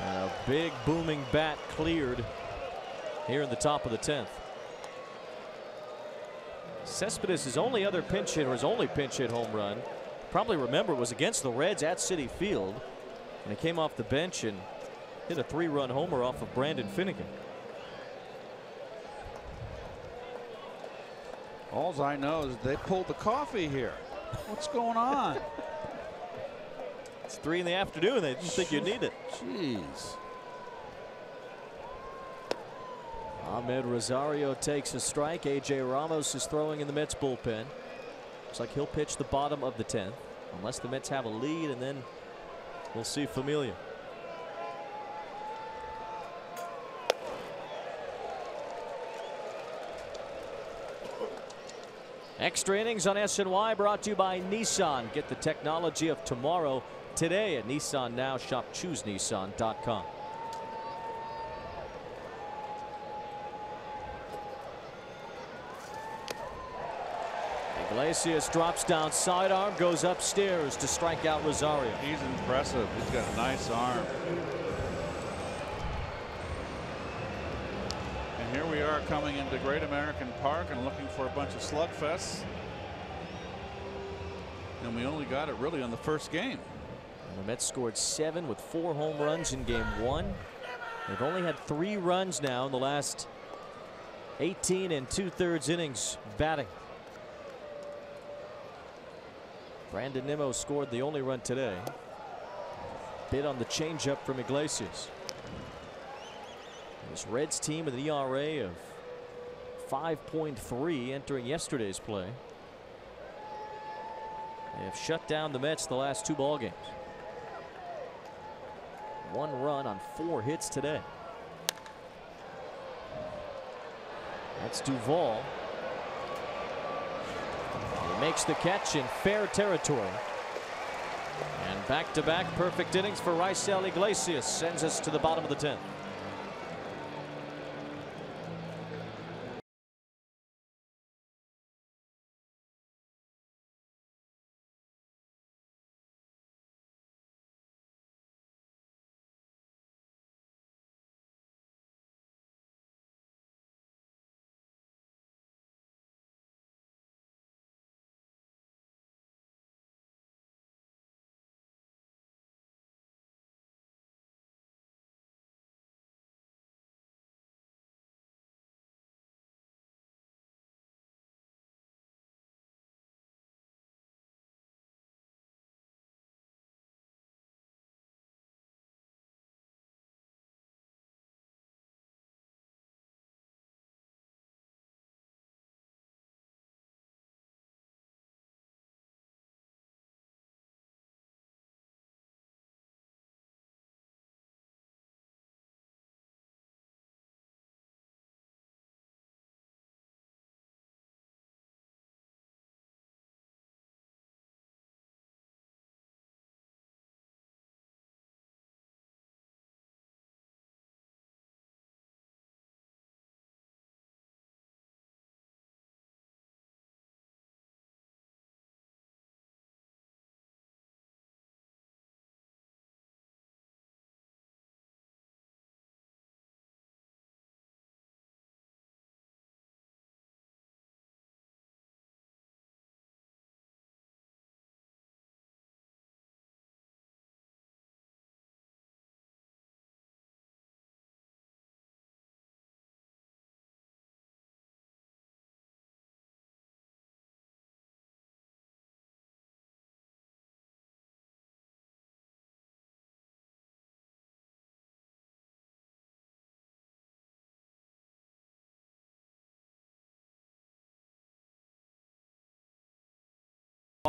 And a big booming bat cleared here in the top of the 10th. Cespedes' only other pinch hit, or his only pinch hit home run, probably remember, was against the Reds at Citi Field. And he came off the bench and hit a 3-run homer off of Brandon Finnegan. All I know is they pulled the coffee here. What's going on? It's 3 in the afternoon. They didn't think you'd need it. Jeez. Ahmed Rosario takes a strike. A.J. Ramos is throwing in the Mets bullpen. Looks like he'll pitch the bottom of the 10th, unless the Mets have a lead, and then we'll see Familia. Extra innings on SNY brought to you by Nissan. Get the technology of tomorrow today at Nissan Now. Shop ChooseNissan.com. Iglesias drops down sidearm, goes upstairs to strike out Rosario. He's impressive. He's got a nice arm. And here we are coming into Great American Park and looking for a bunch of slugfests. And we only got it really on the first game. And the Mets scored 7 with 4 home runs in game 1. They've only had 3 runs now in the last 18 2/3 innings batting. Brandon Nimmo scored the only run today. Bit on the changeup from Iglesias. This Reds team with an ERA of 5.3 entering yesterday's play. They have shut down the Mets the last 2 ball games. 1 run on 4 hits today. That's Duvall. He makes the catch in fair territory. And back-to-back perfect innings for Raisel Iglesias sends us to the bottom of the 10th.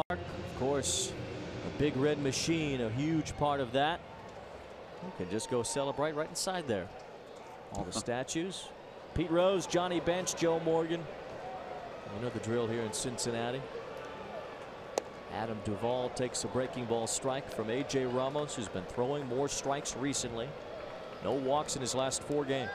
Of course, A big red machine, a huge part of that. You can just go celebrate right inside there. All the statues. Pete Rose, Johnny Bench, Joe Morgan. You know the drill here in Cincinnati. Adam Duvall takes a breaking ball strike from A.J. Ramos, who's been throwing more strikes recently. No walks in his last 4 games.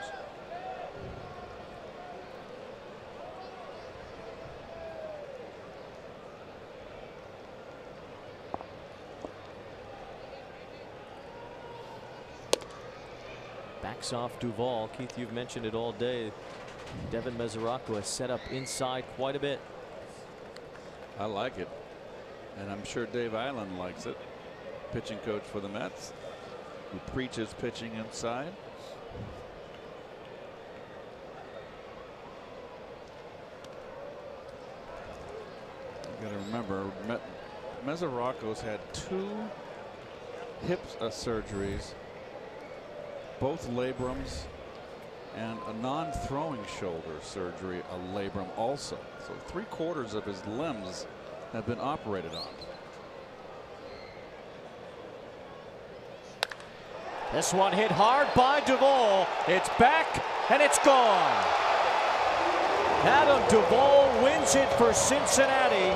Backs off Duvall. Keith, you've mentioned it all day. Devin Mesoraco has set up inside quite a bit. I like it. And I'm sure Dave Island likes it. Pitching coach for the Mets, who preaches pitching inside. You got to remember, Mesoraco's had 2 hip surgeries, both labrums, and a non-throwing shoulder surgery, a labrum also. So 3/4 of his limbs have been operated on. This one hit hard by Duvall. It's back and it's gone. Adam Duvall wins it for Cincinnati.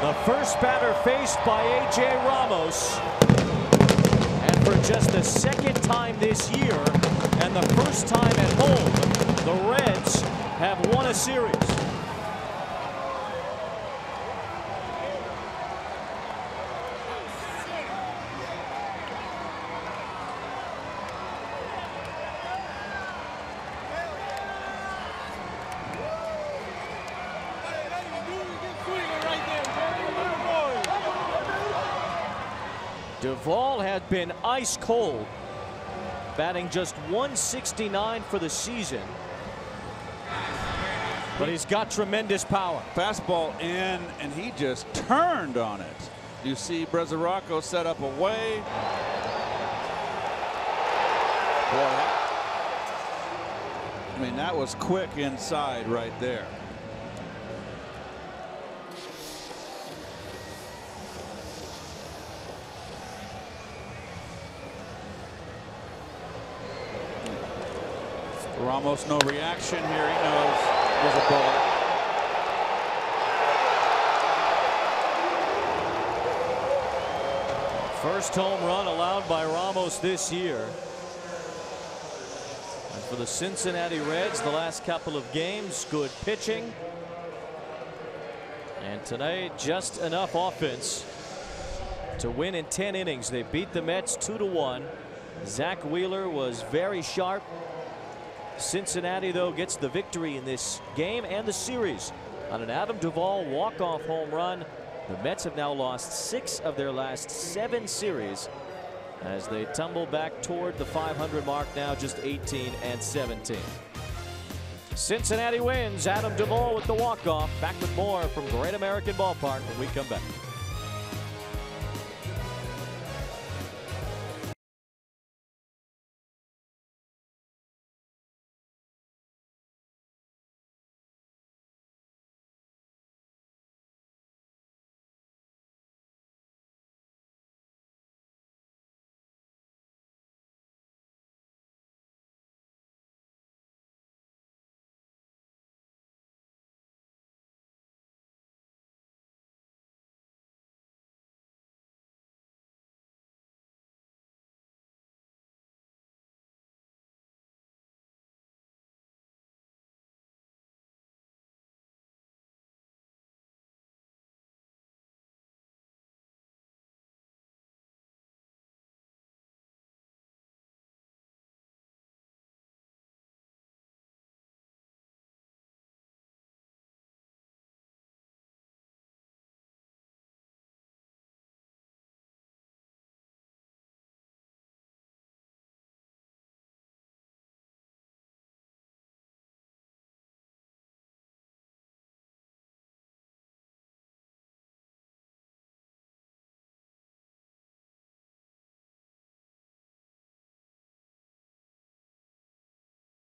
The first batter faced by A.J. Ramos. And for just the 2nd time this year and the first time at home, the Reds have won a series. Duvall had been ice cold, batting just .169 for the season, but he's got tremendous power. Fastball in, and he just turned on it. You see Mesoraco set up away. Boy, I mean, that was quick inside right there. Ramos, no reaction here. He knows there's a ball. First home run allowed by Ramos this year. And for the Cincinnati Reds, the last couple of games, good pitching. And tonight, just enough offense to win in 10 innings. They beat the Mets 2-1. Zach Wheeler was very sharp. Cincinnati, though, gets the victory in this game and the series on an Adam Duvall walk-off home run. The Mets have now lost 6 of their last 7 series as they tumble back toward the 500 mark, now just 18-17. Cincinnati wins. Adam Duvall with the walk-off. Back with more from Great American Ballpark when we come back.